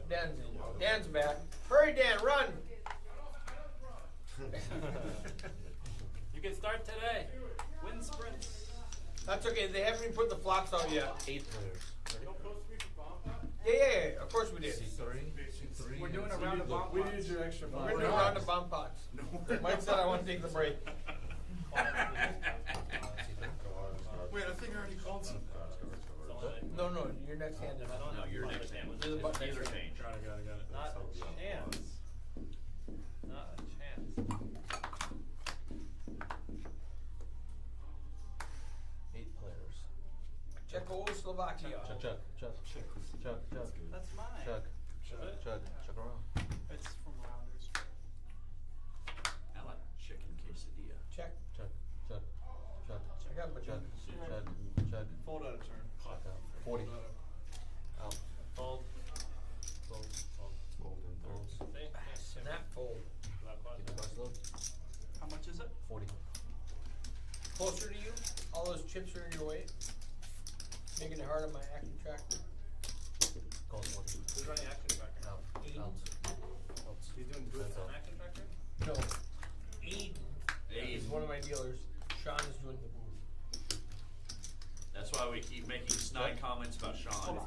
Dan's back. Hurry, Dan, run! You can start today. Win sprints. That's okay, they haven't even put the flops out yet. 8 players. Yeah, of course we did. C3. We're doing a round of bomb We pots. need your extra We're doing a round of bomb pots. Mike said I want to take the break. Wait, I think I already called some. No, your next hand is. No, your next hand was Do the button dealer next hand. change. Got it. Not a chance. Not a chance. 8 players. Czechoslovakia. Chuck. That's mine. Chuck around. It's from Rounders. I like chicken quesadilla. Check. Chuck. I got my Chuck. Fold out a turn. Out. 40. Out. Fold. Snap fold. Keep the cards low. How much is it? 40. Closer to you. All those chips are in your way. Making it hard on my action tractor. Call 40. Who's running action tracker? Out. Eden. Outs. He's doing good. An action tracker? No. Eden is one of my dealers. Shaun is doing the booth. That's why we keep making snide comments about Shaun.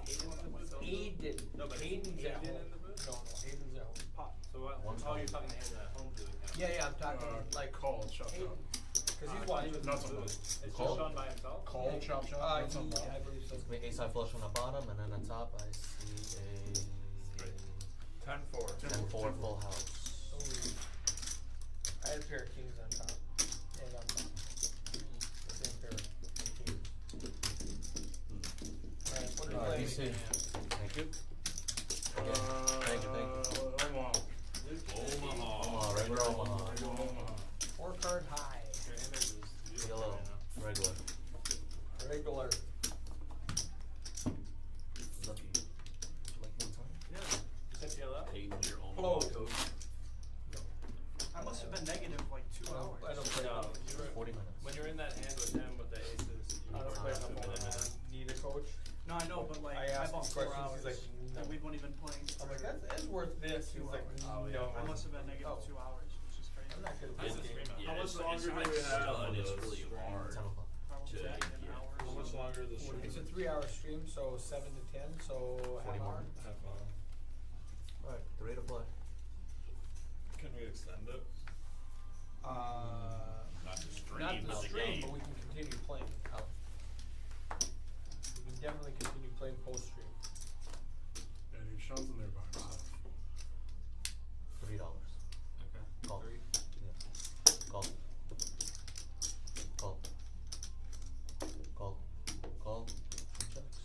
Eden. No, but Hayden's at Hayden home. in the booth? No, Hayden's at home. Pot. So what? Oh, you're talking to him at home too. Yeah, I'm talking like Call, chop, Hayden. chop. Because he's watching. Not something. It's just Call. Shaun by himself? Call, chop, chop. Not something. I believe so. It's gonna be ace high flush on the bottom, and then on top I see a 10-4. 10-4 full house. I had a pair of kings on top. And on top. The same pair of kings. Alright, what are we playing? Thank you. Thank you. Omaha. Omaha. Omaha, regular Omaha. Four card high. Deal explode. I must have been negative like 2 hours. I don't play No, enough. you were, 40 minutes. when you're in that hand with him with the aces, you I don't play weren't enough. minute. Need a coach. No, I know, but like I I asked bought him 4 questions, hours, he's like, no. and we've only been playing. I'm like, for that's worth this. He 2 was like, hours. Oh, yeah. no. I must have been negative Oh. 2 hours, which is crazy. I'm not good at That's this a game. stream out. How much it's longer do hard we have done, on it's this? really hard 10 o'clock. Probably to 10 get- hours. How much longer is the stream? It's a 3-hour stream, so 7 to 10, so 40 half more hour. minutes. Half hour. Alright, 3 to play. Can we extend it? not to stream. Not the but stream, but we can continue playing. We can definitely continue playing post stream. Yeah, dude, Shaun's in there by himself. $3. Okay. Call. Yeah. Call. Call. Call. Call. Checks.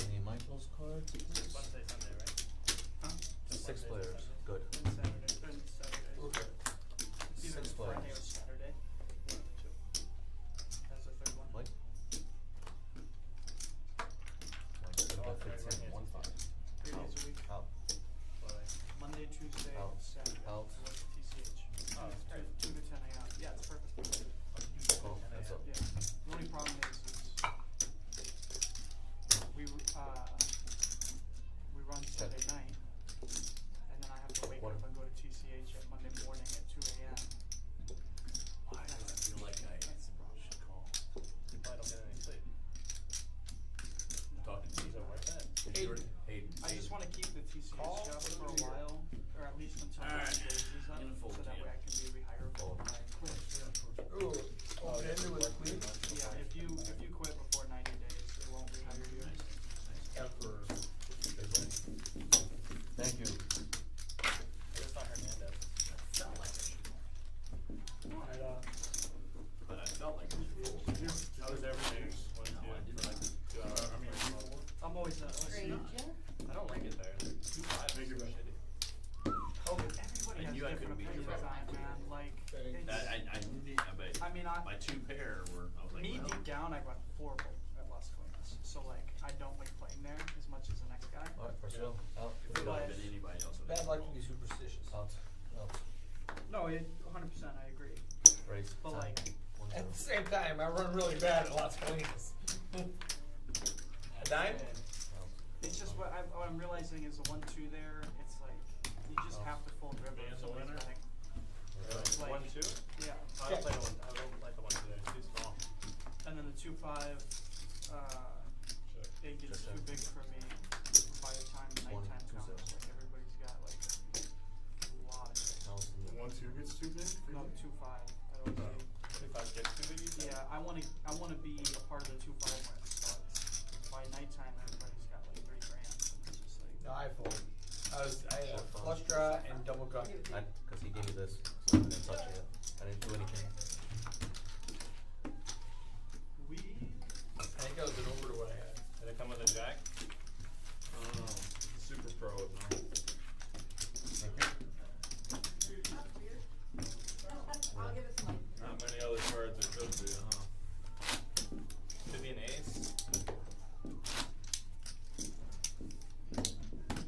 Any Michael's cards, please? Wednesday, Sunday, right? Huh? 6 Wednesday, players. Sunday. Good. And Saturday. Okay. It's either 6 Friday or players. Saturday. One of the two. That's the third one. Mike? Mike, the Oh, bet fits in 1-5. 3 days a week. Out. Monday, Tuesday, Out. Saturday. Out. With TCH. Oh, it's 2 to 10 a.m. Yeah, it's perfect. Call. That's up. Yeah. The only problem is we run Sunday night, and then I have to wake What? up and go to TCH at Monday morning at 2 a.m. Why do I feel like I That's the problem. should call? You probably don't get any sleep. Talking to So you. worth it. Hey, I just want to keep the TCH Call job for for a the year. while, or at least until Alright. 90 days is up, Gonna fold so to that you. way I can be rehirable when I quit. Ooh, open-ended with clean. Yeah, if you quit before 90 days, it won't rehire you. Ever. Thank you. I just saw Hernandez. I felt like I should call. But I felt like I should. How was everything? No, I didn't like it. 2 hours. I'm always Stranger? I don't like it there. 2-5 Thank you, is so man. shitty. Oh, but everybody I has knew I different couldn't beat opinions you. on it, man. Like, Thanks. it's, I mean, my 2 pair were, I was like, me well, deep down, I went horrible at Las Colinas. So like, I don't like playing there as much as the next guy. Alright, first row. Out. if it would have been anybody else. it Bad would've luck to been be superstitious. Out. Out. No, 100%, I agree. Raise. But time. like, 1-0. At the same time, I run really bad at Las Colinas. A dime? Out. it's just what I'm realizing is the 1-2 there. It's like you just have to fold river. Man's if a somebody's winner? betting. Really? Like- 1-2? Yeah. I don't play the one. I don't like the 1 today. It's too small. And then the 2-5, it gets Check too that. big for me by the time One, nighttime two, comes. seven. Like everybody's got like a lot of it. Out. The 1-2 gets too big? for No, you? 2-5. I don't see. 2-5 gets too big, you said? Yeah, I wanna be a part of the 2-5 when it starts. By nighttime, everybody's got like 3 grand. And it's just like. No, I fold. I had a flush draw and double gut. Cause he gave me this, so I didn't touch it yet. I didn't do anything. We. I think I was an over to what I had. Did it come with a jack? Super pro would know. Thank you. I'll give it some. Not many other cards it could be, huh? Could be an ace.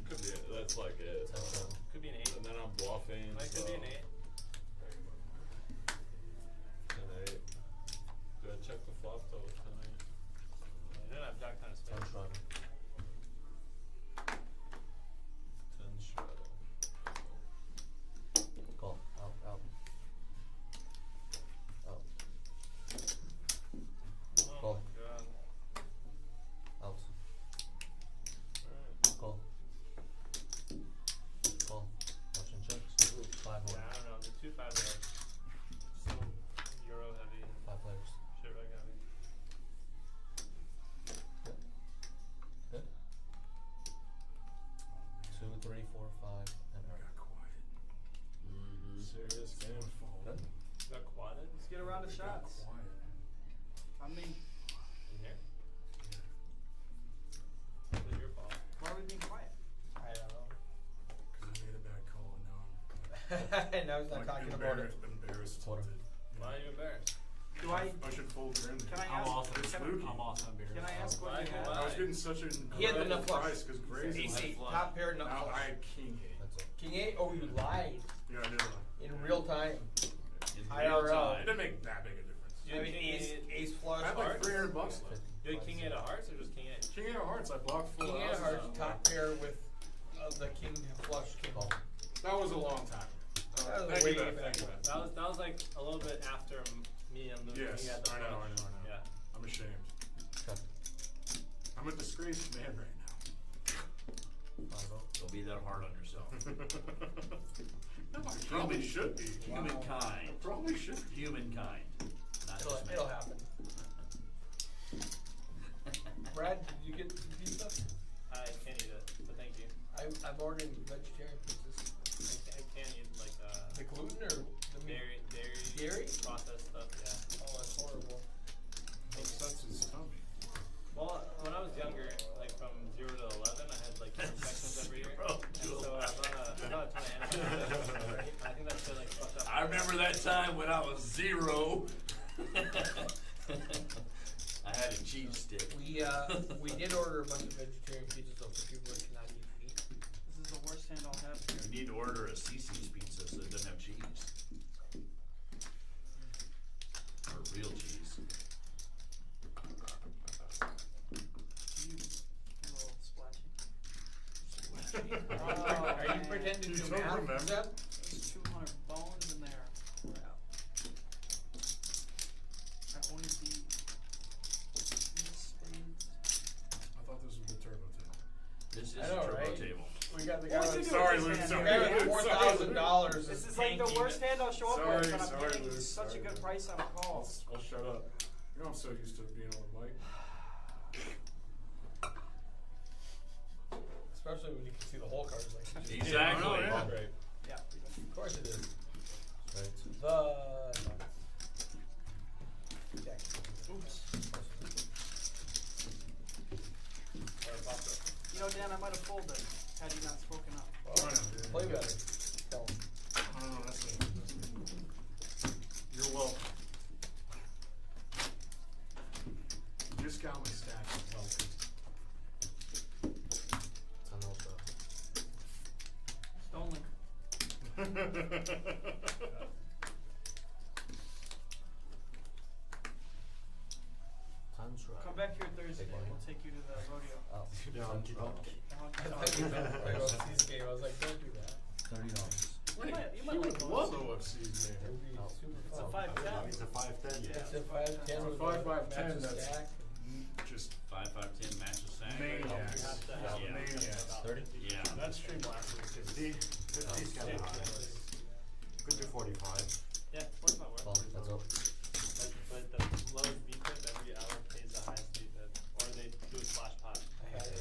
Could be, that's like it. Could be an 8. And then I'm bluffing, Like, so. could be an 8. An 8. Do I check the flop though with 10-8? You didn't have jack 10 of Ten spades. shot. 10 shadow. Call. Out. Out. Out. Oh Call. my god. Out. Alright. Call. Call. Motion checks. 5 Yeah, more. I don't know. The 2-5 are so Euro heavy and 5 players. shit reg heavy. Good. 2, 3, 4, 5, and Got Eric. quiet. Mm-hmm. Serious game. Good. You got quadded? Let's get a round of shots. Quiet. I mean, In here? It's your fault. why are we being quiet? I don't know. Cause I made a bad call and now I'm And I was not like talking about it. embarrassed, Quarter. tilted. Why are you embarrassed? Do Do I should fold her in. Can I I'm ask? also spooky. I'm also embarrassed. Can I ask what you had? I was getting such a He had enough flush. price because Gray's Ace 8, top pair, no now flush. I had king 8. That's it. King 8, oh, you lied. Yeah, I did. In real time. In IRL. real time. It didn't make that big a difference. I mean, ace flush, I had like hearts. $300 left. You had king 8 of hearts or just king 8? King 8 of hearts, I blocked full King 8 of houses. hearts, top pair with the king flush king. That was a long time. That was Thank way you, Beth. back. Thank you, Beth. That was like a little bit after me and Luke. Yes, we had the I know. flush. Yeah. I'm ashamed. Check. I'm a disgraced man right Don't be that hard on yourself. now. No, I probably should be. Humankind. Probably should be. Humankind. Not just man. It'll happen. Brad, did you get some pizza? I can't eat it, but thank you. I'm ordering vegetarian pizzas. I can't eat like The gluten or the meat? dairy processed stuff. Yeah. Oh, that's horrible. That's his tummy. Well, when I was younger, like from 0 to 11, I had like infections every year, and so I was on a ton of antibiotics. I think that shit like fucked up. I remember that time when I was 0. I had a cheese stick. We did order a bunch of vegetarian pizzas though for people that cannot eat meat. This is the worst hand I'll have here. You need to order a CC's pizza so it doesn't have cheese. Or real cheese. You little splashy. Are you pretending You to don't math? remember? Zeb? There's 200 bones in there. Crap. That only be spades. I thought this was the turbo table. This is I a know, turbo right? table. We got the guy What'd you with do Sorry, with Luke, this sorry. hand? the guy with $4,000 This is like the tanking worst it. hand I'll show up Sorry, with, but I'm sorry, getting Luke, such a sorry, good Luke. price on a call. I'll shut up. You know I'm so used to being on the mic. Especially when you can see the whole card. Like, Exactly. Oh, yeah. Great. Yeah. of course it is. Right. The nuts. Jack. Oops. Or pasta. You know, Dan, I might have folded had you not spoken up. Well, I know, dude. play better. Tell him. I don't know, that's it. You're welcome. Discount my stack is welcome. It's on those, Stolen. Time's right. Come back here Thursday. Take money. We'll take you to the rodeo. Oh. Yeah, I'll keep up. I thought you meant to play OFC's game. I was like, don't do that. $30. You might like Love those. OFC's It man. would be Oh. super It's fun. a 5-10. It's a 5-10, yeah. It's a 5-10 with 5 by a 10, match that's stack. just 5, 5, 10 match of stack. maniacs. have to Yeah, have- maniacs. 30? Yeah. That stream last week. 50's kind of high. Could do 45. Yeah, 45 works. Well, that's up. But the lowest V pip, every hour pays the highest V pip. Or they do a splash pot. I had you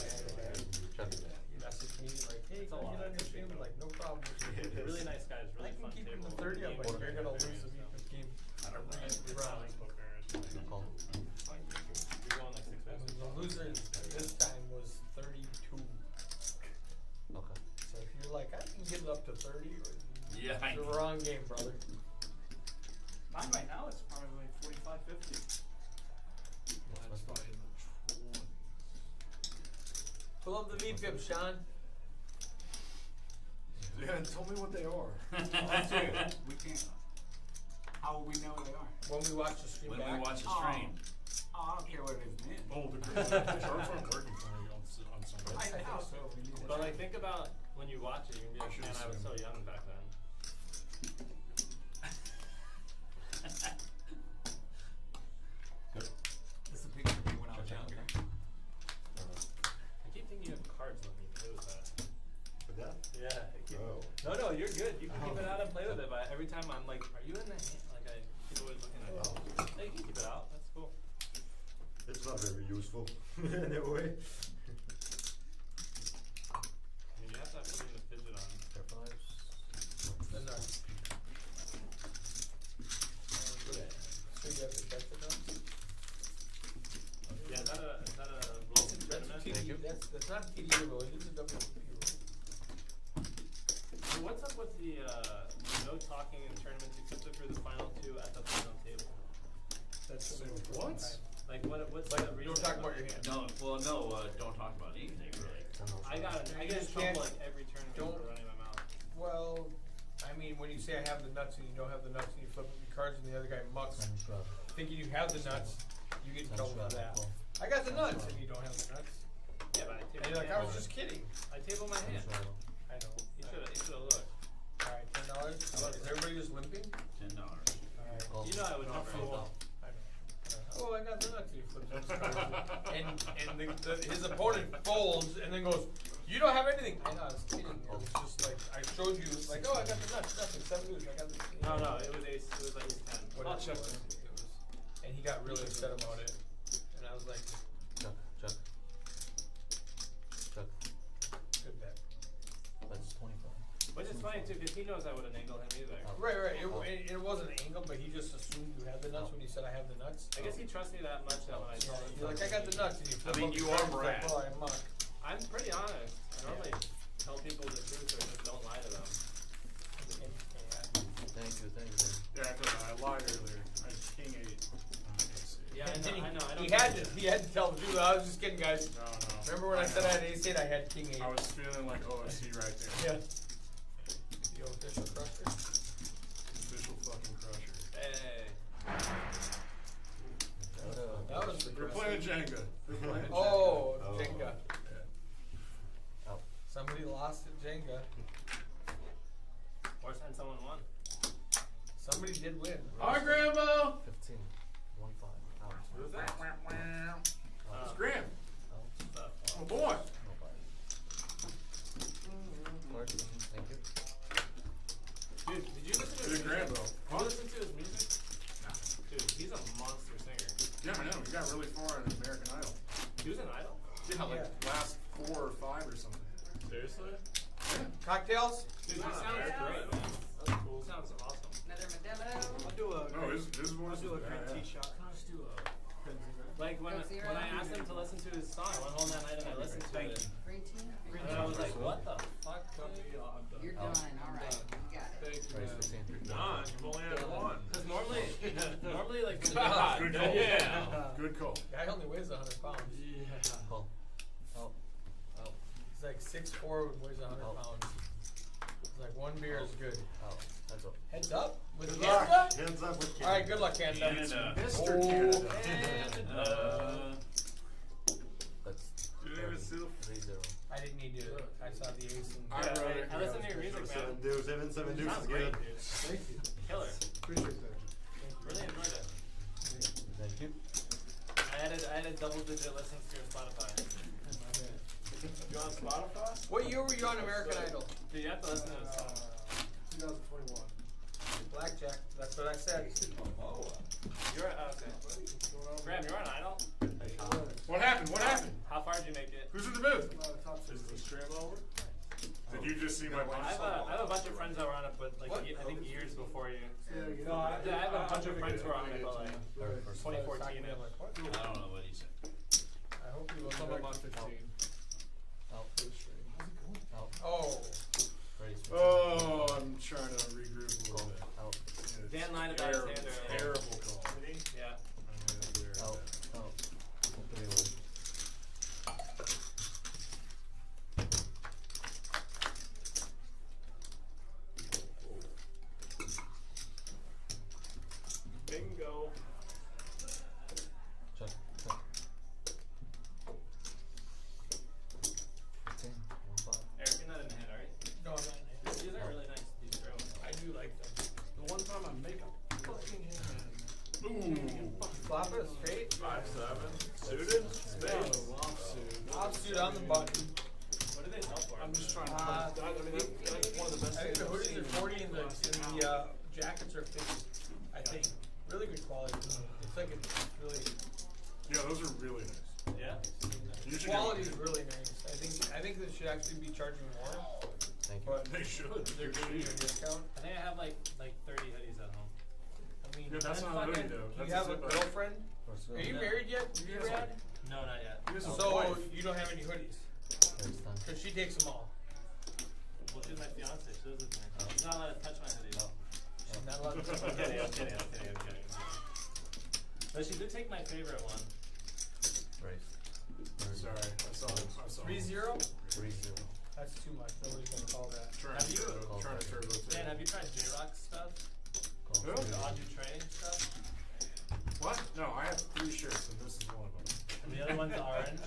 message me like, hey, It's a can I lot. get on your stream? I'm like, no problem. They're really nice guys, I really can fun keep table. them to 30. I'm like, you're gonna lose the V-Pip game. I don't know. It's not like poker or something. Call. You're going like 6 ways. The loser this time was 32. Okay. So if you're like, I can get it up to 30, Yeah, it's I the wrong game, brother. Mine right now is probably like 45, 50. Mine's probably in the 20s. Pull up the V-Pip, Shaun. Yeah, tell me what they are. We can't. How will we know what they are? When we watch the stream When back. we watch the Oh. stream. Oh, I don't care what it is, man. Oh, the charts aren't working for me on Sunday. I think so. But like, think about when you watch it, you're gonna be like, man, I was so young back then. This is a picture of me when I was younger. I keep thinking you have cards. Let me play with that. With that? Yeah. I keep, Oh. No, you're good. You can keep it out and play with it. But every time I'm like, are you in the hand? Like I keep always looking at it. Hey, you can keep it out. That's cool. It's not very useful in a way. I mean, you have to have something to fidget on. Pair fives. The nuts. So you have to check the nuts? Yeah, is that a rule tournament? That's not a TDA rule, it is a WP rule. So what's up with the no talking in tournaments except for the final two at the final table? That's the move. What? Like what's Like, the reason? don't talk about your hand. No, don't talk about anything really. I get in trouble like every tournament Don't- for running my mouth. Well, I mean, when you say I have the nuts and you don't have the nuts and you flip your cards and the other guy mucks, thinking you have the nuts, you get in trouble for that. I got the nuts and you don't have the nuts. Yeah, but I And table you're like, my I hand. was just kidding. I table my hand. I know. You should've looked. Alright, $10. Is everybody just limping? $10. Alright. You know I would never. I know. Oh, I got the nuts. He flips his cards. and his opponent folds and then goes, you don't have anything. I know, I was kidding. It was just like, I showed you, like, oh, I got the nuts. Nothing. 7 moves. I got the. No, it was ace. It was like ace 10. What I'll it check. was. And he got really upset about it. And I was like, Chuck. good bet. That's 25. Which is funny too, because he knows I wouldn't angle him either. Right. It wasn't an angle, but he just assumed you had the nuts when he said I have the nuts. I guess he trusts me that much that when I tell him. You're like, I got the nuts, and you flip mean, up you the are cards, like, Brad. oh, I muck. I'm pretty honest. I normally tell people the truth or just don't lie to them. Thank you. Yeah, I lied earlier. I had king 8. Let's see. Yeah, I know. I don't He had to tell the truth. I was just kidding, guys. No. Remember when I said I had ace 8, I had king 8. I was feeling like OSC right there. Yeah. The official crusher. Official fucking crusher. Hey. That was the We're crusher. playing Jenga. Oh, Jenga. Yeah. Out. Somebody lost at Jenga. Or send someone one. Somebody did win. Hi, Grambo! 15. 1-5. Out. Who's that? It's Uh, Graham. Out. Oh, boy. No buy. Card. Thank you. Dude, did you listen to Good his music? Grambo. Did you listen to his music? Dude, he's a monster singer. Yeah, I know. He got really far in American Idol. He was an idol? Yeah, like last 4 or 5 or something. Seriously? Yeah. Cocktails? Dude, he sounds great, man. That's cool. Sounds awesome. Another Modelo. I'll do a. No, his voice I'll do a is green bad, tea yeah. shot. Let's do a like when Coke Zero? I asked him to listen to his song, I went home that night and I listened to it. Green tea? And I was like, what the fuck? You're done, alright, you got it. Thank you, Price man. 15. Nah, you've only had one. Because normally like Good call. yeah. Good call. Guy only weighs 100 pounds. Call. Out. Out. He's like 6'4" and weighs 100 pounds. It's like one beer is good. Out. That's up. Heads up with Good Canada? luck. Hands up with Alright, good luck, Canada. Canada. Mr. Oh, Canada. That's Dude, it's still 3-0. I didn't need to. I saw the ace and I wrote it. I listen to your music, man. 7 deuce. 7 Sounds deuce is great, good. dude. Thank you. Killer. Appreciate that. Really enjoyed it. Thank you. I added double-digit listens to your Spotify. You on Spotify? what year were you on American Idol? Dude, you have to listen to this song. 2021. Blackjack. That's what I said. You're okay. Graham, you're on Idol? What happened? What happened? How far did you make it? Who's in the booth? Top Is 16. the stream over? Did you just see my I have a bunch of friends that were on it, but like I think years before you. No, I have a bunch of friends who are on it, but like 2014. I'm like, what? I don't know what he said. I hope you Some look of like. my 15. Out. Out. Oh. Ready. Oh, I'm trying to regroup a little bit. Out. Yeah, Dan lied about his terrible, hand earlier. terrible call. Yeah. Out. Out. 3-1. bingo. Check. 15. 1-5. Eric, you're not in the hand, are you? No, I'm not. These are really nice. These throws. I do like them. The one time I make a fucking hand. Flop it straight. 5-7. Suited. Spades. Offsuit on the button. What do they sell for? I'm just trying to. Uh, I mean, that's one of the best I think things the I've hoodies seen. are 40 and the jackets are 50. I think. Really good quality. It's like it's really. Yeah, those are really nice. Yeah. You The should quality go- is really nice. I think they should actually be charging more. Thank you. But They should. they're giving you a discount. I think I have like 30 hoodies at home. I mean, Yeah, that's then not a hoodie fucking- though. Do That's you have a zipper. girlfriend? First Are you No. married yet? Yeah. Brad? No, not yet. He has a So wife. you don't have any hoodies Next time. because she takes them all. Well, she's my fiance. She lives with me. She's not allowed to touch my hoodies. She's not allowed to. I'm kidding. I'm kidding. I'm kidding. I'm kidding. But she did take my favorite one. Race. Sorry, I saw. 3-0? 3-0. That's too much. Nobody's gonna call that. Trying Have to you- turbo, trying to turbo too. Dan, have you tried J-Rock stuff? Who? The Audrey Trey stuff? What? No, I have 3 shirts and this is one of them. And the other one's orange.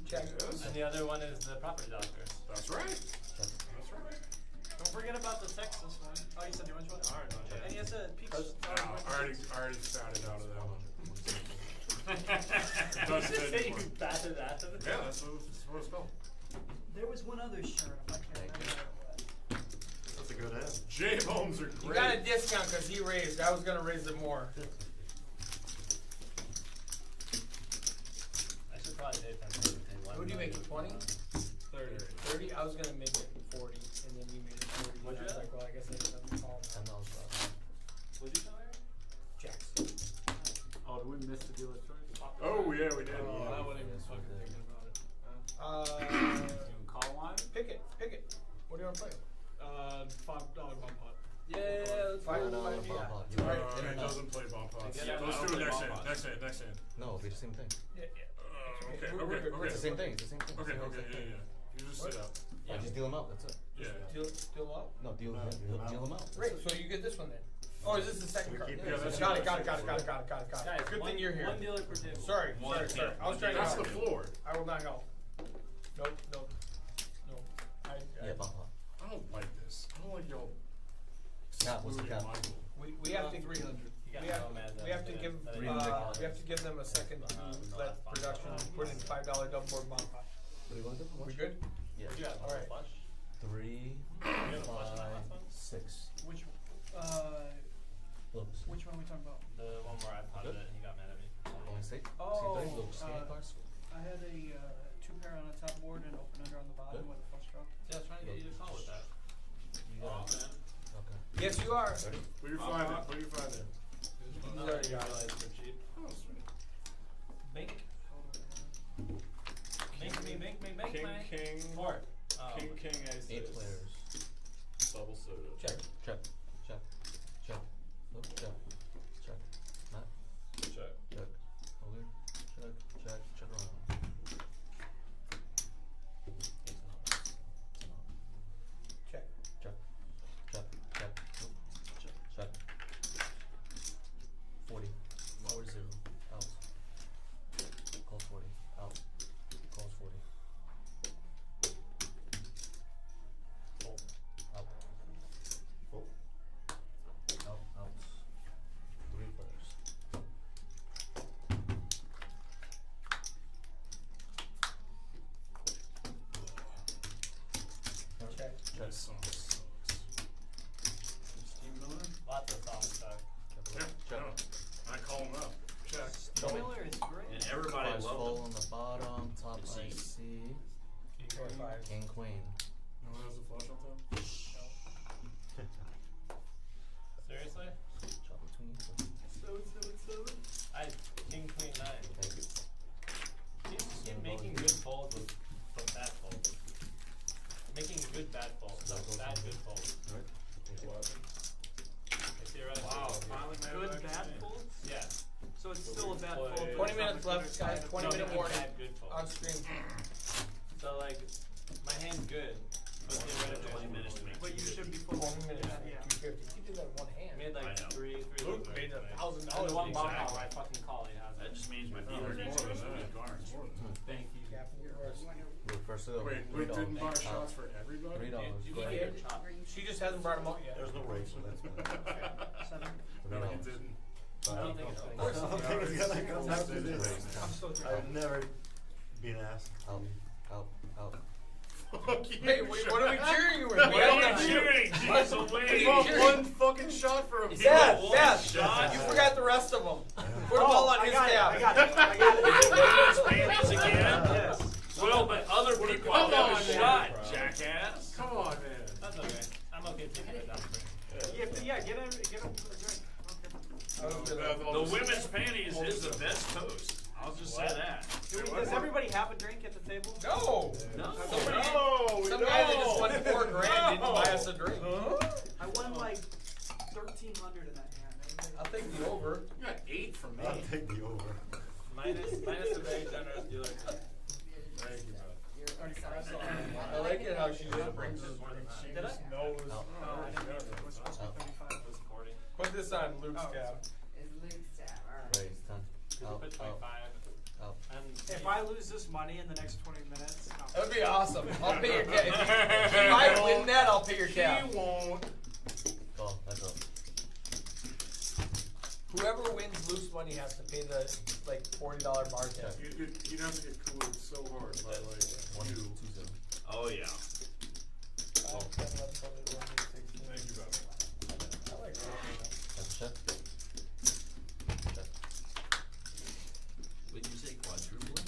Check. And the other one is the property doctor. That's right. That's right. Don't forget about the Texas one. Oh, you said the orange one? Orange one, yeah. And he has a peach. No, I already fatted out of that one. Does Did you say fit. you batted out of it? Yeah, that's what it's called. There was one other shirt, if I can't remember what it was. That's a good end. J-Bones are You great. got a discount because he raised. I was gonna raise it more. I should probably pay attention. What do you make it, 20? 30. 30? I was gonna make it 40, and then you made it 40. What'd and I was you like, well, I guess I just have to call him. $10 left. What'd you tell her? Jackson. Oh, did we miss the dealer's choice? Oh yeah, we did. Oh, I wasn't even fucking thinking about it. You call line? Pick it. What do you want to play? $5 bump pot. Yeah, let's Five $5 dollars. bomb pot. Yeah. You Alright, are in or It not? doesn't play bomb pots. Yeah, Let's I don't do it play next bomb hand. pots. Next hand. No, it'll be the same thing. Yeah. Okay. We're good. Okay. It's the same thing. It's the same thing. Okay. It's the Okay. same thing. Yeah. You just sit up. Yeah, just deal them out. That's it. Yeah. Deal out? No, deal them out. Right, so you get this one then. Oh, is this the second We card? keep it. Yeah, that's Got it. yours. Guys, Good one, thing you're here. One dealer per table. Sorry. I was trying to That's help. the floor. I will not help. Nope. No. Yeah, bomb pot. I don't like this. I don't like y'all. Cap, what's the excluding cap? Michael. We have to. 300. We have to give we have to give them a second to let production put in $5 double board bomb pot. What do you want to do? We good? Yeah. You have All right. flush? 3, You have a flush on that 5, last one? 6. Which, Looks. which one are we talking about? The one where I potted it and he got mad at me. Only state. Oh, Same thing. Looks. Same uh, cards. I had a 2-pair on the top board and open under on the bottom Good. with a flush draw. Yeah, I was trying to get you to call with that. You Oh, got it. man. Okay. Yes, you are. Ready? Put your 5 in. Put your 5 in. You Oh, already you got realize it. we're cheap. Oh, sweet. Bink. Bink me, bink me, bink King, me. king. 4. King, ace. 8 players. Double suited. Check. Check. Look, check. Matt. Check. Check. Over. Check around. Check. Check. Nope. Check. 40. 40. Out. Calls 40. Out. Calls 40. Full. Out. Full. Out. 3 players. Check. This song sucks. Steve Miller? Lots of songs suck. Yeah. No. I call him up. Check. Miller is great. And everybody Fives full loved on the bottom. Top It's I easy. see. King, 5. King, queen. No one has a flush on top? Seriously? Chop between you. I had King, Queen, 9. Thank you. Keep making good folds with bad folds. Making good bad folds. No, bad good folds. Wow, finally made Good it back bad to me. folds? Yeah. So it's still a bad play- fold. 20 minutes left, guys. 20-minute making warning bad good folds. on stream. So like, my hand's good. But theoretically, 20 minutes to make But you it. should be 1 folding. minute. Yeah. 250. You did that in one I hand. made like I know. three Luke losers. made right? $1,000 And the one bomb exactly. out, I fucking call he has That it. just means my No, dealer needs to more go than through that. his cards. More than that. Thank you. Captain, yours. Look, first of all, Wait, $3. didn't buy Out. shots for everybody? $3. You Go can ahead. get chopped. She just hasn't brought them out yet. There's no race, so that's fine. 7. No, he $3. didn't. I don't think it's I like don't think it's gonna come down to It's this. I'm still I've never been asked. Out. Fuck you. Hey, wait, what are we cheering you with? What We are have you to- cheering? Jeez, He away. bought one fucking shot for him. Beth, One Beth, shot. you forgot the rest of them. Put them all on his tab. I got it. Women's panties again? Yes. Well, but other people Come have on, a man. shot, jackass. Come on, man. That's okay. I'm okay taking it down. Yeah, get him a drink. I was gonna- Beth, I'll The just- women's panties is the best toast. I'll just say that. Does everybody have a drink at the table? No. No. Some guy that just won $4 grand didn't buy us a drink. I won like 1,300 in that hand. I'll take the over. You got 8 from me. that brings his drinks. She Did I? just knows. Oh, I didn't mean to. It was supposed to be 35. It was 40. Put this on Luke's Oh, tab. Is Luke's tab, alright. Raise 10. Cause you Out, put out, 25. out. And If I lose this money in the next 20 minutes, no. That would be awesome. I'll pay your tab. If you might win that, I'll pay your tab. He won't. Go, that's up. Whoever wins Luke's money has to pay the like $40 bar tab. You'd have to get cooled so hard by like 1, 2, you. 0. Oh, yeah. 5, 10, 11, 12, 13, 16. Thank you, Bob. I like that. That's check. Check. What did you say, quadrupling?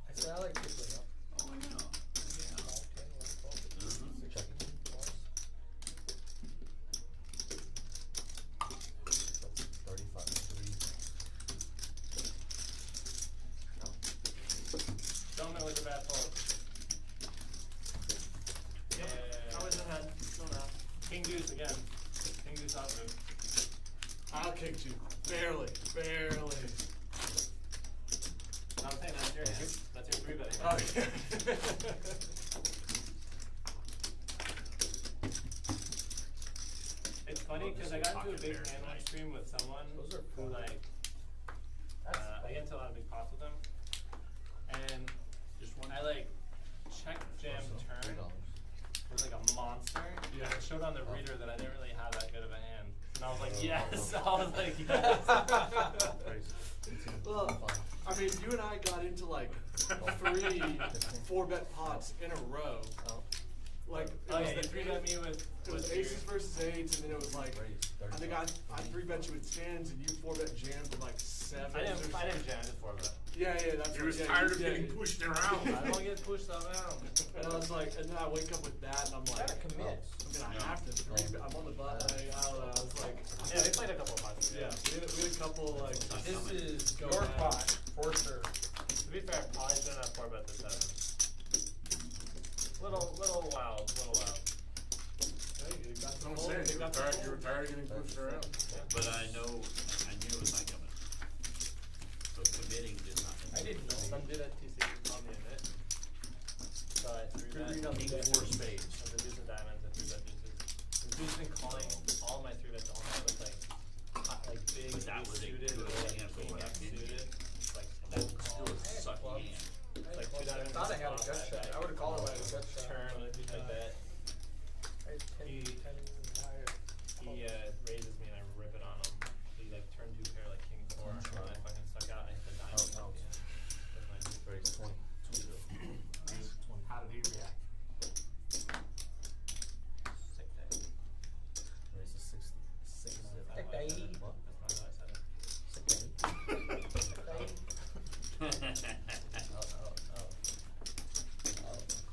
I said I like tripling up. Oh, yeah. 5, 10, 11, 12, 13, 16, Check. 35, 3. Gentlemen with the bad fault. Yeah. I was ahead. Still now. King deuce again. King deuce offsuit. I'll kick you. Barely. Barely. I'm saying that's your hand. That's your 3-betting. Oh, yeah. It's funny because I got into a big hand one stream with someone Those are who fun. like, I get into a lot of big pots with them, and Just one. I like check jam turn was like a monster. Yeah. And it showed on the reader that I didn't really have that good of a hand, and I was like, yes. I was like, yes. Well, I mean, you and I got into like 3 4-bet pots in a row. Like, it Oh was yeah, the you 3-bet me with. It was aces versus eights, and then it was like, I think I 3-bet you with 10s, and you 4-bet jammed with like 7s. I didn't jam, just 4-bet. Yeah, that's He was yeah, tired you of did. getting pushed around. I don't get pushed around. And I was like, and then I wake up with that, and I'm like, Gotta commit. I'm gonna have to 3-bet. I'm on the butt. I don't know. I was like, Yeah, we played a couple of pots. yeah, we had a couple like. This is Go your back. pot, for sure. To be fair, probably shouldn't have 4-bet the 7. Little wild. That's what I'm saying. You were tired of getting pushed around. But I knew it was not coming. So committing did not. I didn't know. Some did at TC on the event. So I 3-bet. read on the King deck. 4 spades. And the deuce of diamonds and 3-bet deuces. The deuce been calling all my 3-bets all night with like big But that was a suited good or like hand for king what I X did. suited. Like That full still call. a sucky hand. Like two I diamonds. thought I had a off, gut shot. bet. I would've called it a gut shot. Turn with a deuce I bet. I had 10, He- 10 higher. He raises me and I rip it on him. He like turned 2 pair like king 4 and I fucking stuck out and I hit the diamond. Out. With my deuce. Raise 20, 2, 0. Raise 20. How did he react? Sick day. Raise a 60. 6, 0. That's not how I said it. What? That's not how I said it. 6, 8.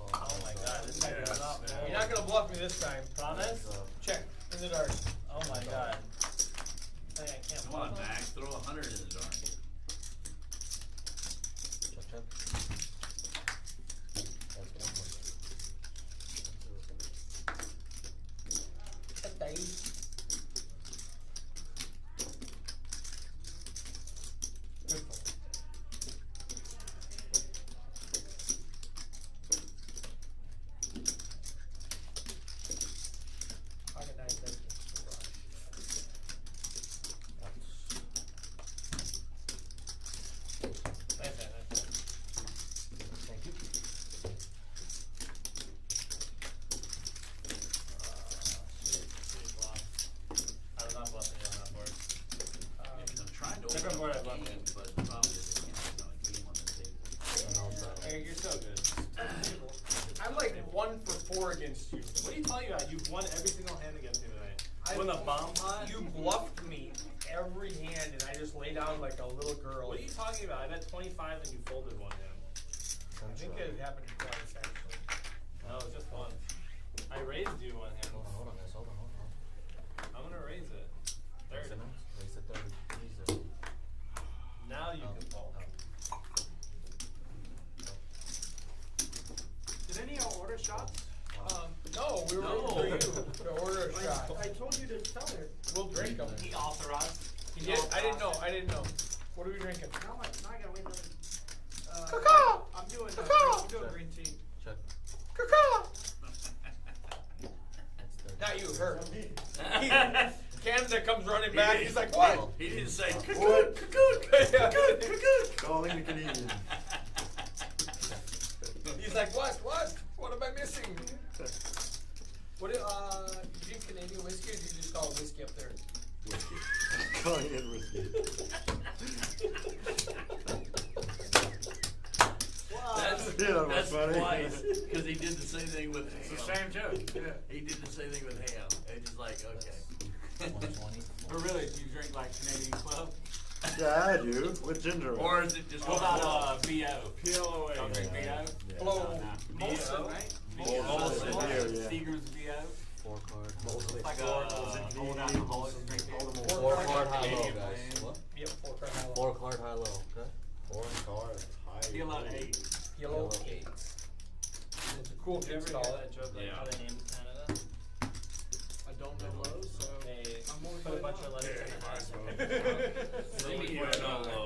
Oh my god, this guy Yes. got up. You're not gonna bluff me this time. Promise? Check. In the dark. Oh my god. I can't Come on, bluff him. Max, throw 100 in the dark. Check, check. That's 1 point. Good call. Pocket nine, thank you. Nice man, nice man. Thank you. Pretty bluff. I was not bluffing you on that board. I'm trying to Different open board up I the bluffed game, it. but the problem is I can't open a game on the table. Eric, you're so good. I'm like 1 for 4 against you. What are you talking about? You've won every single hand against me tonight. I- Won the bomb pot? You bluffed me every hand, and I just lay down like a little girl. What are you talking about? I bet 25 and you folded one hand. I think it happened twice actually. No, it was just once. I raised you one hand. Hold on, guys. Hold on. I'm gonna raise it. Raise 30. it. Raise it 30. 3, 0. Now you can fold. Did any of y'all order shots? No, we were No. waiting for you to order a shot. I told you to tell her. We'll drink them. He authorized. He did? I didn't know. I didn't know. What are we drinking? Now I gotta wait another. Cacao! I'm doing Cacao! I'm doing green tea. Check. Cacao! Not you, her. Canada comes running back. He's like, what? He didn't say What? Calling the Canadian. He's like, what? What am I missing? What do you drink Canadian whiskey, or do you just call it whiskey up there? Whiskey. Calling it whiskey. That's twice, because he did the same thing with ham. It's the same joke. Yeah. He did the same thing with ham. It's just like, okay. But really, do you drink like Canadian Club? Yeah, I do. With ginger ale. Or is it just What about VO? PLOA. Y'all drink VO? Yeah. Blow. Molson, right? Molson, yeah. Seager's VO. 4-card. It's like a old alcoholic drink. Four card high low, guys. What? Yep, 4-card high low. 4-card high low. Okay. 4-card. High. Yellow 8. Yellow 8. It's a cool Did you drink ever style. hear that joke, like Yeah. how they named Canada? I don't know Lowe's, so They I'm only put a playing bunch of on. letters in Yeah, the So you don't know.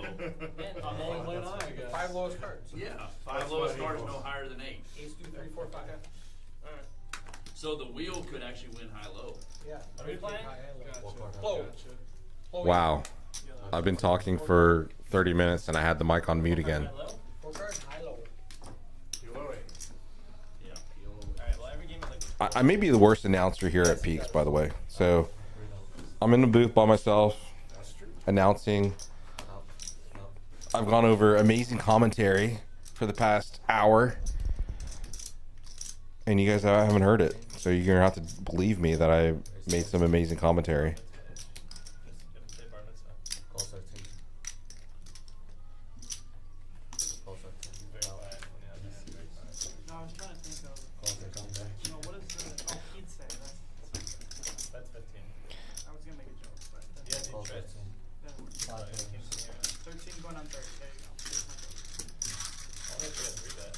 I'm only playing on, I guess. 5 lowest cards. Yeah, 5 lowest cards no higher than 8. Ace, 2, 3, 4, 5. Alright. So the wheel could actually win high-low. Yeah. Are we playing? High and low. Gotcha. 4-card high Blow. low. Blow. Wow. I've been talking for 30 minutes and I had the mic on mute again. High, low? 4-card high low. PLOA. Yeah. Alright, well every game is like I may be the worst announcer here at Peaks, by the way. So I'm in the booth by myself, announcing. I've gone over amazing commentary for the past hour, and you guys haven't heard it. So you're gonna have to believe me that I made some amazing commentary. say bar mitzvah. Call 13. Call 13. Very quiet when you have this very quiet. No, I was trying to think of, Call 13. no, what is the, he'd say, That's 15. I was gonna make a joke, but You guys Call need tricks. 13. that works. 5 games. 13 going on 30, there you go. Here's my joke. I'll let you guys read that.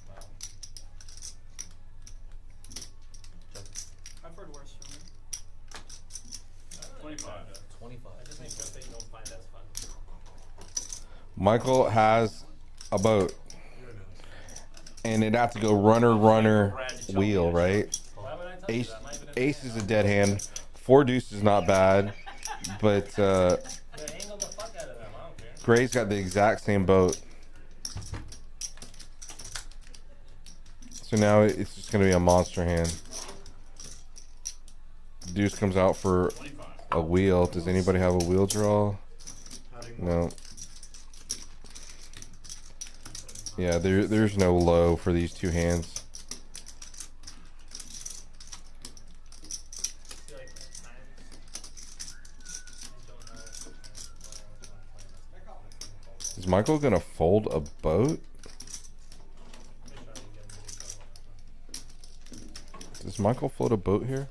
Wow. I've heard worse from you. 25. 25. I just make jokes that you don't find as fun. Michael has a boat, and it'd have to go runner, wheel, right? Why would I tell you Ace, that? I'm not even in the ace game. is a dead hand. 4 deuce is not bad, but Yeah, angle the fuck out of them. I don't care. Gray's got the exact same boat. So now it's just gonna be a monster hand. Deuce comes out for 25. a wheel. Does anybody have a wheel draw? No. Yeah, there's no low for these two hands. I feel like at times I don't know if I'm playing this. Is Michael gonna fold a boat? Does Michael float a boat here?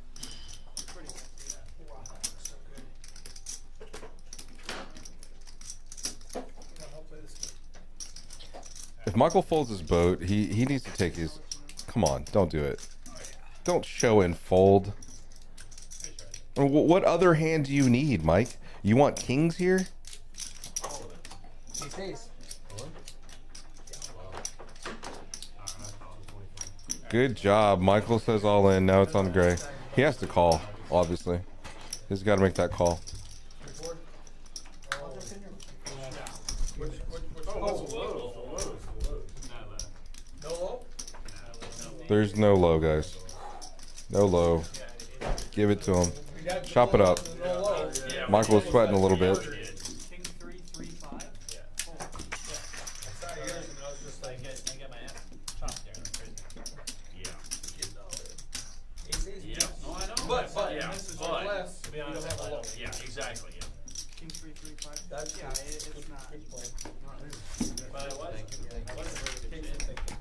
If Michael folds his boat, he needs to take his. Come on, don't do it. Don't show and fold. What other hand do you need, Mike? You want kings here? Ace. Good job. Michael says all in. Now it's on Gray. He has to call, obviously. He's got to make that call. No low? There's no low, guys. No low. Give it to him. Chop it up. No low. Michael's sweating a little bit. King 3, 3, 5? Yeah. Oh. I saw yours and I was just like, I get my ass chopped there. That's crazy. Yeah. Ace, ace. Yeah. No, I know. But, yeah, this is but, less. To be You don't honest, have a I low. don't- yeah, exactly. Yeah. King 3, 3, 5? That's Yeah, it's not. good play. But I was, Thank you, thank I you. wasn't really good Takes shit. some thinking.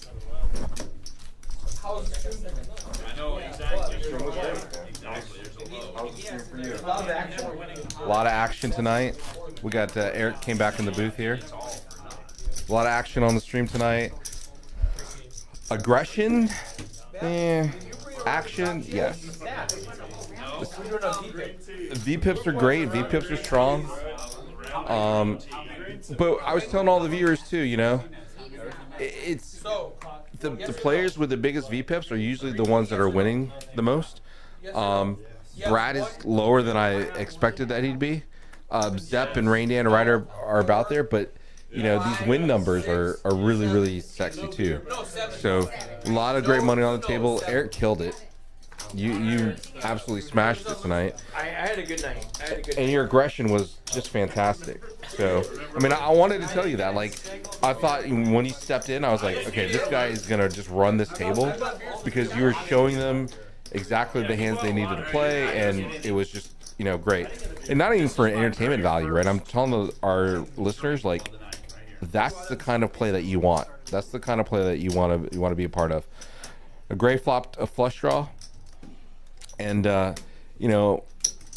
Not as well. How's the stream? I know Yeah, exactly. but- Exactly. There's a low. How's the stream for you? A lot of action. A lot of action tonight. We got Eric came back in the booth here. A lot of action on the stream tonight. Aggression? Action? Yes. We're doing a deep V-pips are great. V-pips are strong. But I was telling all the viewers too, you know, It's So, the yes or players no? with the biggest VPIPs are usually the ones that are winning the most. Yes or no? Yes, Brad is what? lower than I expected that he'd be. Zepp and Rain Dan and Ryder are about there, but you know these win numbers are really really sexy too. No, 7. So a lot of great money on the table. Eric killed it. You absolutely smashed it tonight, I had a good night. and your aggression was just fantastic. So I mean I wanted to tell you that. Like I thought when you stepped in, I was like, okay, this guy is gonna just run this table because you were showing them exactly the hands they needed to play, and it was just great. And not even for an entertainment value, right? I'm telling our listeners, like, that's the kind of play that you want. That's the kind of play that you want to be a part of. A Gray flopped a flush draw, and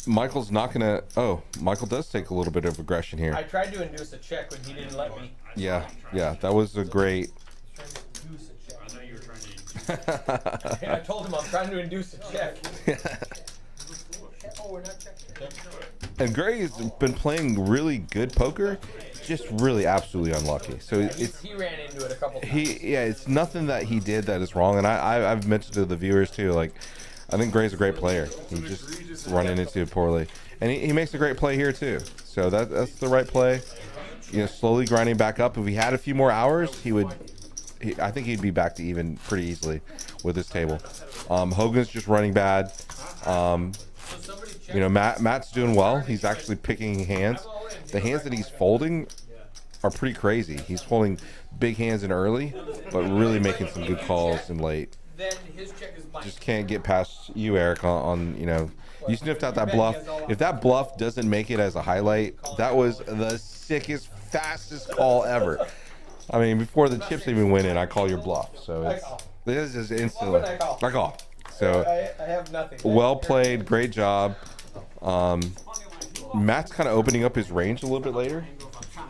Michael's not gonna. Oh, Michael does take a little bit of aggression here. I tried to induce a check, but he didn't let me. Yeah, that was a great. I know you were trying to. I told him I'm trying to induce a check. Oh, we're not checking. And Gray has been playing really good poker, just really absolutely unlucky. So it's He ran into it a couple times. it's nothing that he did that is wrong. And I've mentioned to the viewers too, like I think Gray's a great player. He just running into it poorly, and he makes a great play here too. So that's the right play. Slowly grinding back up. If he had a few more hours, I think he'd be back to even pretty easily with this table. Hogan's just running bad. Matt's doing well. He's actually picking hands. The hands that he's folding are pretty crazy. He's holding big hands in early, but really making some good calls in late. Then his check is blank. Just can't get past you, Eric, on you sniffed out that bluff. If that bluff doesn't make it as a highlight, that was the sickest, fastest call ever. I mean, before the chips even went in, I call your bluff. So this is instantly. I call. So I have nothing. well played, great job. Matt's kind of opening up his range a little bit later,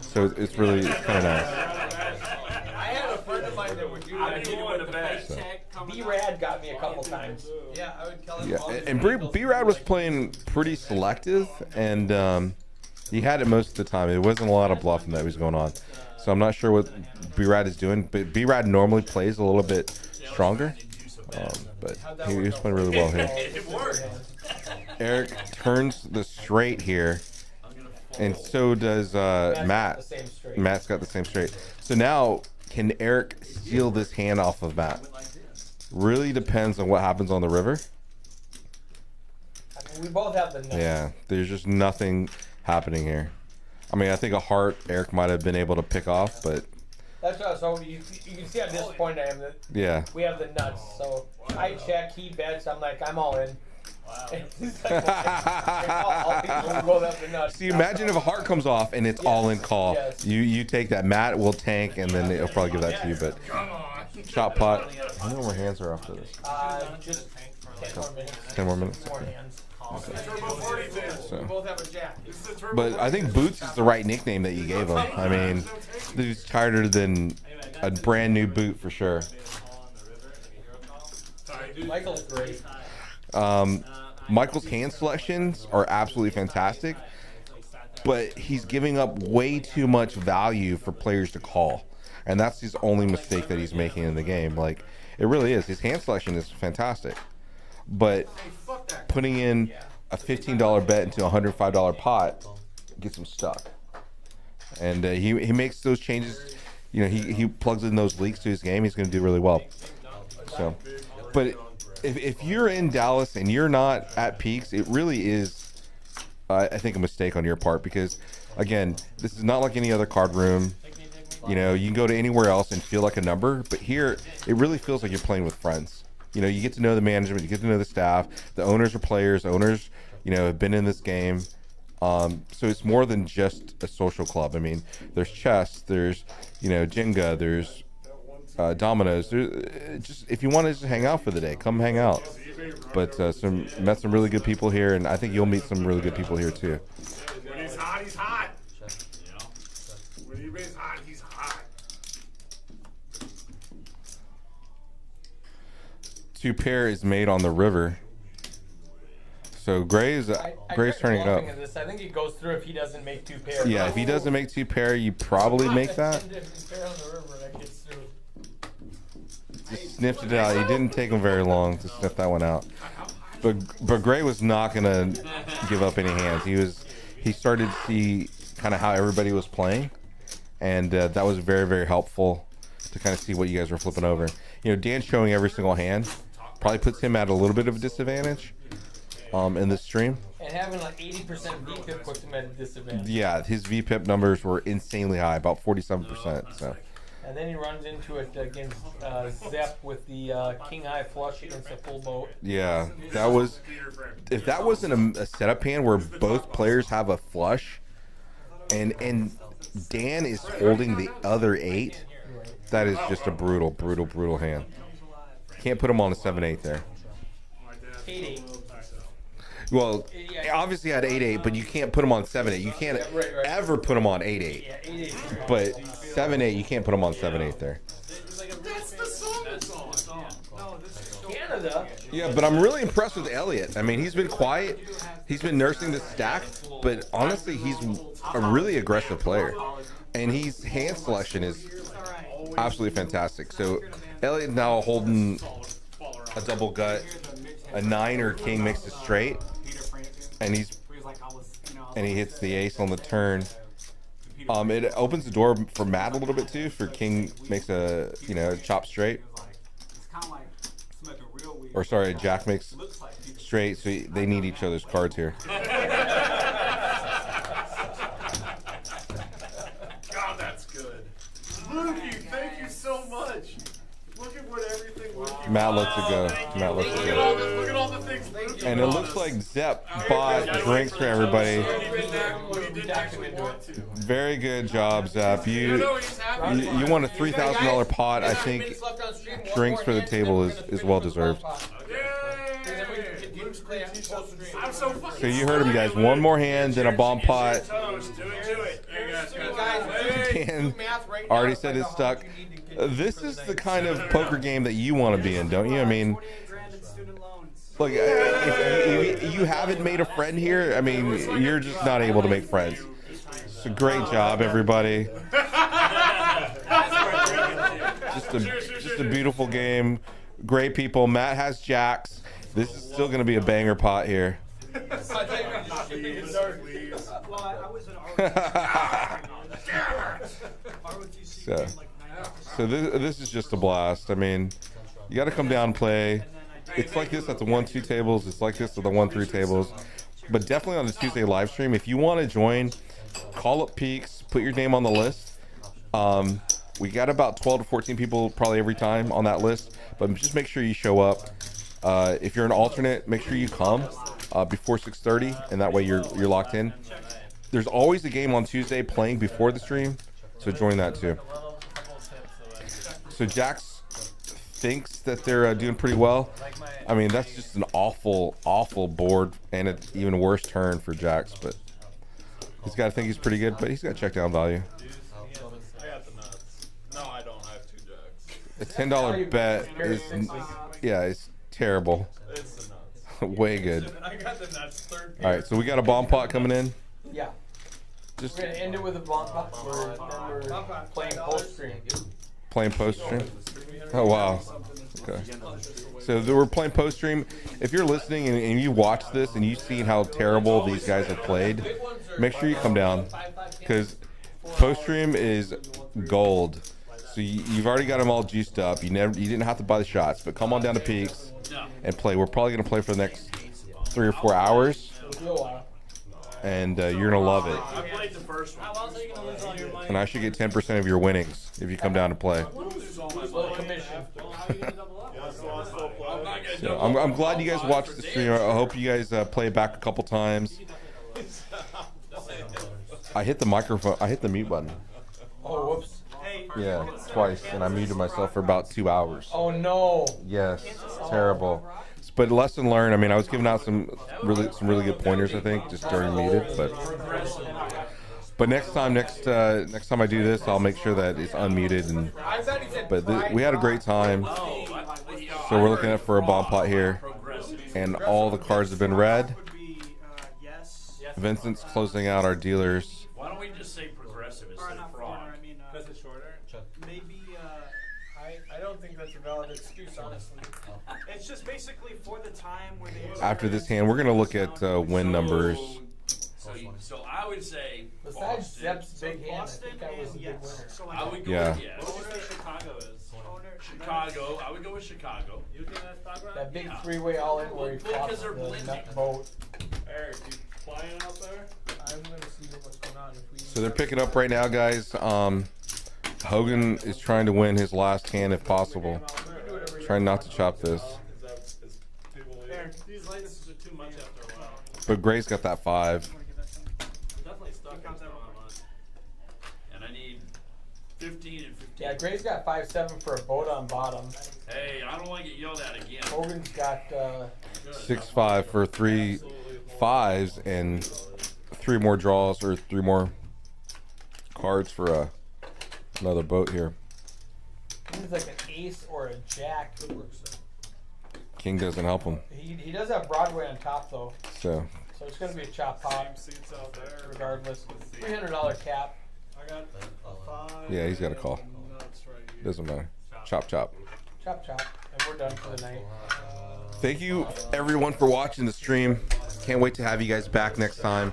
so it's really kind of nice. I had a friend of mine that would do that. B-Rad got me a couple times. Yeah, I would tell him. Yeah, and B-Rad was playing pretty selective, and he had it most of the time. It wasn't a lot of bluffing that was going on, so I'm not sure what B-Rad is doing. But B-Rad normally plays a little bit stronger, but he was playing really well here. Eric turns the straight here, and so does Matt. Matt's got the same straight. So now, can Eric steal this hand off of Matt? Really depends on what happens on the river. I mean, we both have the nuts. Yeah, there's just nothing happening here. I mean, I think a heart Eric might have been able to pick off, but that's what. So you can see how disappointed I am that we have the nuts. So I check, he bets. I'm like, I'm all in. Wow. See, imagine if a heart comes off and it's all in call. Yes. You take that. Matt will tank, and then it'll probably give that to you. But shot pot. How many more hands are after this? Just 10 more minutes. 10 more minutes. More hands. So. But I think Boots is the right nickname that you gave him. I mean, dude's tighter than a brand new boot for sure. Michael's great. Michael's hand selections are absolutely fantastic, but he's giving up way too much value for players to call, and that's his only mistake that he's making in the game. Like, it really is. His hand selection is fantastic, but putting in a $15 bet into a $105 pot gets him stuck. And he makes those changes. He plugs in those leaks to his game. He's going to do really well. So, but if you're in Dallas and you're not at peaks, it really is, I think, a mistake on your part, because, again, this is not like any other card room. You can go to anywhere else and feel like a number, but here it really feels like you're playing with friends. You get to know the management, you get to know the staff, the owners are players, owners, have been in this game. So it's more than just a social club. I mean, there's chess, there's, Jenga, there's dominoes. Just if you want to just hang out for the day, come hang out. But met some really good people here, and I think you'll meet some really good people here too. When he's hot, he's hot. When he's hot, he's hot. 2 pair is made on the river. So Gray's turning it up. I think it goes through if he doesn't make 2 pair. Yeah, if he doesn't make 2 pair, you probably make that. just sniffed it out. He didn't take him very long to sniff that one out. But Gray was not gonna give up any hands. He started to see kind of how everybody was playing, and that was very, very helpful to kind of see what you guys were flipping over. You know, Dan showing every single hand probably puts him at a little bit of a disadvantage in this stream. And having like 80% VPIP puts him at a disadvantage. Yeah, his VPIP numbers were insanely high, about 47%. So. And then he runs into it against Zep with the king high flush against the full boat. Yeah, that was. If that wasn't a setup hand where both players have a flush, and Dan is holding the other 8, that is just a brutal, brutal, brutal hand. Can't put him on a 7-8 there. 8-8. Well, obviously had 8-8, but you can't put him on 7-8. You can't ever put him on 8-8. Yeah, 8-8. But 7-8, you can't put him on 7-8 there. That's the song. Canada. Yeah, but I'm really impressed with Elliot. I mean, he's been quiet. He's been nursing the stack, but honestly, he's a really aggressive player. And his hand selection is absolutely fantastic. So Elliot now holding a double gut, a 9 or king makes it straight, and he hits the ace on the turn. It opens the door for Matt a little bit too. For king makes a chop straight, or sorry, Jack makes straight. So they need each other's cards here. God, that's good. Lukey, thank you so much. Look at what everything Lukey. Matt lets it go. Matt lets it go. Look at all the things Lukey And it looks like Zep bought drinks for everybody. Very good job, Zep. You won a $3,000 pot. I think drinks for the table is well deserved. So you heard him, guys. One more hand, then a bomb pot. Dan already said it's stuck. This is the kind of poker game that you want to be in, don't you? I mean, look, if you haven't made a friend here, I mean, you're just not able to make friends. So great job, everybody. Just a beautiful game. Great people. Matt has jacks. This is still going to be a banger pot here. So this is just a blast. I mean, you got to come down and play. It's like this at the 1-2 tables. It's like this at the 1-3 tables. But definitely on the Tuesday live stream, if you want to join, call up Peaks, put your name on the list. We got about 12 to 14 people probably every time on that list, but just make sure you show up. If you're an alternate, make sure you come before 6:30, and that way you're locked in. There's always a game on Tuesday playing before the stream, so join that too. So Jax thinks that they're doing pretty well. I mean, that's just an awful, awful board, and an even worse turn for Jax, but he's got to think he's pretty good, but he's got check down value. I got the nuts. No, I don't. I have 2 jacks. A $10 bet is, yeah, it's terrible. It's the nuts. Way good. I got the nuts third. All right, so we got a bomb pot coming in. Yeah. Just We're gonna end it with a bomb pot. We're playing post stream. playing post stream. Oh wow. Okay. So we're playing post stream. If you're listening and you watch this and you've seen how terrible these guys have played, make sure you come down, because post stream is gold. So you've already got them all juiced up. You didn't have to buy the shots, but come on down to Peaks and play. We're probably gonna play for the next 3 or 4 hours, and you're gonna love it. I played the first one. And I should get 10% of your winnings if you come down to play. So I'm glad you guys watched the stream. I hope you guys play it back a couple times. I hit the microphone. I hit the mute button. Oh, whoops. Yeah, twice, and I muted myself for about 2 hours. Oh no. Yes, terrible. But lesson learned. I mean, I was giving out some really good pointers, I think, just during muted. But next time I do this, I'll make sure that it's unmuted. But we had a great time. So we're looking at for a bomb pot here, and all the cards have been read. Vincent's closing out our dealers. Why don't we just say progressive instead of fraud? Because it's shorter. Maybe I don't think think that's a valid excuse, honestly. It's just basically for the time where they. After this hand, we're gonna look at win numbers. So I would say Besides Boston. Zep's big hand, I Boston think that was a and big yes. winner. So like I would go Yeah. with yes. What would you say Chicago is? Chicago. I would go with Chicago. You think that's Chicago? That big Yeah. three-way all-in where he Well, flopped because they're the blending. nut boat. Eric, you flying out there? I'm gonna see what's going on. If we So they're picking up right now, guys. Hogan is trying to win his last hand if possible. Trying not to chop this. Is that is table leader? Eric, these lights are too much after a while. But Gray's got that 5. I'm definitely stuck in that one. And I need 15 and 15. Yeah, Gray's got 5-7 for a boat on bottom. Hey, I don't want to get yelled at again. Hogan's got 6-5 for 3 5s and 3 more draws or 3 more cards for another boat here. he's like an ace or a jack. King doesn't help him. He does have Broadway on top though, So so it's gonna be a chop pot Same seats out there. regardless. $300 cap. I got a 5. yeah, he's got a call. Nuts right here. Doesn't matter. Chop chop. Chop chop, and we're done for the night. Thank you everyone for watching the stream. Can't wait to have you guys back next time.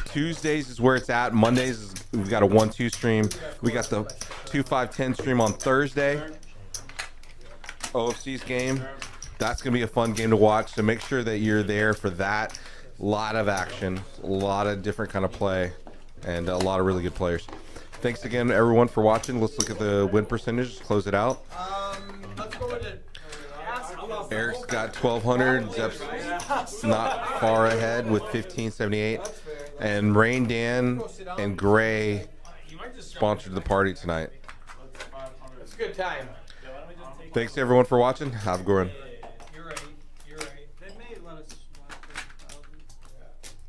Tuesdays is where it's at. Mondays is, we've got a 1-2 stream. We got the 2-5-10 stream on Thursday. OFC's game. That's gonna be a fun game to watch. So make sure that you're there for that. A lot of action, a lot of different kind of play, and a lot of really good players. Thanks again everyone for watching. Let's look at the win percentage. Close it out. Let's go with it. Eric's got 1,200. Zep's not far ahead with 1,578. And Rain Dan and Gray sponsored the party tonight. It's a good time. Thanks everyone for watching. Have a good one.